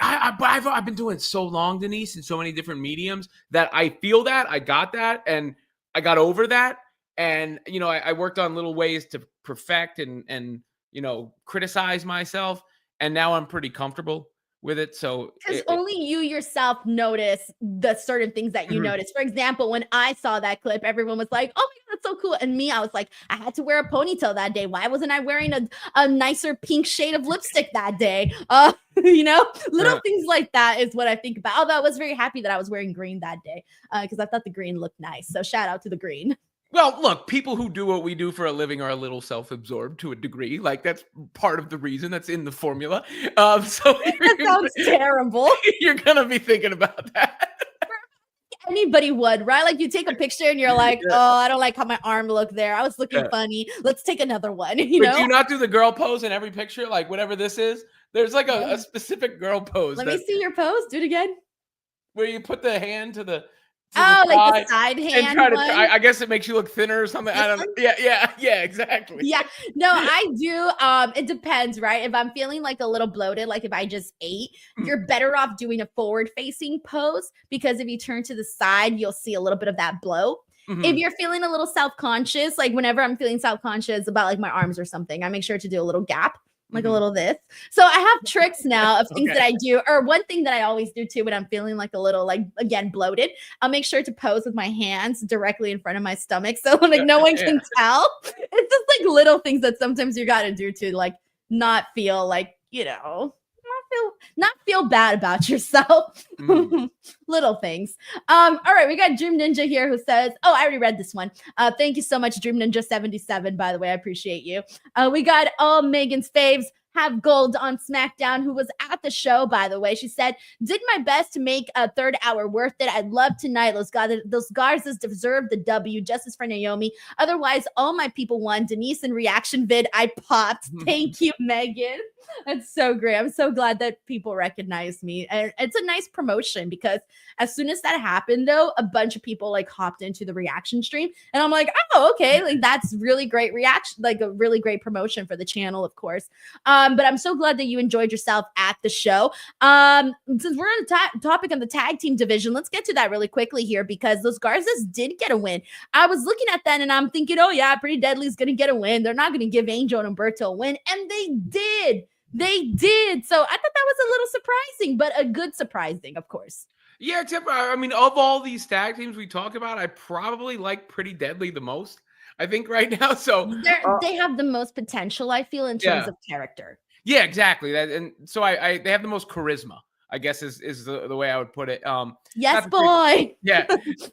I've been doing it so long, Denise, in so many different mediums that I feel that I got that and I got over that. And, I worked on little ways to perfect and criticize myself. And now I'm pretty comfortable with it. So because only you yourself notice the certain things that you notice. For example, when I saw that clip, everyone was like, oh my God, that's so cool. And me, I was like, I had to wear a ponytail that day. Why wasn't I wearing a nicer pink shade of lipstick that day? Little things like that is what I think about. Although I was very happy that I was wearing green that day because I thought the green looked nice. So shout out to the green. Well, look, people who do what we do for a living are a little self-absorbed to a degree. Like that's part of the reason that's in the formula. So that sounds terrible. You're gonna be thinking about that. Anybody would, right? Like you take a picture and you're like, oh, I don't like how my arm looked there. I was looking funny. Let's take another one. Do you not do the girl pose in every picture? Like whatever this is, there's like a specific girl pose. Let me see your pose. Do it again. Where you put the hand to the like the side hand. I guess it makes you look thinner or something. I don't know. Yeah, exactly. Yeah, no, I do. It depends, right? If I'm feeling like a little bloated, like if I just ate, you're better off doing a forward facing pose because if you turn to the side, you'll see a little bit of that bloat. If you're feeling a little self-conscious, like whenever I'm feeling self-conscious about like my arms or something, I make sure to do a little gap. Like a little this. So I have tricks now of things that I do. Or one thing that I always do too when I'm feeling like a little like again bloated, I'll make sure to pose with my hands directly in front of my stomach so like no one can tell. It's just like little things that sometimes you got to do to like not feel like, not feel bad about yourself. Little things. All right, we got Dream Ninja here who says, oh, I already read this one. Thank you so much, Dream Ninja 77, by the way. I appreciate you. We got all Megan's faves have gold on SmackDown, who was at the show, by the way. She said, did my best to make a third hour worth it. I love tonight. Those Garzas deserve the W. Justice for Naomi. Otherwise, all my people won. Denise in reaction vid, I popped. Thank you, Megan. That's so great. I'm so glad that people recognize me. And it's a nice promotion because as soon as that happened, though, a bunch of people like hopped into the reaction stream. And I'm like, oh, okay. Like that's really great reaction, like a really great promotion for the channel, of course. But I'm so glad that you enjoyed yourself at the show. Since we're on the topic of the tag team division, let's get to that really quickly here because those Garzas did get a win. I was looking at that and I'm thinking, oh yeah, Pretty Deadly's going to get a win. They're not going to give Angel and Umberto a win. And they did. They did. So I thought that was a little surprising, but a good surprising, of course. Yeah, except I mean, of all these tag teams we talk about, I probably like Pretty Deadly the most, I think, right now. So they have the most potential, I feel, in terms of character. Yeah, exactly. That and so they have the most charisma, I guess is the way I would put it. Yes, boy.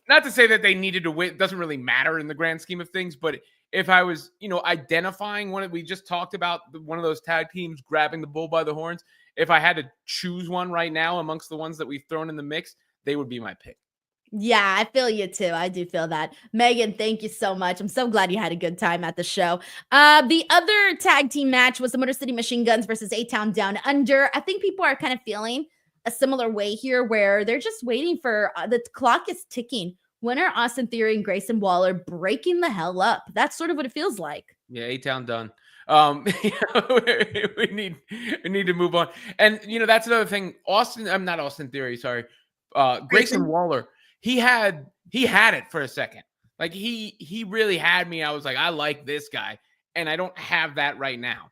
Not to say that they needed to win. It doesn't really matter in the grand scheme of things, but if I was, identifying we just talked about one of those tag teams grabbing the bull by the horns. If I had to choose one right now amongst the ones that we've thrown in the mix, they would be my pick. Yeah, I feel you too. I do feel that. Megan, thank you so much. I'm so glad you had a good time at the show. The other tag team match was the Motor City Machine Guns versus A-Town Down Under. I think people are kind of feeling a similar way here where they're just waiting for the clock is ticking. When are Austin Theory and Grayson Waller breaking the hell up? That's sort of what it feels like. Yeah, A-Town done. We need to move on. And that's another thing. I'm not Austin Theory, sorry. Grayson Waller, he had it for a second. Like he really had me. I was like, I like this guy, and I don't have that right now.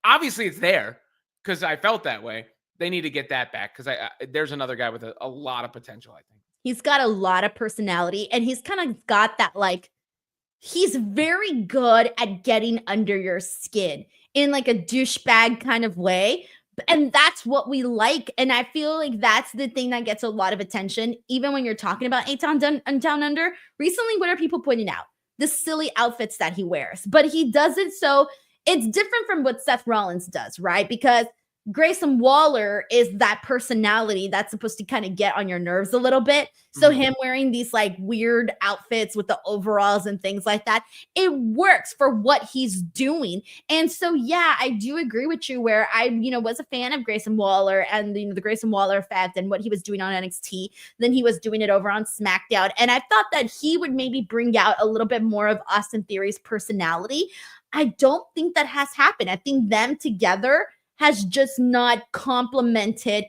Obviously, it's there because I felt that way. they need to get that back because there's another guy with a lot of potential, I think. He's got a lot of personality, and he's kind of got that, like, he's very good at getting under your skin in like a douchebag kind of way. And that's what we like. And I feel like that's the thing that gets a lot of attention, even when you're talking about Down Under. Recently, what are people pointing out? The silly outfits that he wears. But he does it so it's different from what Seth Rollins does, right? Because Grayson Waller is that personality that's supposed to kind of get on your nerves a little bit. So him wearing these like weird outfits with the overalls and things like that, it works for what he's doing. And so, yeah, I do agree with you where I, was a fan of Grayson Waller and, the Grayson Waller effect and what he was doing on NXT. Then he was doing it over on SmackDown. And I thought that he would maybe bring out a little bit more of Austin Theory's personality. I don't think that has happened. I think them together has just not complemented.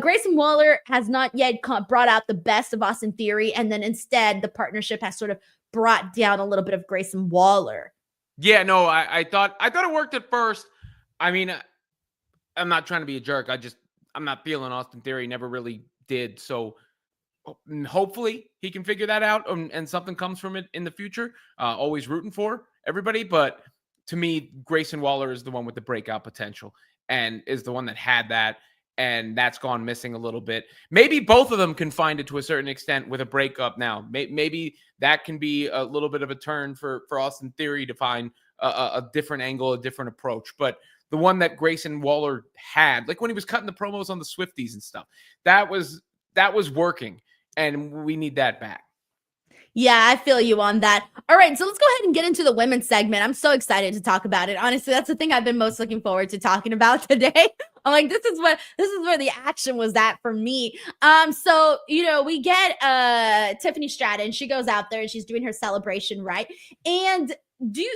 Grayson Waller has not yet brought out the best of Austin Theory, and then instead the partnership has sort of brought down a little bit of Grayson Waller. Yeah, no, I thought it worked at first. I mean, I'm not trying to be a jerk. I'm not feeling Austin Theory. Never really did. So hopefully he can figure that out and something comes from it in the future. Always rooting for everybody, but to me, Grayson Waller is the one with the breakout potential and is the one that had that, and that's gone missing a little bit. Maybe both of them can find it to a certain extent with a breakup now. Maybe that can be a little bit of a turn for Austin Theory to find a different angle, a different approach. But the one that Grayson Waller had, like when he was cutting the promos on the Swifties and stuff, that was working, and we need that back. Yeah, I feel you on that. All right, so let's go ahead and get into the women's segment. I'm so excited to talk about it. Honestly, that's the thing I've been most looking forward to talking about today. I'm like, this is where the action was at for me. So, we get Tiffany Stratton. She goes out there and she's doing her celebration, right? And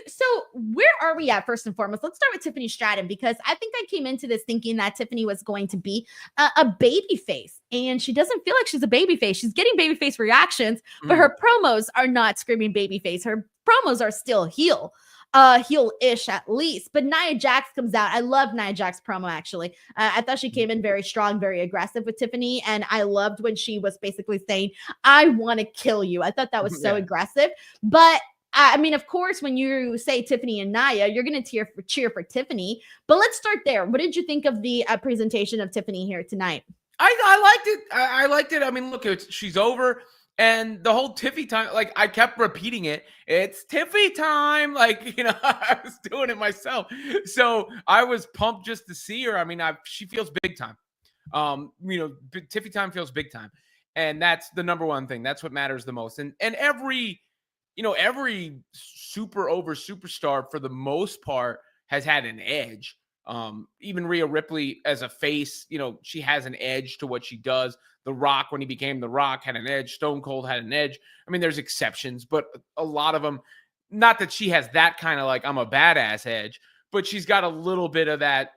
so where are we at first and foremost? Let's start with Tiffany Stratton, because I think I came into this thinking that Tiffany was going to be a baby face, and she doesn't feel like she's a baby face. She's getting baby face reactions, but her promos are not screaming baby face. Her promos are still heel-ish at least. But Nia Jax comes out. I love Nia Jax's promo, actually. I thought she came in very strong, very aggressive with Tiffany, and I loved when she was basically saying, I want to kill you. I thought that was so aggressive. But I mean, of course, when you say Tiffany and Nia, you're going to cheer for Tiffany. But let's start there. What did you think of the presentation of Tiffany here tonight? I liked it. I liked it. I mean, look, she's over. And the whole Tiffy time, like I kept repeating it. It's Tiffy time. Like, I was doing it myself. So I was pumped just to see her. I mean, she feels big time. Tiffy time feels big time. And that's the number one thing. That's what matters the most. And every super over superstar for the most part has had an edge. Even Rhea Ripley as a face, she has an edge to what she does. The Rock, when he became The Rock, had an edge. Stone Cold had an edge. I mean, there's exceptions, but a lot of them, not that she has that kind of like, I'm a badass edge, but she's got a little bit of that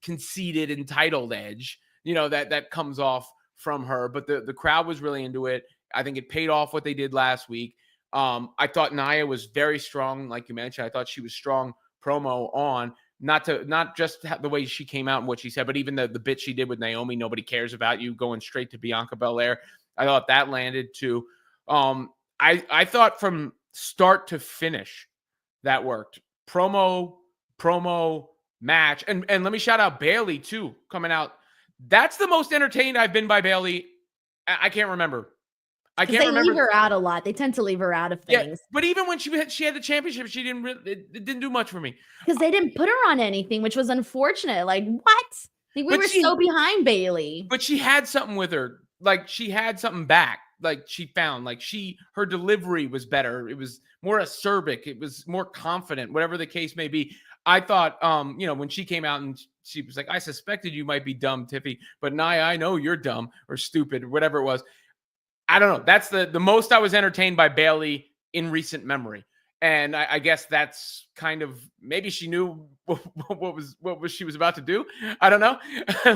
conceited, entitled edge, that comes off from her. But the crowd was really into it. I think it paid off what they did last week. I thought Nia was very strong, like you mentioned. I thought she was strong promo on, not just the way she came out and what she said, but even the bit she did with Naomi, nobody cares about you, going straight to Bianca Belair. I thought that landed too. I thought from start to finish that worked. Promo, match. And let me shout out Bayley too, coming out. That's the most entertained I've been by Bayley. I can't remember. They leave her out a lot. They tend to leave her out of things. Yeah, but even when she had the championship, she didn't it didn't do much for me. Because they didn't put her on anything, which was unfortunate. Like, what? Like, we were so behind Bayley. But she had something with her. Like, she had something back. Like, she found. Like, her delivery was better. It was more acerbic. It was more confident, whatever the case may be. I thought, when she came out and she was like, I suspected you might be dumb, Tiffy, but Nia, I know you're dumb or stupid, whatever it was. I don't know. That's the most I was entertained by Bayley in recent memory. And I guess that's kind of, maybe she knew what she was about to do. I don't know.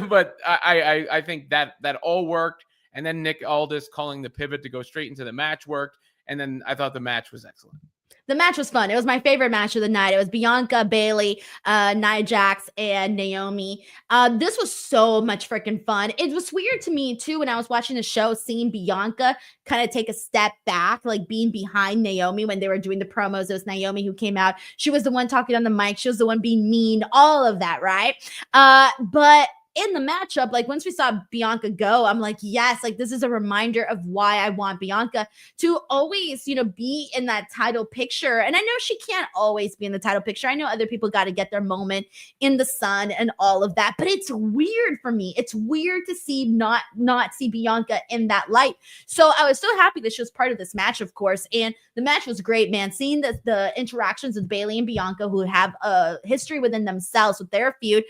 But I think that all worked. And then Nick Aldis calling the pivot to go straight into the match worked. And then I thought the match was excellent. The match was fun. It was my favorite match of the night. It was Bianca, Bayley, Nia Jax, and Naomi. This was so much freaking fun. It was weird to me, too, when I was watching the show, seeing Bianca kind of take a step back, like being behind Naomi when they were doing the promos. It was Naomi who came out. She was the one talking on the mic. She was the one being mean, all of that, right? But in the matchup, like once we saw Bianca go, I'm like, yes, like this is a reminder of why I want Bianca to always, be in that title picture. And I know she can't always be in the title picture. I know other people got to get their moment in the sun and all of that, but it's weird for me. It's weird to see not see Bianca in that light. So I was so happy that she was part of this match, of course. And the match was great, man. Seeing the interactions with Bayley and Bianca, who have a history within themselves with their feud,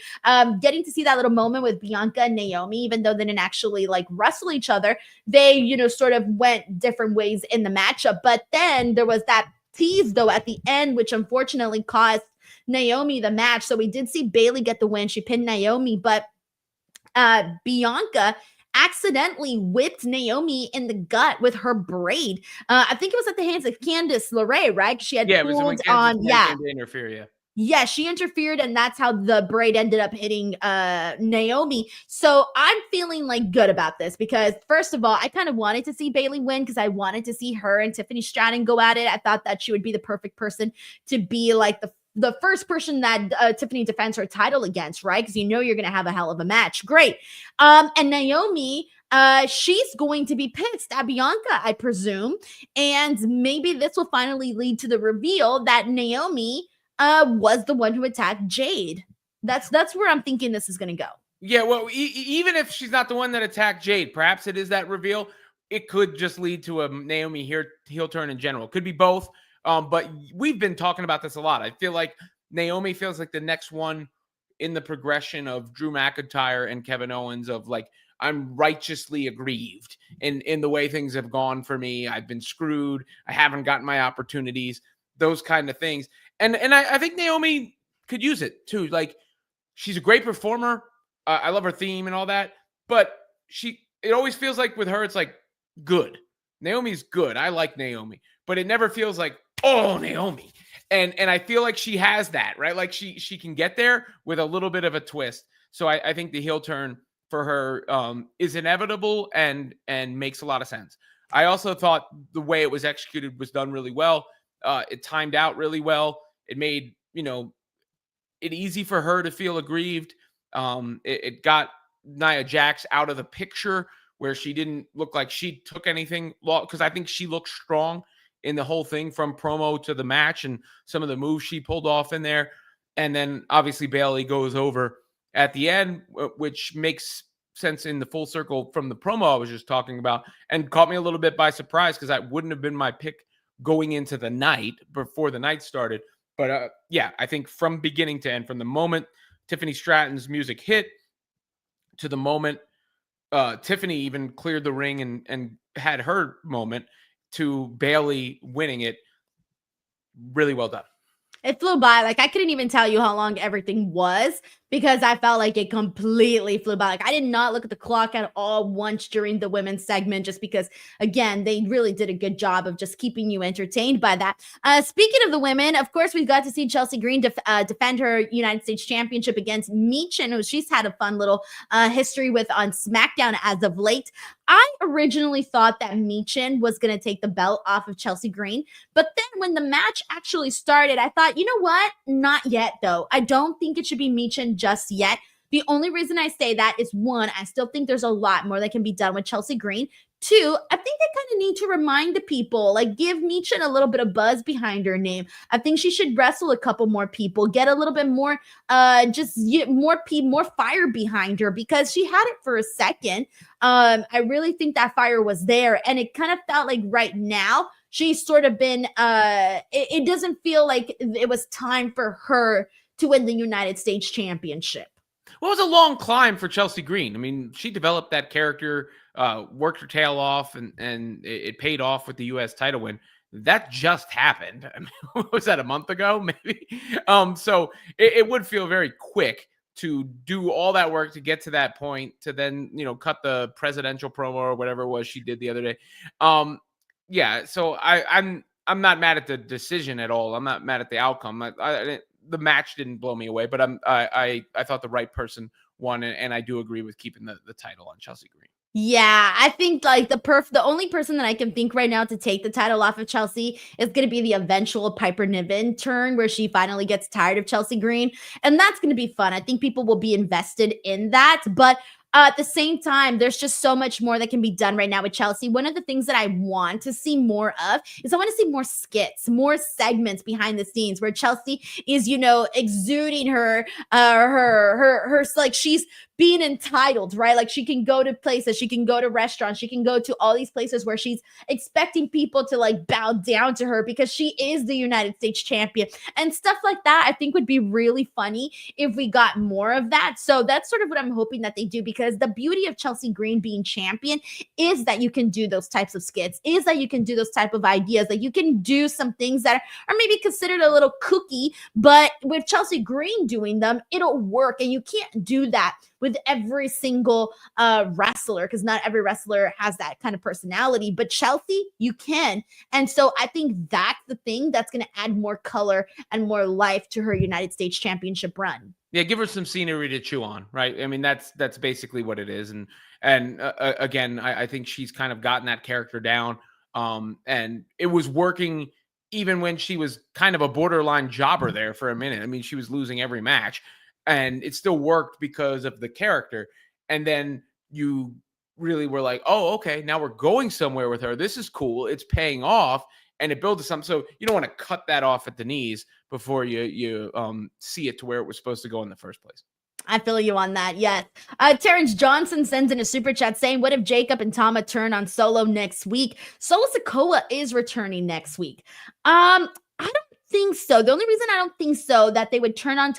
getting to see that little moment with Bianca and Naomi, even though they didn't actually like wrestle each other, they, sort of went different ways in the matchup. But then there was that tease though at the end, which unfortunately cost Naomi the match. So we did see Bayley get the win. She pinned Naomi, but Bianca accidentally whipped Naomi in the gut with her braid. I think it was at the hands of Candice LeRae, right? She had it was when Candice came to interfere, Yeah, she interfered, and that's how the braid ended up hitting Naomi. So I'm feeling like good about this because, first of all, I kind of wanted to see Bayley win because I wanted to see her and Tiffany Stratton go at it. I thought that she would be the perfect person to be like the first person that Tiffany defends her title against, right? Because you're going to have a hell of a match. Great. And Naomi, she's going to be pissed at Bianca, I presume. And maybe this will finally lead to the reveal that Naomi was the one who attacked Jade. That's where I'm thinking this is going to go. Yeah, well, even if she's not the one that attacked Jade, perhaps it is that reveal. It could just lead to a Naomi heel turn in general. Could be both. But we've been talking about this a lot. I feel like Naomi feels like the next one in the progression of Drew McIntyre and Kevin Owens of like, I'm righteously aggrieved in the way things have gone for me. I've been screwed. I haven't gotten my opportunities, those kind of things. And I think Naomi could use it too. Like, she's a great performer. I love her theme and all that. But it always feels like with her, it's like good. Naomi's good. I like Naomi. But it never feels like, oh, Naomi. And I feel like she has that, right? Like she can get there with a little bit of a twist. So I think the heel turn for her is inevitable and makes a lot of sense. I also thought the way it was executed was done really well. It timed out really well. It made, it easy for her to feel aggrieved. It got Nia Jax out of the picture where she didn't look like she took anything, because I think she looked strong in the whole thing from promo to the match and some of the moves she pulled off in there. And then obviously Bayley goes over at the end, which makes sense in the full circle from the promo I was just talking about, and caught me a little bit by surprise because that wouldn't have been my pick going into the night before the night started. But yeah, I think from beginning to end, from the moment Tiffany Stratton's music hit to the moment Tiffany even cleared the ring and had her moment to Bayley winning it, really well done. It flew by. Like, I couldn't even tell you how long everything was because I felt like it completely flew by. Like, I did not look at the clock at all once during the women's segment, just because, again, they really did a good job of just keeping you entertained by that. Speaking of the women, of course, we got to see Chelsea Green defend her United States Championship against Michin, who she's had a fun little history with on SmackDown as of late. I originally thought that Michin was going to take the belt off of Chelsea Green, but then when the match actually started, I thought, you know what? Not yet, though. I don't think it should be Michin just yet. The only reason I say that is, one, I still think there's a lot more that can be done with Chelsea Green. Two, I think they kind of need to remind the people, like, give Michin a little bit of buzz behind her name. I think she should wrestle a couple more people, get a little bit more, more fire behind her, because she had it for a second. I really think that fire was there, and it kind of felt like right now she's sort of been, it doesn't feel like it was time for her to win the United States Championship. Well, it was a long climb for Chelsea Green. I mean, she developed that character, worked her tail off, and it paid off with the U.S. title win. That just happened. I mean, was that a month ago? Maybe. So it would feel very quick to do all that work to get to that point, to then, cut the presidential promo or whatever it was she did the other day. Yeah. So I'm not mad at the decision at all. I'm not mad at the outcome. The match didn't blow me away, but I thought the right person won, and I do agree with keeping the title on Chelsea Green. Yeah, I think like the only person that I can think right now to take the title off of Chelsea is going to be the eventual Piper Niven turn where she finally gets tired of Chelsea Green. And that's going to be fun. I think people will be invested in that. But at the same time, there's just so much more that can be done right now with Chelsea. One of the things that I want to see more of is I want to see more skits, more segments behind the scenes where Chelsea is, exuding her like she's being entitled, right? Like she can go to places, she can go to restaurants, she can go to all these places where she's expecting people to like bow down to her because she is the United States champion and stuff like that. I think would be really funny if we got more of that. So that's sort of what I'm hoping that they do, because the beauty of Chelsea Green being champion is that you can do those types of skits, is that you can do those type of ideas, that you can do some things that are maybe considered a little kooky, but with Chelsea Green doing them, it'll work. And you can't do that with every single wrestler, because not every wrestler has that kind of personality, but Chelsea, you can. And so I think that's the thing that's going to add more color and more life to her United States Championship run. Yeah, give her some scenery to chew on, right? I mean, that's basically what it is. And again, I think she's kind of gotten that character down. And it was working even when she was kind of a borderline jobber there for a minute. I mean, she was losing every match. And it still worked because of the character. And then you really were like, oh, okay, now we're going somewhere with her. This is cool. It's paying off. And it builds something. So you don't want to cut that off at the knees before you see it to where it was supposed to go in the first place. I feel you on that. Yes. Terrence Johnson sends in a super chat saying, what if Jacob and Tama turn on Solo next week? Solo Sikoa is returning next week. I don't think so. The only reason I don't think so that they would turn on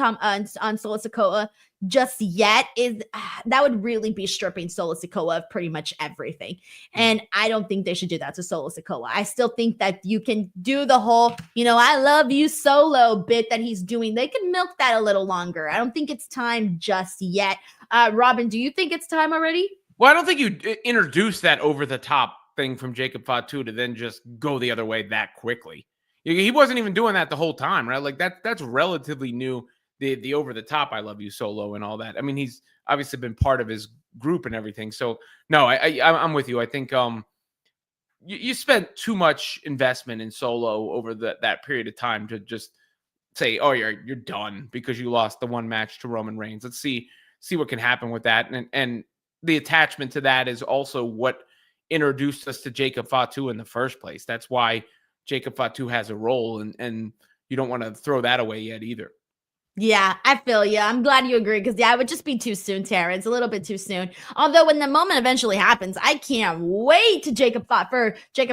Solo Sikoa just yet is that would really be stripping Solo Sikoa of pretty much everything. And I don't think they should do that to Solo Sikoa. I still think that you can do the whole, I love you Solo bit that he's doing. They can milk that a little longer. I don't think it's time just yet. Robin, do you think it's time already? Well, I don't think you introduce that over the top thing from Jacob Fatu to then just go the other way that quickly. He wasn't even doing that the whole time, right? Like that's relatively new. The over the top I love you Solo and all that. I mean, he's obviously been part of his group and everything. So no, I'm with you. I think you spent too much investment in Solo over that period of time to just say, oh, you're done because you lost the one match to Roman Reigns. Let's see what can happen with that. And the attachment to that is also what introduced us to Jacob Fatu in the first place. That's why Jacob Fatu has a role, and you don't want to throw that away yet either. Yeah, I feel you. I'm glad you agree, because it would just be too soon, Terrence. A little bit too soon. Although when the moment eventually happens, I can't wait for Jacob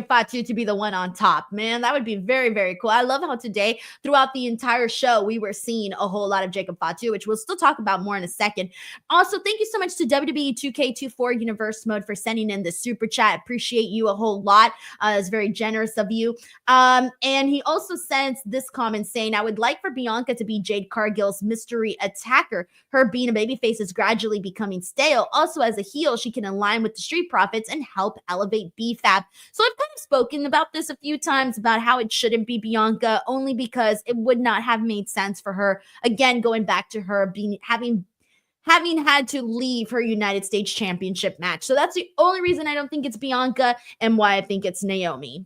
Fatu to be the one on top. Man, that would be very, very cool. I love how today, throughout the entire show, we were seeing a whole lot of Jacob Fatu, which we'll still talk about more in a second. Also, thank you so much to WWE 2K24 Universe Mode for sending in the super chat. Appreciate you a whole lot. It's very generous of you. And he also sends this comment saying, I would like for Bianca to be Jade Cargill's mystery attacker. Her being a babyface is gradually becoming stale. Also, as a heel, she can align with the Street Profits and help elevate BFAB. So I've kind of spoken about this a few times about how it shouldn't be Bianca, only because it would not have made sense for her. Again, going back to her having had to leave her United States Championship match. So that's the only reason I don't think it's Bianca and why I think it's Naomi.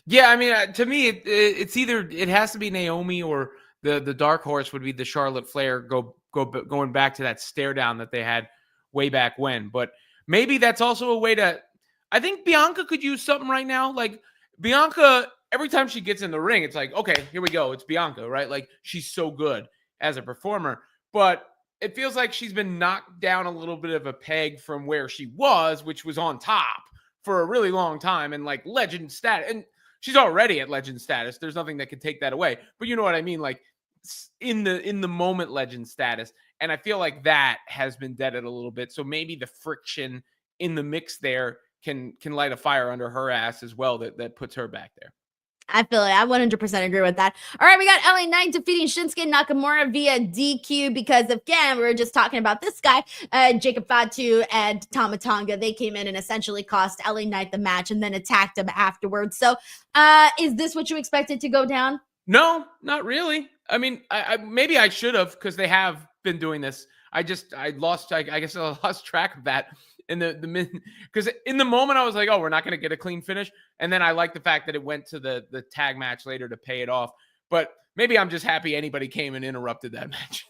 Yeah, I mean, to me, it's either it has to be Naomi or the dark horse would be the Charlotte Flair going back to that stare down that they had way back when. But maybe that's also a way to. I think Bianca could use something right now. Like Bianca, every time she gets in the ring, it's like, okay, here we go. It's Bianca, right? Like she's so good as a performer, but it feels like she's been knocked down a little bit of a peg from where she was, which was on top for a really long time and like legend status. And she's already at legend status. There's nothing that can take that away. But you know what I mean? Like in the moment legend status. And I feel like that has been deaded a little bit. So maybe the friction in the mix there can light a fire under her ass as well that puts her back there. I feel it. I 100% agree with that. All right, we got LA Knight defeating Shinsuke Nakamura via DQ because, again, we were just talking about this guy, Jacob Fatu and Tama Tonga. They came in and essentially cost LA Knight the match and then attacked him afterwards. So is this what you expected to go down? No, not really. I mean, I maybe I should have, because they have been doing this. I lost track of that. Because in the moment I was like, oh, we're not going to get a clean finish. And then I like the fact that it went to the tag match later to pay it off. But maybe I'm just happy anybody came and interrupted that match.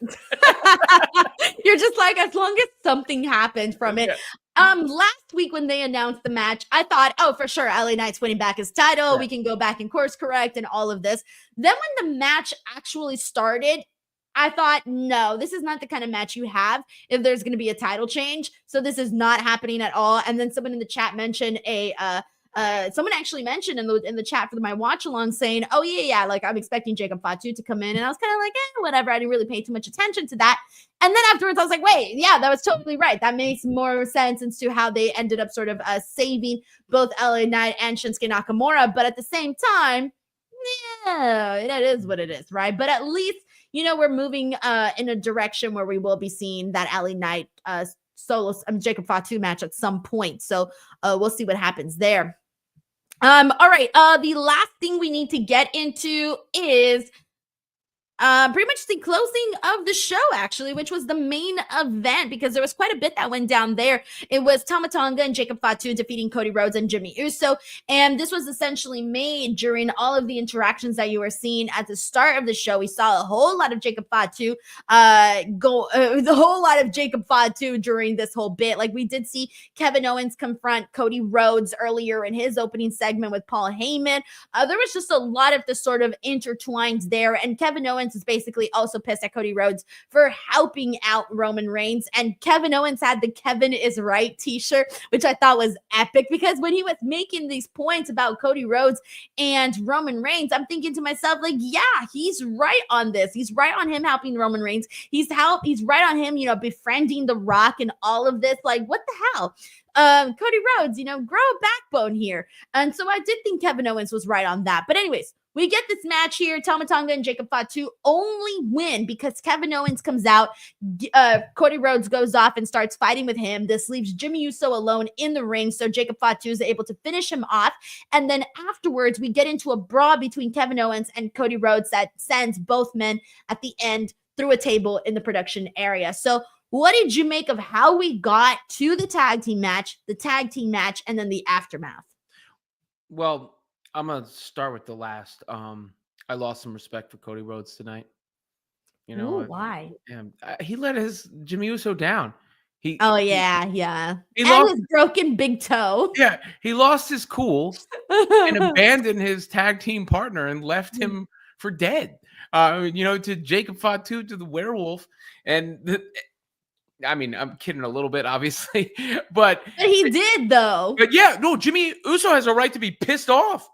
You're just like, as long as something happened from it. Yeah. Last week when they announced the match, I thought, oh, for sure, LA Knight's winning back his title. Yeah. We can go back and course correct and all of this. Then when the match actually started, I thought, no, this is not the kind of match you have if there's going to be a title change. So this is not happening at all. And then someone in the chat mentioned someone actually mentioned in the chat for my watch along saying, oh yeah, like I'm expecting Jacob Fatu to come in. And I was kind of like, whatever. I didn't really pay too much attention to that. And then afterwards I was like, wait, yeah, that was totally right. That makes more sense as to how they ended up sort of saving both LA Knight and Shinsuke Nakamura. But at the same time, yeah, that is what it is, right? But at least, we're moving in a direction where we will be seeing that LA Knight Jacob Fatu match at some point. So we'll see what happens there. All right. The last thing we need to get into is pretty much the closing of the show, actually, which was the main event, because there was quite a bit that went down there. It was Tama Tonga and Jacob Fatu defeating Cody Rhodes and Jimmy Uso. And this was essentially made during all of the interactions that you were seeing at the start of the show. We saw a whole lot of Jacob Fatu during this whole bit. Like, we did see Kevin Owens confront Cody Rhodes earlier in his opening segment with Paul Heyman. There was just a lot of the sort of intertwined there. And Kevin Owens is basically also pissed at Cody Rhodes for helping out Roman Reigns. And Kevin Owens had the Kevin is right t-shirt, which I thought was epic, because when he was making these points about Cody Rhodes and Roman Reigns, I'm thinking to myself, like, yeah, he's right on this. He's right on him helping Roman Reigns. He's right on him, befriending The Rock and all of this. Like, what the hell? Cody Rhodes, grow a backbone here. And so I did think Kevin Owens was right on that. But anyways, we get this match here. Tama Tonga and Jacob Fatu only win because Kevin Owens comes out. Cody Rhodes goes off and starts fighting with him. This leaves Jimmy Uso alone in the ring. So Jacob Fatu is able to finish him off. And then afterwards, we get into a brawl between Kevin Owens and Cody Rhodes that sends both men at the end through a table in the production area. So what did you make of how we got to the tag team match, and then the aftermath? Well, I'm going to start with the last. I lost some respect for Cody Rhodes tonight. Ooh, why? He let his Jimmy Uso down. He lost his broken big toe. Yeah, he lost his cool and abandoned his tag team partner and left him for dead. To Jacob Fatu, to the werewolf. And I'm kidding a little bit, obviously, but he did, though. But yeah, no, Jimmy Uso has a right to be pissed off.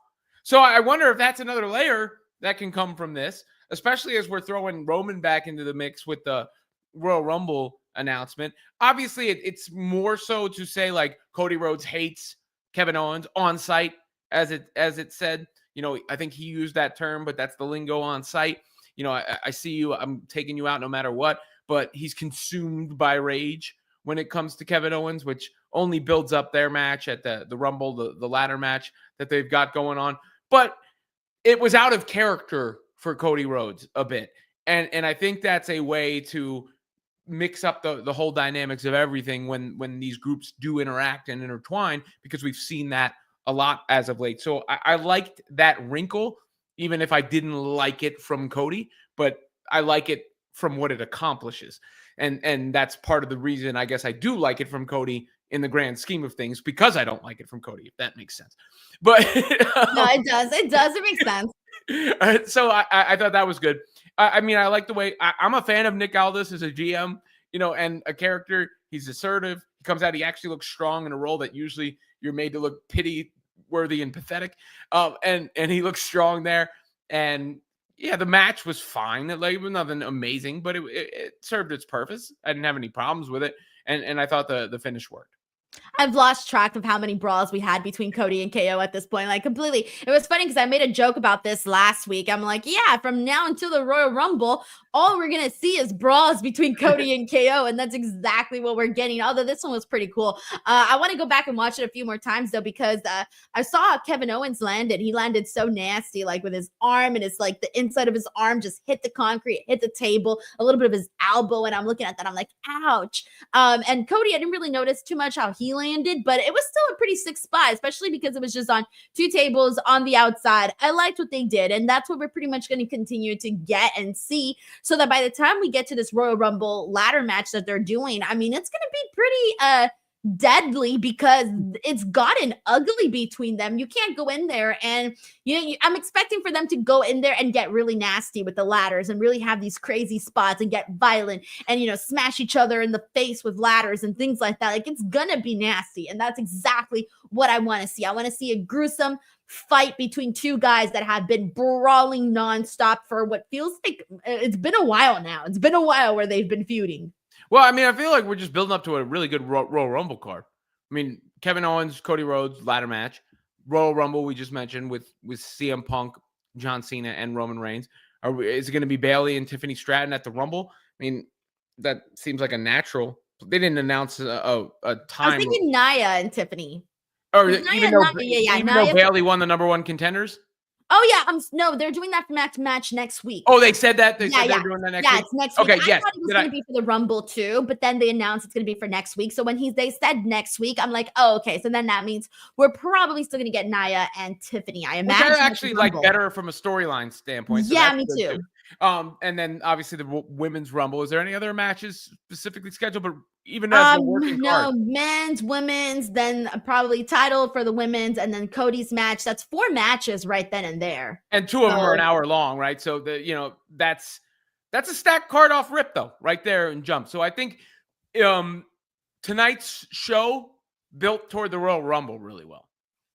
So I wonder if that's another layer that can come from this, especially as we're throwing Roman back into the mix with the Royal Rumble announcement. Obviously, it's more so to say, like, Cody Rhodes hates Kevin Owens on site, as it said. I think he used that term, but that's the lingo on site. I see you, I'm taking you out no matter what. But he's consumed by rage when it comes to Kevin Owens, which only builds up their match at the Rumble, the ladder match that they've got going on. But it was out of character for Cody Rhodes a bit. And I think that's a way to mix up the whole dynamics of everything when these groups do interact and intertwine, because we've seen that a lot as of late. So I liked that wrinkle, even if I didn't like it from Cody, but I like it from what it accomplishes. And that's part of the reason I guess I do like it from Cody in the grand scheme of things, because I don't like it from Cody, if that makes sense. But no, it does. It makes sense. So I thought that was good. I like the way I'm a fan of Nick Aldis as a GM, and a character. He's assertive. He comes out. He actually looks strong in a role that usually you're made to look pity worthy and pathetic. And he looks strong there. And yeah, the match was fine. It was nothing amazing, but it served its purpose. I didn't have any problems with it, and I thought the finish worked. I've lost track of how many brawls we had between Cody and KO at this point, like completely. It was funny because I made a joke about this last week. I'm like, yeah, from now until the Royal Rumble, all we're going to see is brawls between Cody and KO, and that's exactly what we're getting, although this one was pretty cool. I want to go back and watch it a few more times, though, because I saw Kevin Owens landed. He landed so nasty, like with his arm, and it's like the inside of his arm just hit the concrete, hit the table, a little bit of his elbow, and I'm looking at that, I'm like, ouch. And Cody, I didn't really notice too much how he landed, but it was still a pretty sick spot, especially because it was just on 2 tables on the outside. I liked what they did, and that's what we're pretty much going to continue to get and see, so that by the time we get to this Royal Rumble ladder match that they're doing, I mean, it's going to be pretty deadly, because it's gotten ugly between them. You can't go in there and, I'm expecting for them to go in there and get really nasty with the ladders and really have these crazy spots and get violent and, smash each other in the face with ladders and things like that. Like, it's gonna be nasty, and that's exactly what I want to see. I want to see a gruesome fight between 2 guys that have been brawling nonstop for what feels like it's been a while now. It's been a while where they've been feuding. Well, I mean, I feel like we're just building up to a really good Royal Rumble card. I mean, Kevin Owens, Cody Rhodes, ladder match. Royal Rumble, we just mentioned, with CM Punk, John Cena, and Roman Reigns. Is it going to be Bayley and Tiffany Stratton at the Rumble? I mean, that seems like a natural. They didn't announce a time. I was thinking Nia and Tiffany. Or even though Bayley won the #1 contenders? Oh, yeah. No, they're doing that for match next week. Oh, they said that? They said they're doing that next week? Yeah, it's next week. Okay, I yes. thought it was going to be for the Rumble too, but then they announced it's going to be for next week. So when they said next week, I'm like, oh, okay. So then that means we're probably still going to get Nia and Tiffany. I imagine. Which I actually like better from a storyline standpoint. So yeah, me too. And then obviously the Women's Rumble. Is there any other matches specifically scheduled? But even as a working card? Men's, women's, then probably title for the women's, and then Cody's match. That's 4 matches right then and there. And 2 of them are an hour long, right? So that's a stacked card off rip, though, right there and jump. So I think tonight's show built toward the Royal Rumble really well.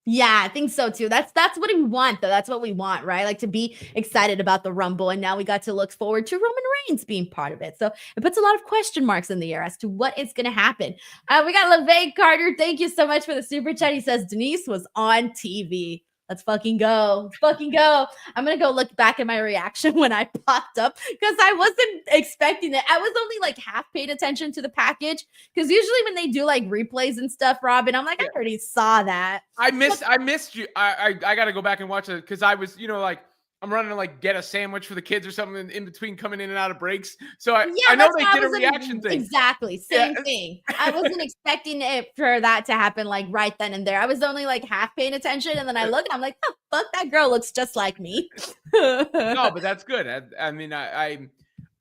Yeah, I think so too. That's what we want, though. That's what we want, right? Like, to be excited about the Rumble, and now we got to look forward to Roman Reigns being part of it. So it puts a lot of question marks in the air as to what is going to happen. We got LeVay Carter. Thank you so much for the super chat. He says Denise was on TV. Let's fucking go. Let's fucking go. I'm going to go look back at my reaction when I popped up, because I wasn't expecting it. I was only like half paid attention to the package, because usually when they do like replays and stuff, Robin, I'm like, I already saw that. I missed you. I got to go back and watch it, because I was, like, I'm running to like get a sandwich for the kids or something in between coming in and out of breaks. So I know they did a reaction thing. Exactly. Same thing. I wasn't expecting it for that to happen like right then and there. I was only like half paying attention. And then I look and I'm like, oh, fuck, that girl looks just like me. No, but that's good. I mean,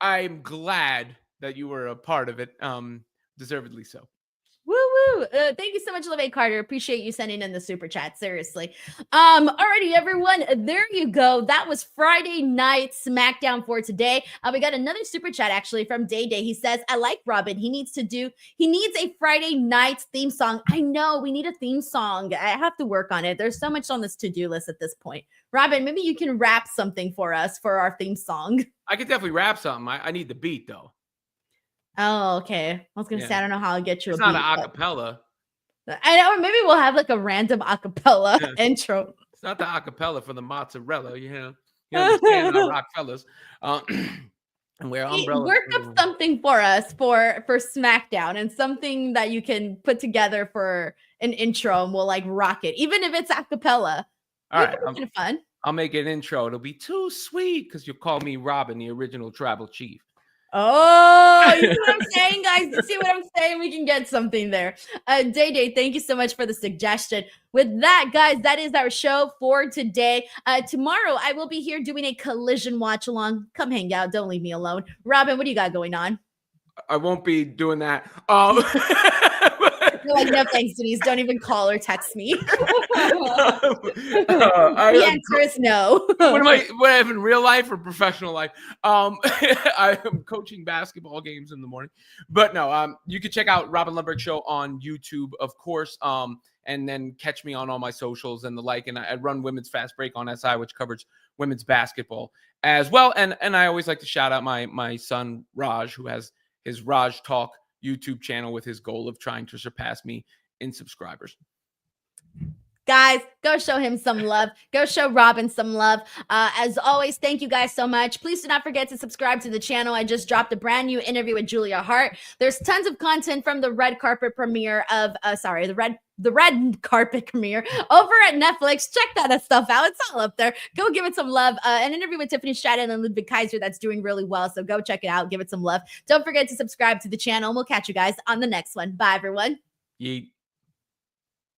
I'm glad that you were a part of it. Deservedly so. Woo woo. Thank you so much, LeVay Carter. Appreciate you sending in the super chat. Seriously. Alrighty, everyone. There you go. That was Friday night SmackDown for today. We got another super chat actually from Day Day. He says, I like Robin. He needs a Friday night theme song. I know we need a theme song. I have to work on it. There's so much on this to-do list at this point. Robin, maybe you can rap something for us for our theme song. I could definitely rap something. I need the beat though. Oh, okay. I was gonna say, I don't know how I'll get you. It's not an acapella. I know. Maybe we'll have like a random acapella intro. It's not the acapella for the mozzarella. You understand, Rockfellas. And wear umbrellas. Work up something for us for SmackDown, and something that you can put together for an intro, and we'll like rock it, even if it's acapella. All right, kind of fun. I'll make an intro. It'll be too sweet because you'll call me Robin, the original tribal chief. Oh, you see what I'm saying, guys? You see what I'm saying? We can get something there. Day Day, thank you so much for the suggestion. With that, guys, that is our show for today. Tomorrow, I will be here doing a Collision watch along. Come hang out. Don't leave me alone. Robin, what do you got going on? I won't be doing that. You're like, no thanks, Denise. Don't even call or text me. The answer is no. What am I in real life or professional life? I am coaching basketball games in the morning. But no, you can check out Robin Lundberg Show on YouTube, of course. And then catch me on all my socials and the like. And I run Women's Fast Break on SI, which covers women's basketball as well. And I always like to shout out my son, Raj, who has his Raj Talk YouTube channel with his goal of trying to surpass me in subscribers. Guys, go show him some love. Go show Robin some love. As always, thank you guys so much. Please do not forget to subscribe to the channel. I just dropped a brand new interview with Julia Hart. There's tons of content from the red carpet premiere of, the red carpet premiere over at Netflix. Check that stuff out. It's all up there. Go give it some love. An interview with Tiffany Stratton and Ludwig Kaiser that's doing really well. So go check it out. Give it some love. Don't forget to subscribe to the channel. We'll catch you guys on the next one. Bye, everyone. Yeet.